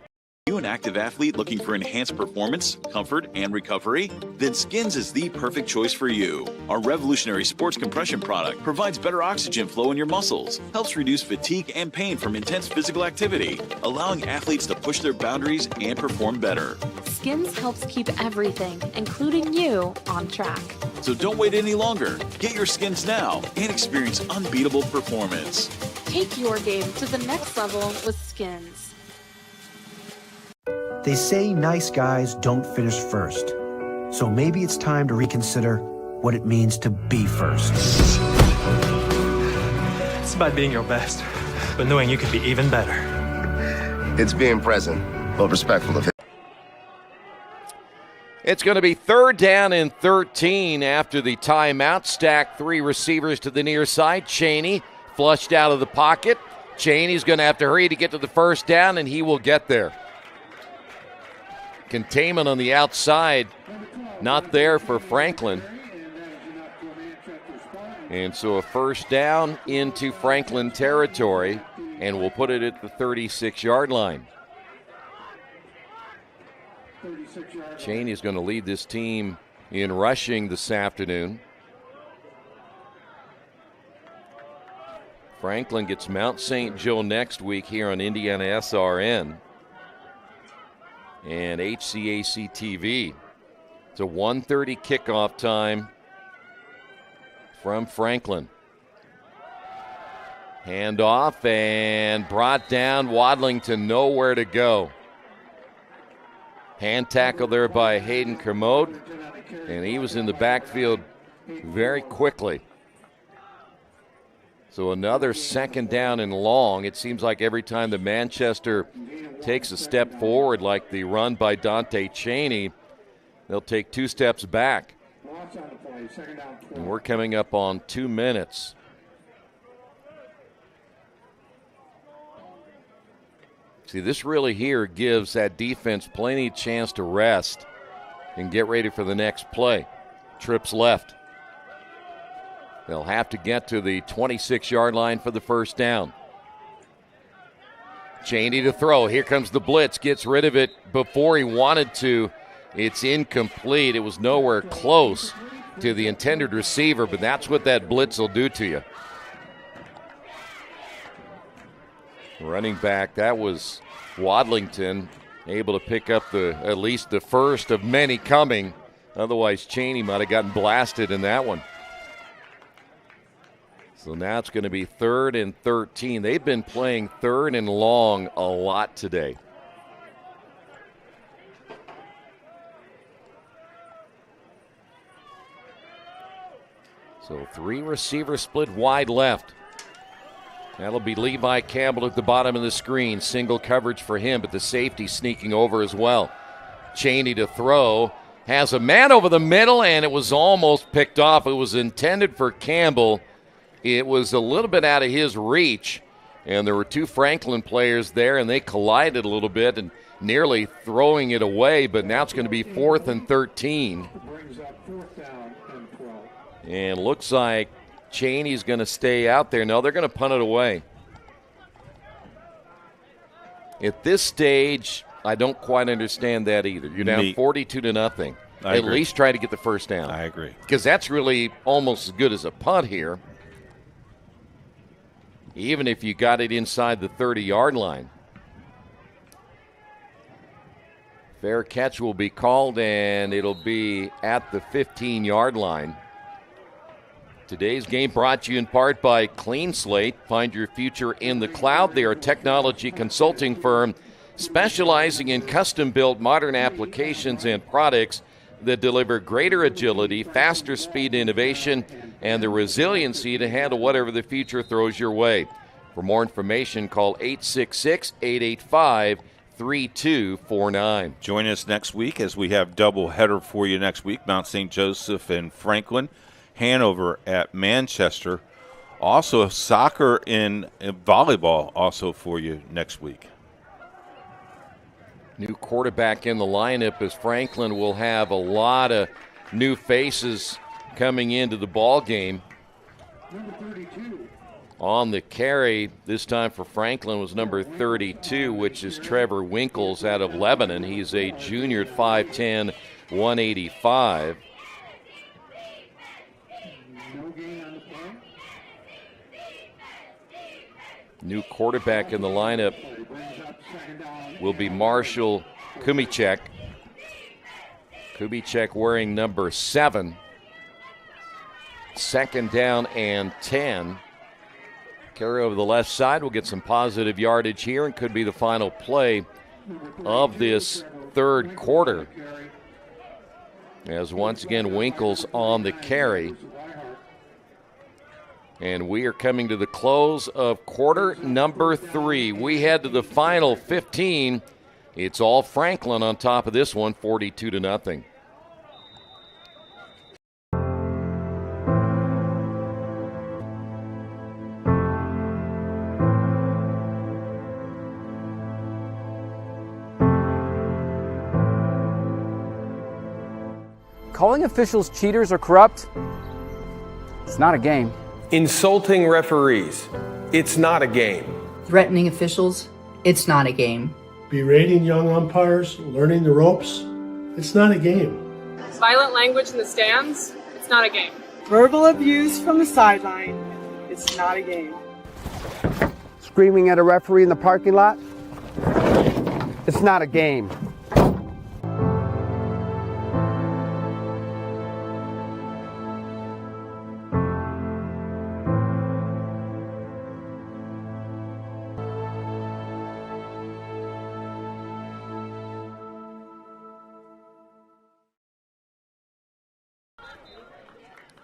You an active athlete looking for enhanced performance, comfort, and recovery? Then Skins is the perfect choice for you. Our revolutionary sports compression product provides better oxygen flow in your muscles, helps reduce fatigue and pain from intense physical activity, allowing athletes to push their boundaries and perform better. Skins helps keep everything, including you, on track. So don't wait any longer. Get your Skins now and experience unbeatable performance. Take your game to the next level with Skins. They say nice guys don't finish first. So maybe it's time to reconsider what it means to be first. It's about being your best, but knowing you can be even better. It's being present, but respectful of it. It's going to be third down and 13 after the timeout. Stack 3 receivers to the near side. Cheney flushed out of the pocket. Cheney's going to have to hurry to get to the first down, and he will get there. Containment on the outside, not there for Franklin. And so a first down into Franklin territory, and we'll put it at the 36-yard line. Cheney is going to lead this team in rushing this afternoon. Franklin gets Mount St. Joe next week here on IndianaSRN and HCAC TV. It's a 1:30 kickoff time from Franklin. Handoff and brought down. Wadlington nowhere to go. Hand tackle there by Hayden Kermode, and he was in the backfield very quickly. So another second down and long. It seems like every time that Manchester takes a step forward, like the run by Dante Cheney, they'll take 2 steps back. And we're coming up on 2 minutes. See, this really here gives that defense plenty of chance to rest and get ready for the next play. Trips left. They'll have to get to the 26-yard line for the first down. Cheney to throw. Here comes the blitz. Gets rid of it before he wanted to. It's incomplete. It was nowhere close to the intended receiver, but that's what that blitz will do to you. Running back, that was Wadlington, able to pick up at least the first of many coming. Otherwise, Cheney might have gotten blasted in that one. So now it's going to be 3rd and 13. They've been playing 3rd and long a lot today. So 3 receivers split wide left. That'll be Levi Campbell at the bottom of the screen. Single coverage for him, but the safety sneaking over as well. Chaney to throw. Has a man over the middle, and it was almost picked off. It was intended for Campbell. It was a little bit out of his reach, and there were 2 Franklin players there, and they collided a little bit and nearly throwing it away, but now it's going to be 4th and 13. And looks like Chaney's going to stay out there. No, they're going to punt it away. At this stage, I don't quite understand that either. You're down 42-0. At least try to get the first down. I agree. Because that's really almost as good as a punt here. Even if you got it inside the 30-yard line. Fair catch will be called, and it'll be at the 15-yard line. Today's game brought to you in part by Clean Slate. Find your future in the cloud. They are a technology consulting firm specializing in custom-built modern applications and products that deliver greater agility, faster speed innovation, and the resiliency to handle whatever the future throws your way. For more information, call 866-885-3249. Join us next week as we have double header for you next week. Mount St. Joseph and Franklin, Hanover at Manchester. Also soccer and volleyball also for you next week. New quarterback in the lineup as Franklin will have a lot of new faces coming into the ball game. Number 32. On the carry this time for Franklin was number 32, which is Trevor Winkles out of Lebanon. He's a junior at 5'10", 185. New quarterback in the lineup will be Marshall Kumicek. Kumicek wearing number 7. 2nd down and 10. Carry over the left side. We'll get some positive yardage here and could be the final play of this 3rd quarter. As once again, Winkles on the carry. And we are coming to the close of quarter number 3. We head to the final 15. It's all Franklin on top of this one, 42-0. Calling officials cheaters or corrupt, it's not a game. Insulting referees, it's not a game. Threatening officials, it's not a game. Berating young umpires, learning the ropes, it's not a game. Violent language in the stands, it's not a game. Verbal abuse from the sideline, it's not a game. Screaming at a referee in the parking lot, it's not a game.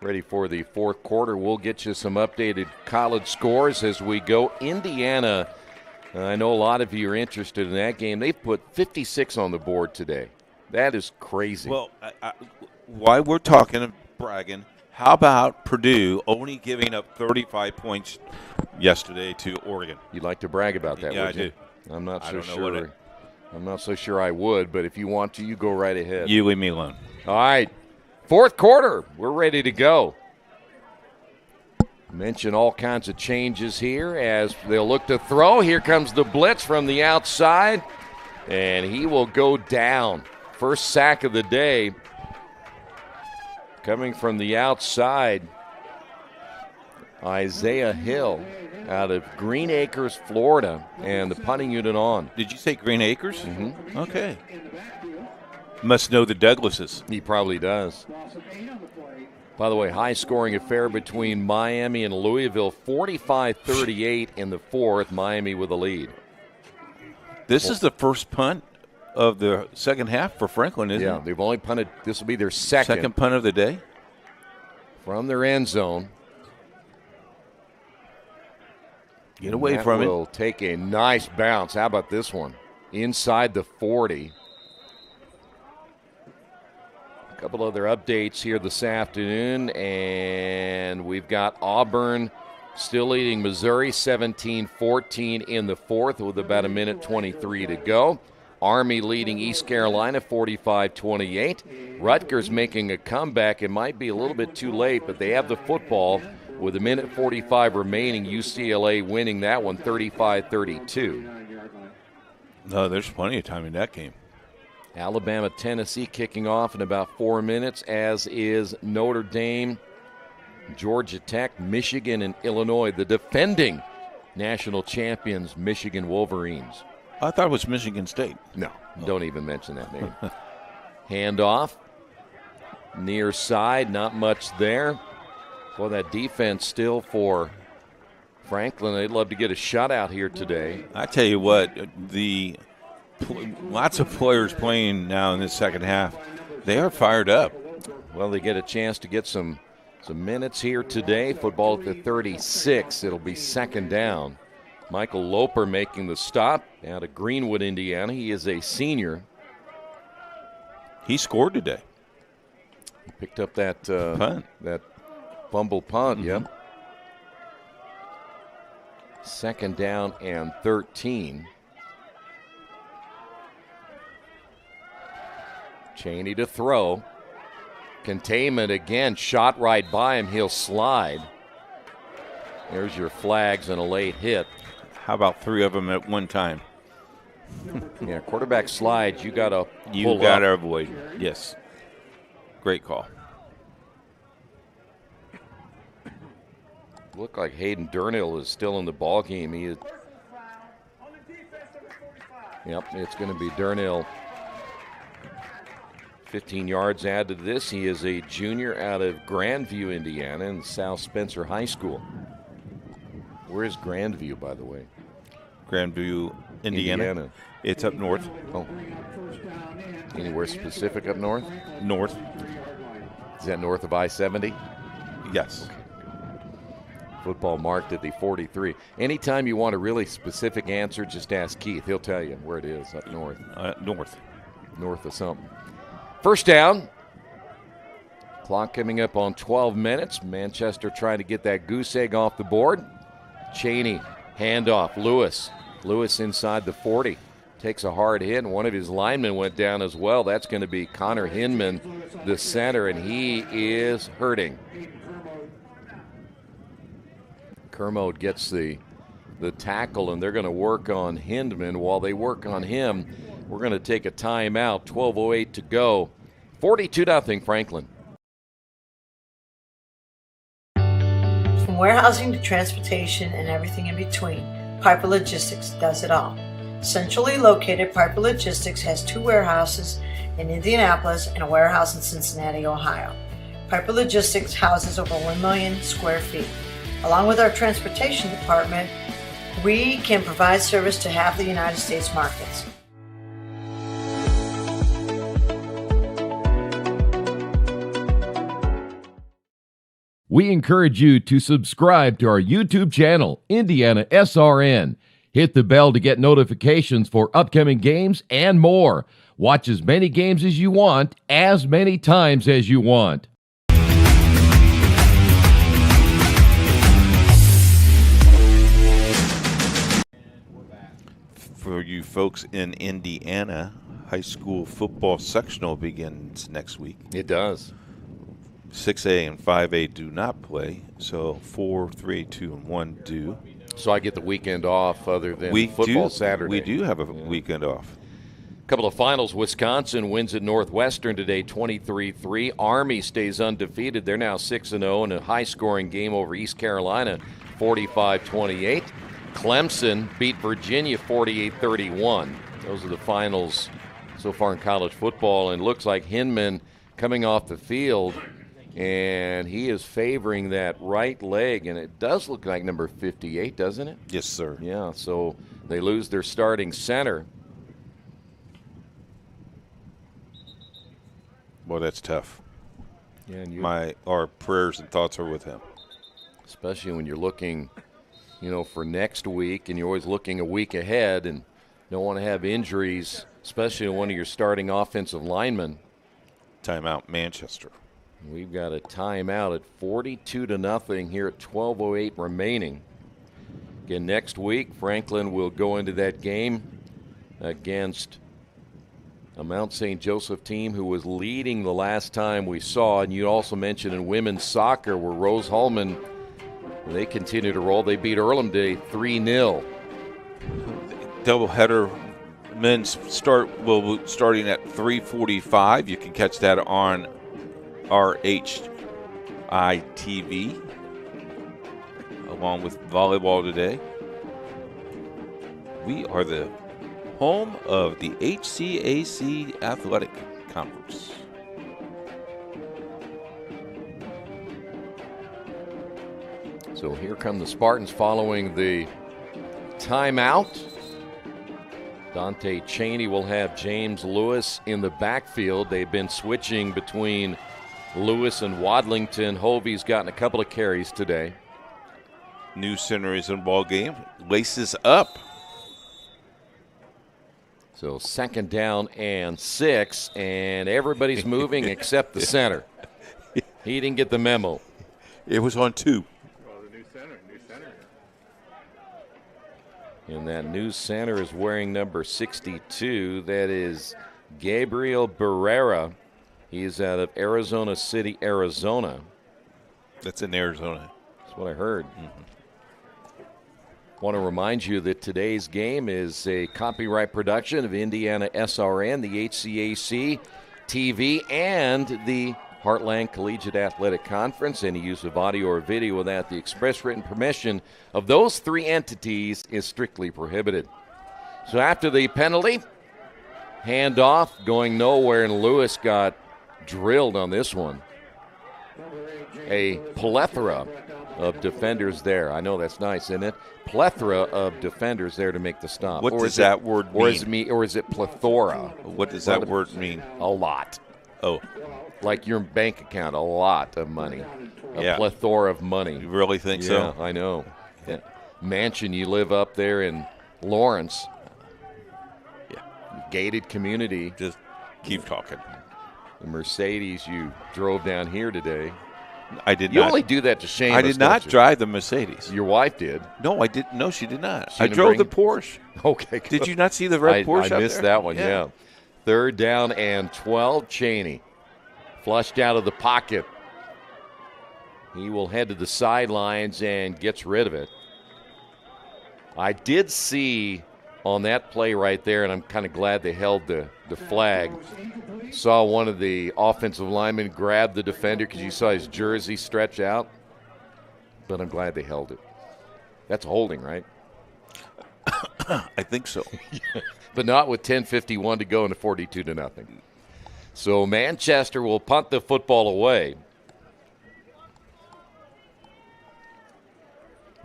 Ready for the 4th quarter. We'll get you some updated college scores as we go. Indiana, I know a lot of you are interested in that game. They put 56 on the board today. That is crazy. Well, while we're talking and bragging, how about Purdue only giving up 35 points yesterday to Oregon? You'd like to brag about that, yeah, would you? I do. I'm not I so don't know sure. I'm not so sure I would, but if you want to, you go right ahead. You leave me alone. All right. 4th quarter, we're ready to go. Mention all kinds of changes here as they'll look to throw. Here comes the blitz from the outside, and he will go down. First sack of the day coming from the outside. Isaiah Hill out of Green Acres, Florida, and the punting unit on. Did you say Green Acres? Mm-hmm. Okay. must know the Douglases. He probably does. By the way, high-scoring affair between Miami and Louisville, 45-38 in the fourth. Miami with the lead. This is the first punt of the second half for Franklin, isn't it? Yeah, they've only punted. This will be their second punt of the day. From their end zone. Get away from it. Will take a nice bounce. How about this one? Inside the 40. A couple other updates here this afternoon, and we've got Auburn still leading Missouri 17-14 in the fourth with about a minute 23 to go. Army leading East Carolina 45-28. Rutgers making a comeback. It might be a little bit too late, but they have the football with a minute 45 remaining. UCLA winning that one 35-32. No, there's plenty of time in that game. Alabama, Tennessee kicking off in about 4 minutes, as is Notre Dame, Georgia Tech, Michigan, and Illinois, the defending national champions, Michigan Wolverines. I thought it was Michigan State. No, don't even mention that name. Handoff, near side, not much there. Well, that defense still for Franklin. They'd love to get a shutout here today. I tell you what, lots of players playing now in this second half. They are fired up. Well, they get a chance to get some minutes here today. Football at the 36. It'll be second down. Michael Loper making the stop out of Greenwood, Indiana. He is a senior. He scored today. He picked up that punt. That fumble punt, Yep. Second down and 13. Chaney to throw. Containment again, shot right by him. He'll slide. There's your flags and a late hit. How about three of them at one time? Yeah, quarterback slides, you got to avoid. Yes. Great call. Looked like Hayden Durnill is still in the ball game. Yep, it's going to be Durnill. 15 yards added to this. He is a junior out of Grandview, Indiana, and South Spencer High School. Where is Grandview, by the way? Grandview, Indiana. It's up north. Oh. Anywhere specific up north? North. Is that north of I-70? Yes. Okay. Football marked at the 43. Anytime you want a really specific answer, just ask Keith. He'll tell you where it is up north. North of something. First down. Clock coming up on 12 minutes. Manchester trying to get that goose egg off the board. Chaney, handoff. Lewis inside the 40. Takes a hard hit, and one of his linemen went down as well. That's going to be Connor Hinman, the center, and he is hurting. Kermode gets the tackle, and they're going to work on Hindman. While they work on him, we're going to take a timeout. 12:08 to go. 42-0 Franklin. From warehousing to transportation and everything in between, Piper Logistics does it all. Centrally located, Piper Logistics has 2 warehouses in Indianapolis and a warehouse in Cincinnati, Ohio. Piper Logistics houses over 1 million square feet. Along with our transportation department, we can provide service to half the United States markets. We encourage you to subscribe to our YouTube channel, IndianaSRN. Hit the bell to get notifications for upcoming games and more. Watch as many games as you want, as many times as you want. For you folks in Indiana, high school football sectional begins next week. It does. 6A and 5A do not play, so 4, 3, 2, and 1 do. So I get the weekend off other than football Saturday. We do have a weekend off. Couple of finals. Wisconsin wins at Northwestern today, 23-3. Army stays undefeated. They're now 6-0 in a high-scoring game over East Carolina, 45-28. Clemson beat Virginia 48-31. Those are the finals so far in college football, and looks like Hinman coming off the field, and he is favoring that right leg, and it does look like number 58, doesn't it? Yes, sir. Yeah, so they lose their starting center. Well, that's tough. Yeah, and our prayers and thoughts are with him. Especially when you're looking, for next week, and you're always looking a week ahead and don't want to have injuries, especially one of your starting offensive linemen. Timeout, Manchester. We've got a timeout at 42-0 here at 12:08 remaining. Again, next week, Franklin will go into that game against a Mount St. Joseph team who was leading the last time we saw. And you also mentioned in women's soccer where Rose Hullman, they continue to roll. They beat Earlham today 3-0. Doubleheader men's will be starting at 3:45. You can catch that on our HCAC along with volleyball today. We are the home of the HCAC Athletic Conference. So here come the Spartans following the timeout. Dante Cheney will have James Lewis in the backfield. They've been switching between Lewis and Wadlington. Hovey's gotten a couple of carries today. New center is in the ball game. Laces up. So 2nd down and 6, and everybody's moving except the center. He didn't get the memo. It was on 2. Well, the new center. And that new center is wearing number 62. That is Gabriel Barrera. He's out of Arizona City, Arizona. That's in Arizona. That's what I heard. Want to remind you that today's game is a copyright production of IndianaSRN, the HCAC TV, and the Heartland Collegiate Athletic Conference. Any use of audio or video without the express written permission of those 3 entities is strictly prohibited. So after the penalty, handoff going nowhere, and Lewis got drilled on this one. A plethora of defenders there. I know that's nice, isn't it? Plethora of defenders there to make the stop. What does that word mean? Or is it plethora? What does that word mean? A lot. Oh. Like your bank account, a lot of money. A plethora of money. You really think so? Yeah, I know. That mansion you live up there in Lawrence. Yeah. Gated community. Just keep talking. The Mercedes you drove down here today. I did you not. You only do that to shame us. I did not drive the Mercedes. Your wife did. No, I didn't. No, she did not. I drove the Porsche. Okay. Good. Did you not see the red Porsche I missed that one, yeah. 3rd down and 12. Cheney flushed out of the pocket. He will head to the sidelines and gets rid of it. I did see on that play right there, and I'm kind of glad they held the flag. Saw one of the offensive linemen grab the defender because you saw his jersey stretch out. But I'm glad they held it. That's holding, right? I think so. But not with 10:51 to go and 42-0. So Manchester will punt the football away.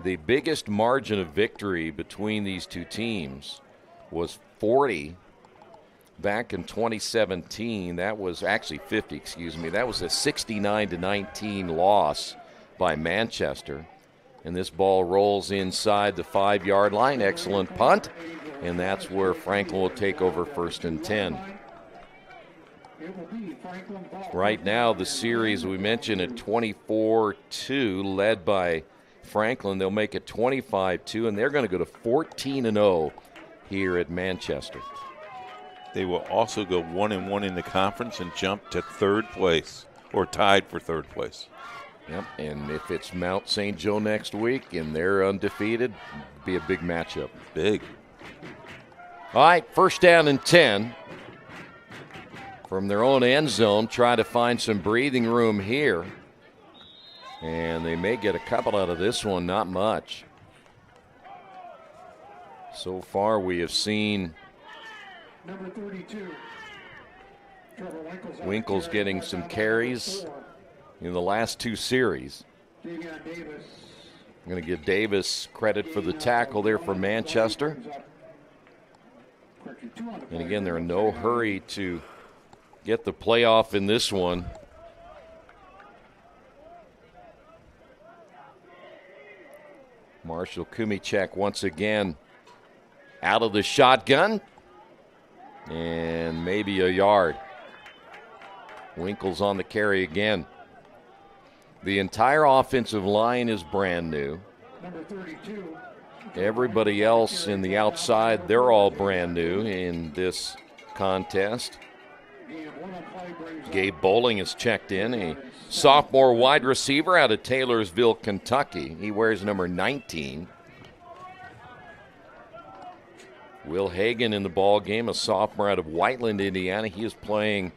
The biggest margin of victory between these two teams was 40 back in 2017. That was actually 50, excuse me. That was a 69-19 loss by Manchester. And this ball rolls inside the 5-yard line. Excellent punt. And that's where Franklin will take over 1st and 10. Right now, the series we mentioned at 24-2, led by Franklin. They'll make it 25-2, and they're going to go to 14-0 here at Manchester. They will also go 1-1 in the conference and jump to 3rd place, or tied for 3rd place. Yep, and if it's Mount St. Joe next week and they're undefeated, it'd be a big matchup. Big. All right, 1st down and 10. From their own end zone, try to find some breathing room here. And they may get a couple out of this one, not much. So far we have seen number 32. Winkles getting some carries in the last two series. I'm going to give Davis credit for the tackle there for Manchester. And again, they're in no hurry to get the playoff in this one. Marshall Kumicek once again out of the shotgun. And maybe a yard. Winkles on the carry again. The entire offensive line is brand new. Everybody else in the outside, they're all brand new in this contest. Gabe Bowling is checked in, a sophomore wide receiver out of Taylorsville, Kentucky. He wears number 19. Will Hagan in the ball game, a sophomore out of Whiteland, Indiana. He is playing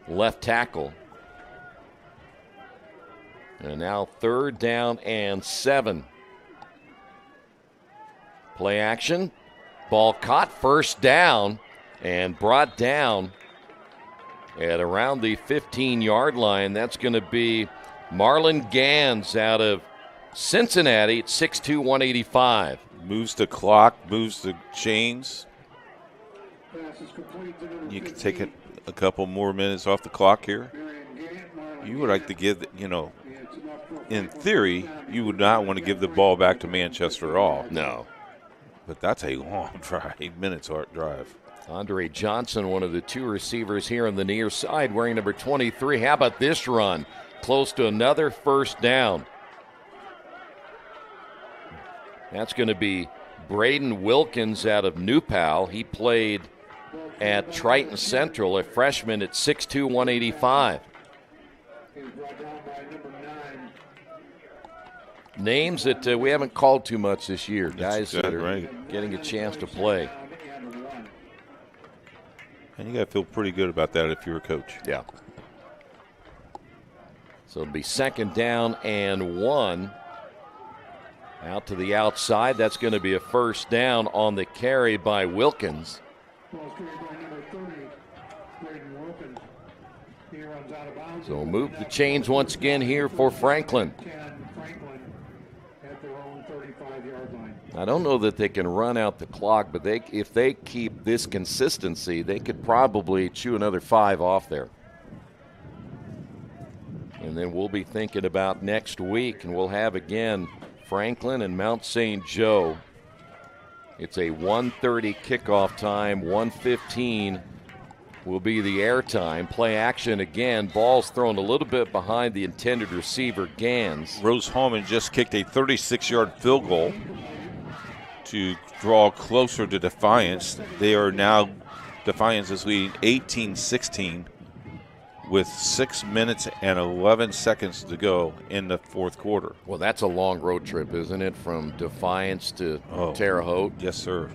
left tackle. And now 3rd down and 7. Play action. Ball caught, first down, and brought down at around the 15-yard line. That's going to be Marlon Gans out of Cincinnati at 6'2", 185. Moves the clock, moves the chains. You can take it a couple more minutes off the clock here. You would like to give, in theory, you would not want to give the ball back to Manchester at all. No. But that's a long drive, 8 minutes drive. Andre Johnson, one of the two receivers here on the near side, wearing number 23. How about this run? Close to another first down. That's going to be Braden Wilkins out of New Pal. He played at Triton Central, a freshman at 6'2", 185. Names that we haven't called too much this year, guys that are getting a chance to play. And you got to feel pretty good about that if you're a coach. Yeah. So it'll be 2nd down and 1. Out to the outside. That's going to be a first down on the carry by Wilkins. So move the chains once again here for Franklin. I don't know that they can run out the clock, but if they keep this consistency, they could probably chew another 5 off there. And then we'll be thinking about next week, and we'll have again Franklin and Mount St. Joe. It's a 1:30 kickoff time, 1:15 will be the air time. Play action again. Ball's thrown a little bit behind the intended receiver, Gans. Rose Holman just kicked a 36-yard field goal to draw closer to Defiance. They are now, Defiance is leading 18-16 with 6 minutes and 11 seconds to go in the fourth quarter. Well, that's a long road trip, isn't it, from Defiance to Terre Haute? Yes, sir.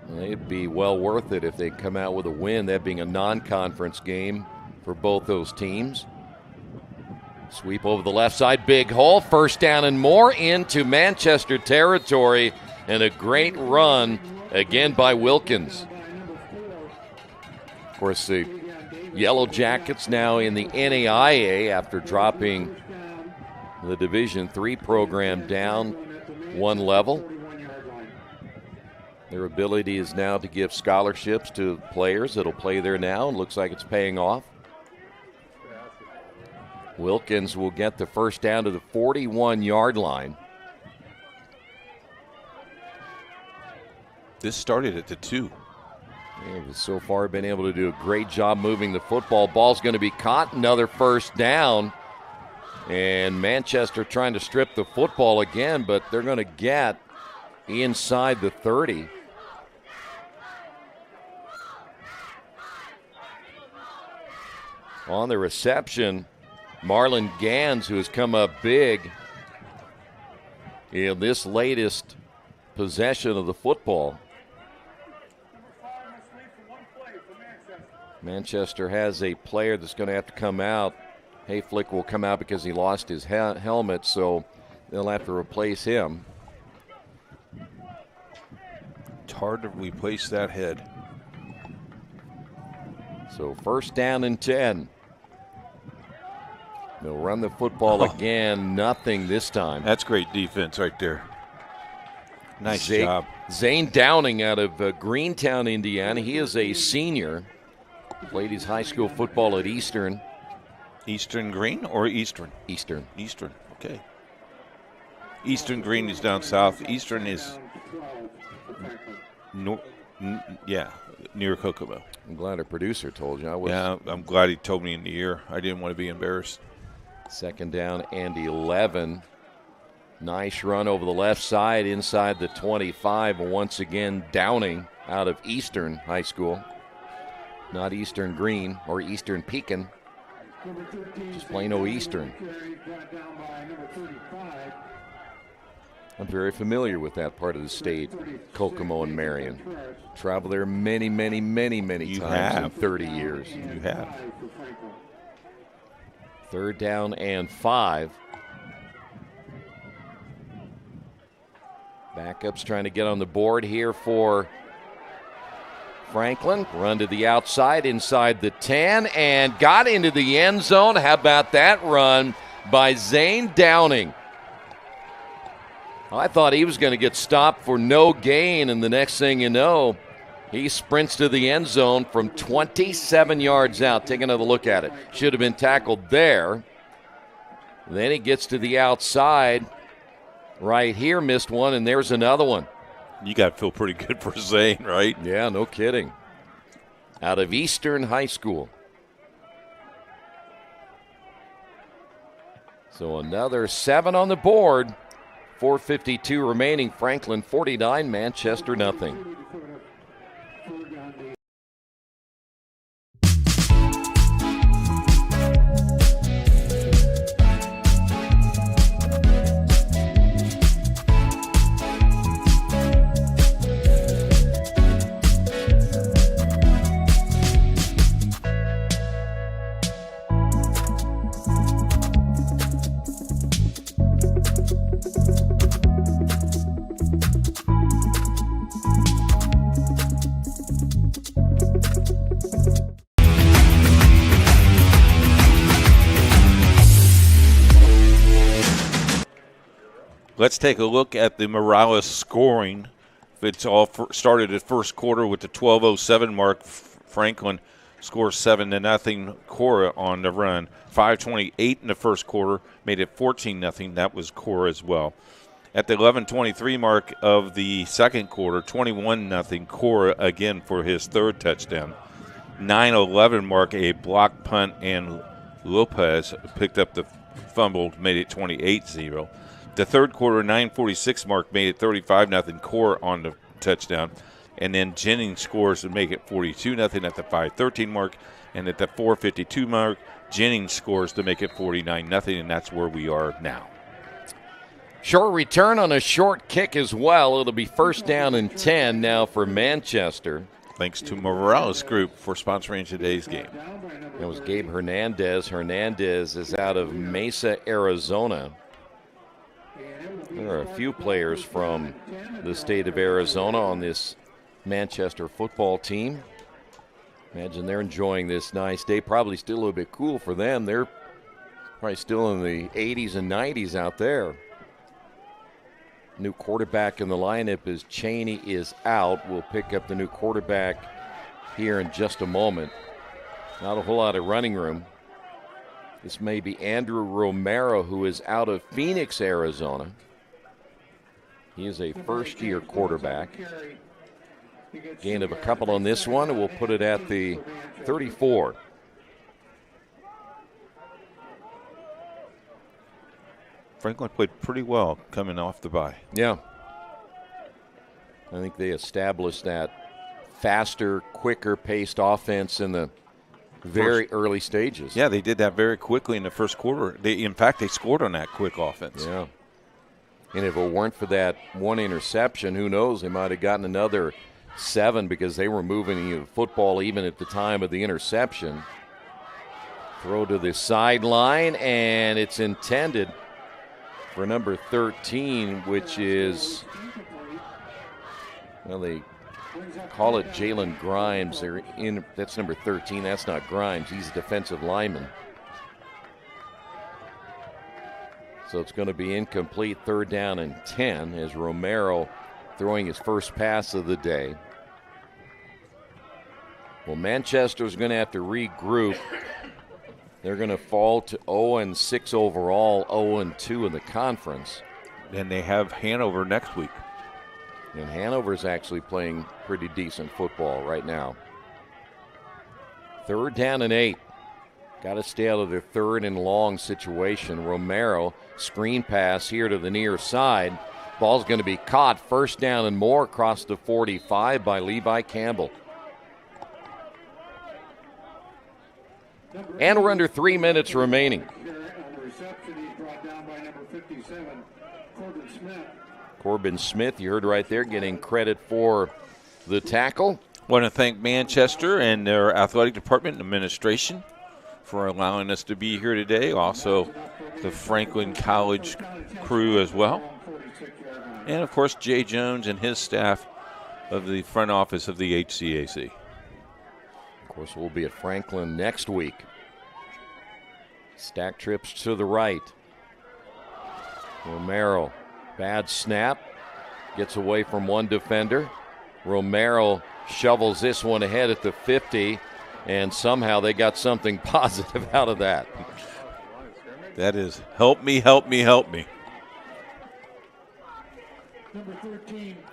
Well, it'd be well worth it if they come out with a win, that being a non-conference game for both those teams. Sweep over the left side, big hole, first down and more into Manchester territory, and a great run again by Wilkins. Of course, the Yellow Jackets now in the NAIA after dropping the Division III program down one level. Their ability is now to give scholarships to players that'll play there now, and looks like it's paying off. Wilkins will get the first down to the 41-yard line. This started at the 2. They've so far been able to do a great job moving the football. Ball's going to be caught, another first down. And Manchester trying to strip the football again, but they're going to get inside the 30. On the reception, Marlon Gans, who has come up big in this latest possession of the football. Manchester has a player that's going to have to come out. Hayflick will come out because he lost his helmet, so they'll have to replace him. It's hard to replace that head. So first down and 10. They'll run the football again. Nothing this time. That's great defense right there. Nice job. Zane Downing out of Greentown, Indiana. He is a senior. Played his high school football at Eastern. Eastern Green or Eastern? Eastern. Eastern, okay. Eastern Green is down south. Eastern is, near Kokomo. I'm glad our producer told you. I'm glad he told me in the ear. I didn't want to be embarrassed. Second down and 11. Nice run over the left side inside the 25. Once again, Downing out of Eastern High School. Not Eastern Green or Eastern Pekin. Just plain old Eastern. I'm very familiar with that part of the state, Kokomo and Marion. Traveled there many times in 30 years. You have. Third down and 5. Backups trying to get on the board here for Franklin. Run to the outside inside the 10 and got into the end zone. How about that run by Zane Downing? I thought he was going to get stopped for no gain, and the next thing you know, he sprints to the end zone from 27 yards out. Take another look at it. Should have been tackled there. Then he gets to the outside. Right here, missed one, and there's another one. You got to feel pretty good for Zane, right? Yeah, no kidding. Out of Eastern High School. So another 7 on the board. 4:52 remaining. Franklin 49, Manchester nothing. Let's take a look at the Morales scoring. It's all started at first quarter with the 12:07 mark. Franklin scores 7-0. Cora on the run. 5:28 in the first quarter made it 14-0. That was Cora as well. At the 11:23 mark of the second quarter, 21-0. Cora again for his third touchdown. 9:11 mark, a block punt, and Lopez picked up the fumble, made it 28-0. The third quarter, 9:46 mark, made it 35-0. Cora on the touchdown. And then Jennings scores to make it 42-0 at the 5:13 mark. And at the 4:52 mark, Jennings scores to make it 49-0, and that's where we are now. Short return on a short kick as well. It'll be first down and 10 now for Manchester. Thanks to Morales Group for sponsoring today's game. That was Gabe Hernandez. Hernandez is out of Mesa, Arizona. There are a few players from the state of Arizona on this Manchester football team. Imagine they're enjoying this nice day. Probably still a little bit cool for them. They're probably still in the 80s and 90s out there. New quarterback in the lineup is Cheney is out. We'll pick up the new quarterback here in just a moment. Not a whole lot of running room. This may be Andrew Romero, who is out of Phoenix, Arizona. He is a first-year quarterback. Gain of a couple on this one, and we'll put it at the 34. Franklin played pretty well coming off the bye. Yeah. I think they established that faster, quicker-paced offense in the very early stages. Yeah, they did that very quickly in the first quarter. In fact, they scored on that quick offense. Yeah. And if it weren't for that one interception, who knows, they might have gotten another 7 because they were moving the football even at the time of the interception. Throw to the sideline, and it's intended for number 13, which is, well, they call it Jalen Grimes. That's number 13. That's not Grimes. He's a defensive lineman. So it's going to be incomplete, 3rd down and 10 as Romero throwing his first pass of the day. Well, Manchester's going to have to regroup. They're going to fall to 0-6 overall, 0-2 in the conference. And they have Hanover next week. And Hanover's actually playing pretty decent football right now. 3rd down and 8. Got to stay out of their 3rd and long situation. Romero, screen pass here to the near side. Ball's going to be caught. 1st down and more across the 45 by Levi Campbell. And we're under 3 minutes remaining. Corbin Smith, you heard right there, getting credit for the tackle. Want to thank Manchester and their athletic department and administration for allowing us to be here today. Also, the Franklin College crew as well. And, of course, Jay Jones and his staff of the front office of the HCAC. Of course, we'll be at Franklin next week. Stack trips to the right. Romero, bad snap. Gets away from one defender. Romero shovels this one ahead at the 50. And somehow they got something positive out of that. That is, help me, help me, help me.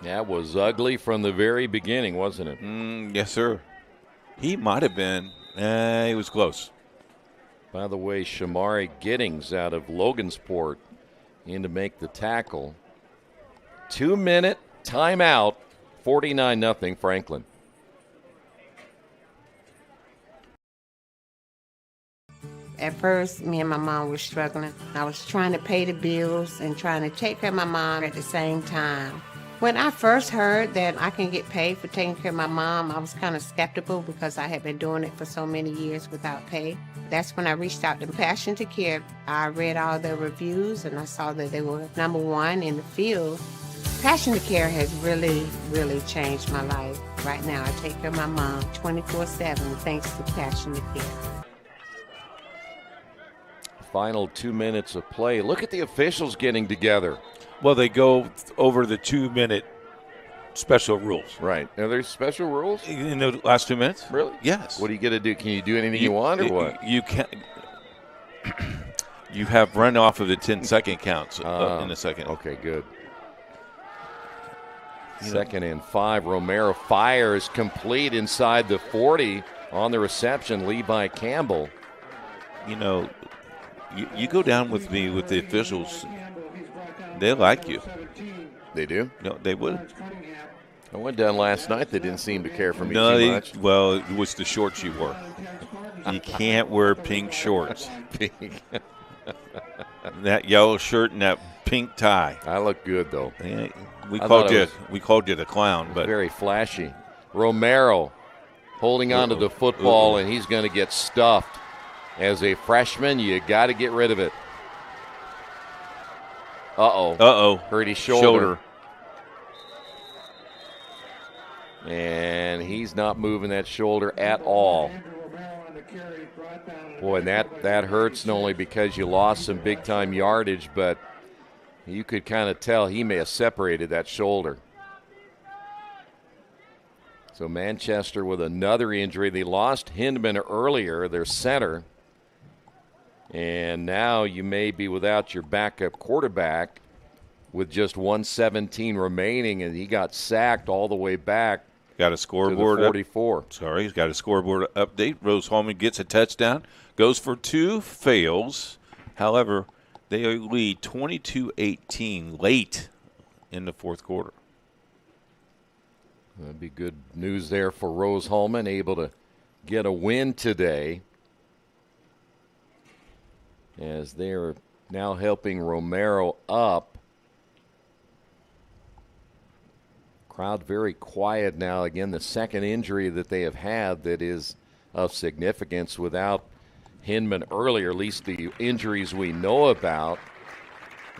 That was ugly from the very beginning, wasn't it? Yes, sir. He might have been. He was close. By the way, Shamari Giddings out of Logansport in to make the tackle. 2-minute timeout, 49-0 Franklin. At first, me and my mom were struggling. I was trying to pay the bills and trying to take care of my mom at the same time. When I first heard that I can get paid for taking care of my mom, I was kind of skeptical because I had been doing it for so many years without pay. That's when I reached out to Passion to Care. I read all their reviews and I saw that they were #1 in the field. Passion to Care has really, really changed my life. Right now, I take care of my mom 24/7 thanks to Passion to Care. Final 2 minutes of play. Look at the officials getting together. Well, they go over the 2-minute special rules. Right. Are there special rules? In the last 2 minutes? Really? Yes. What are you going to do? Can you do anything you want or what? You can't. You have run off of the 10-second counts in a second. Okay, good. 2nd and 5. Romero fires complete inside the 40 on the reception. Levi Campbell. You know, you go down with me with the officials. They like you. They do? No, they would. I went down last night. They didn't seem to care for me too much. Well, it was the shorts you wore. You can't wear pink shorts. Pink. That yellow shirt and that pink tie. I look good, though. Yeah, we called you the clown, but very flashy. Romero holding on to the football, and he's going to get stuffed. As a freshman, you got to get rid of it. Uh-oh. Hurt his shoulder. And he's not moving that shoulder at all. Boy, and that hurts not only because you lost some big-time yardage, but you could kind of tell he may have separated that shoulder. So Manchester with another injury. They lost Hindman earlier, their center. And now you may be without your backup quarterback with just 1:17 remaining, and he got sacked all the way back. Got a scoreboard. To the 44. He's got a scoreboard update. Rose Holman gets a touchdown, goes for 2, fails. However, they lead 22-18 late in the fourth quarter. That'd be good news there for Rose Holman, able to get a win today, as they're now helping Romero up. Crowd very quiet now. Again, the second injury that they have had that is of significance without Hinman earlier, at least the injuries we know about.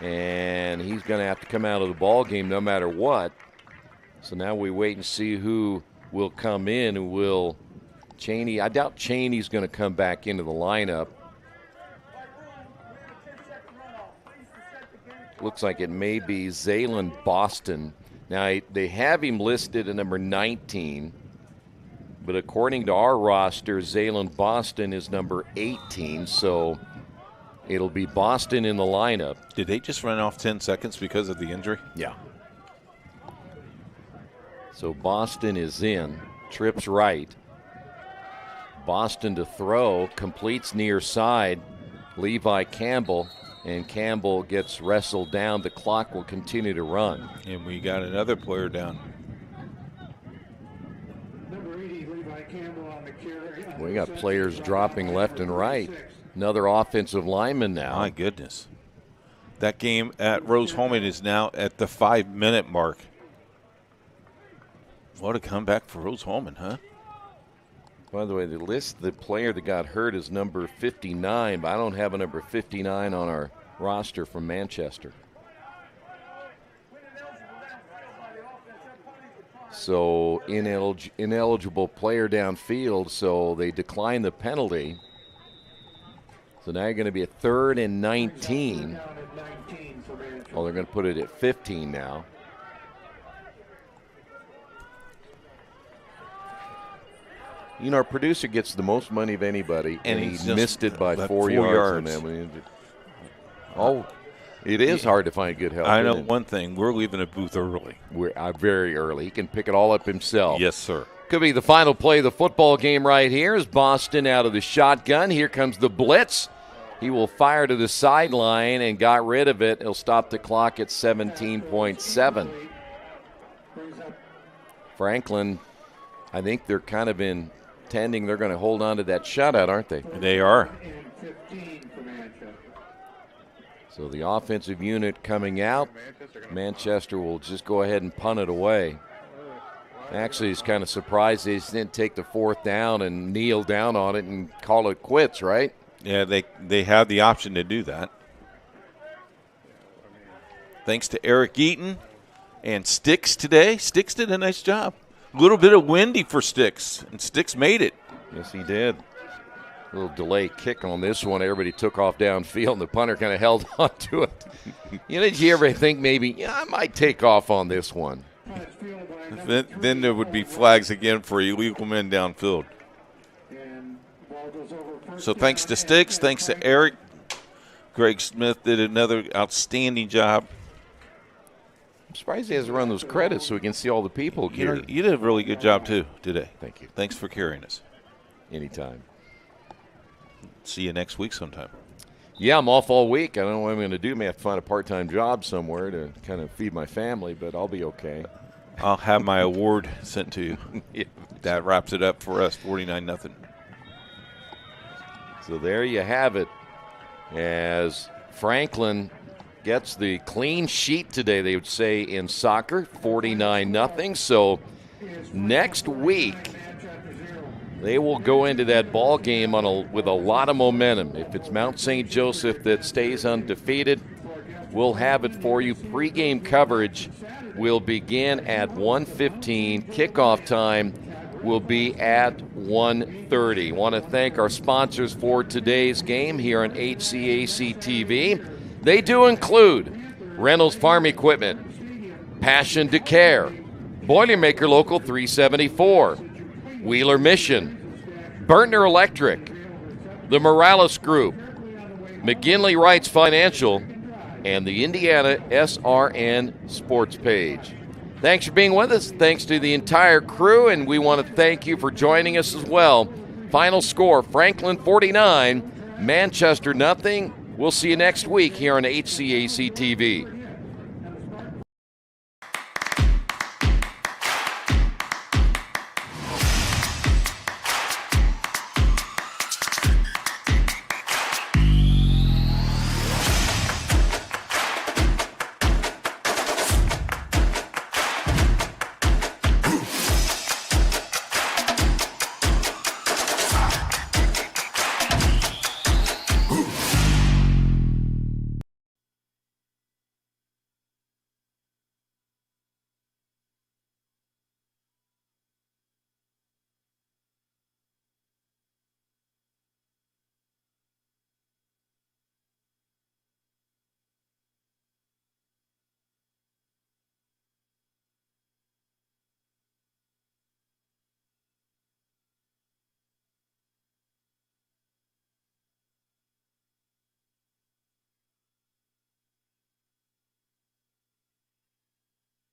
And he's going to have to come out of the ball game no matter what. So now we wait and see who will come in. Who will Cheney? I doubt Cheney's going to come back into the lineup. Looks like it may be Zaylen Boston. Now, they have him listed at number 19, but according to our roster, Zaylen Boston is number 18, so it'll be Boston in the lineup. Did they just run off 10 seconds because of the injury? Yeah. So Boston is in, trips right. Boston to throw, completes near side. Levi Campbell, and Campbell gets wrestled down. The clock will continue to run. And we got another player down. We got players dropping left and right. Another offensive lineman now. My goodness. That game at Rose-Hulman is now at the 5-minute mark. What a comeback for Rose-Hulman, huh? By the way, the player that got hurt is number 59, but I don't have a number 59 on our roster from Manchester. So ineligible player downfield, so they decline the penalty. So now you're going to be at 3rd and 19. Oh, they're going to put it at 15 now. You know, our producer gets the most money of anybody, and he missed it by 4 yards. It is hard to find good help. I know one thing. We're leaving the booth early. We're very early. He can pick it all up himself. Yes, sir. Could be the final play of the football game right here as Boston out of the shotgun. Here comes the blitz. He will fire to the sideline and got rid of it. He'll stop the clock at 17.7. Franklin, I think they're kind of intending they're going to hold on to that shutout, aren't they? They are. So the offensive unit coming out. Manchester will just go ahead and punt it away. Actually, he's kind of surprised they didn't take the 4th down and kneel down on it and call it quits, right? Yeah, they have the option to do that. Thanks to Eric Eaton and Sticks today. Sticks did a nice job. A little bit of windy for Sticks, and Sticks made it. Yes, he did. A little delay kick on this one. Everybody took off downfield, and the punter kind of held on to it. Did you ever think maybe, I might take off on this one? Then there would be flags again for illegal men downfield. So thanks to Sticks, thanks to Eric. Greg Smith did another outstanding job. I'm surprised he hasn't run those credits so we can see all the people here. You did a really good job, too, today. Thank you. Thanks for carrying us. Anytime. See you next week sometime. Yeah, I'm off all week. I don't know what I'm going to do. May have to find a part-time job somewhere to kind of feed my family, but I'll be okay. I'll have my award sent to you. Yeah. That wraps it up for us, 49-0. So there you have it. As Franklin gets the clean sheet today, they would say in soccer, 49-0. So next week, they will go into that ball game with a lot of momentum. If it's Mount St. Joseph that stays undefeated, we'll have it for you. Pre-game coverage will begin at 1:15. Kickoff time will be at 1:30. Want to thank our sponsors for today's game here on HCAC TV. They do include Reynolds Farm Equipment, Passion to Care, Boilermaker Local 374, Wheeler Mission, Burtner Electric, the Morales Group, McGinley Wrights Financial, and the Indiana SRN Sports Page. Thanks for being with us. Thanks to the entire crew, and we want to thank you for joining us as well. Final score, Franklin 49, Manchester 0. We'll see you next week here on HCAC TV.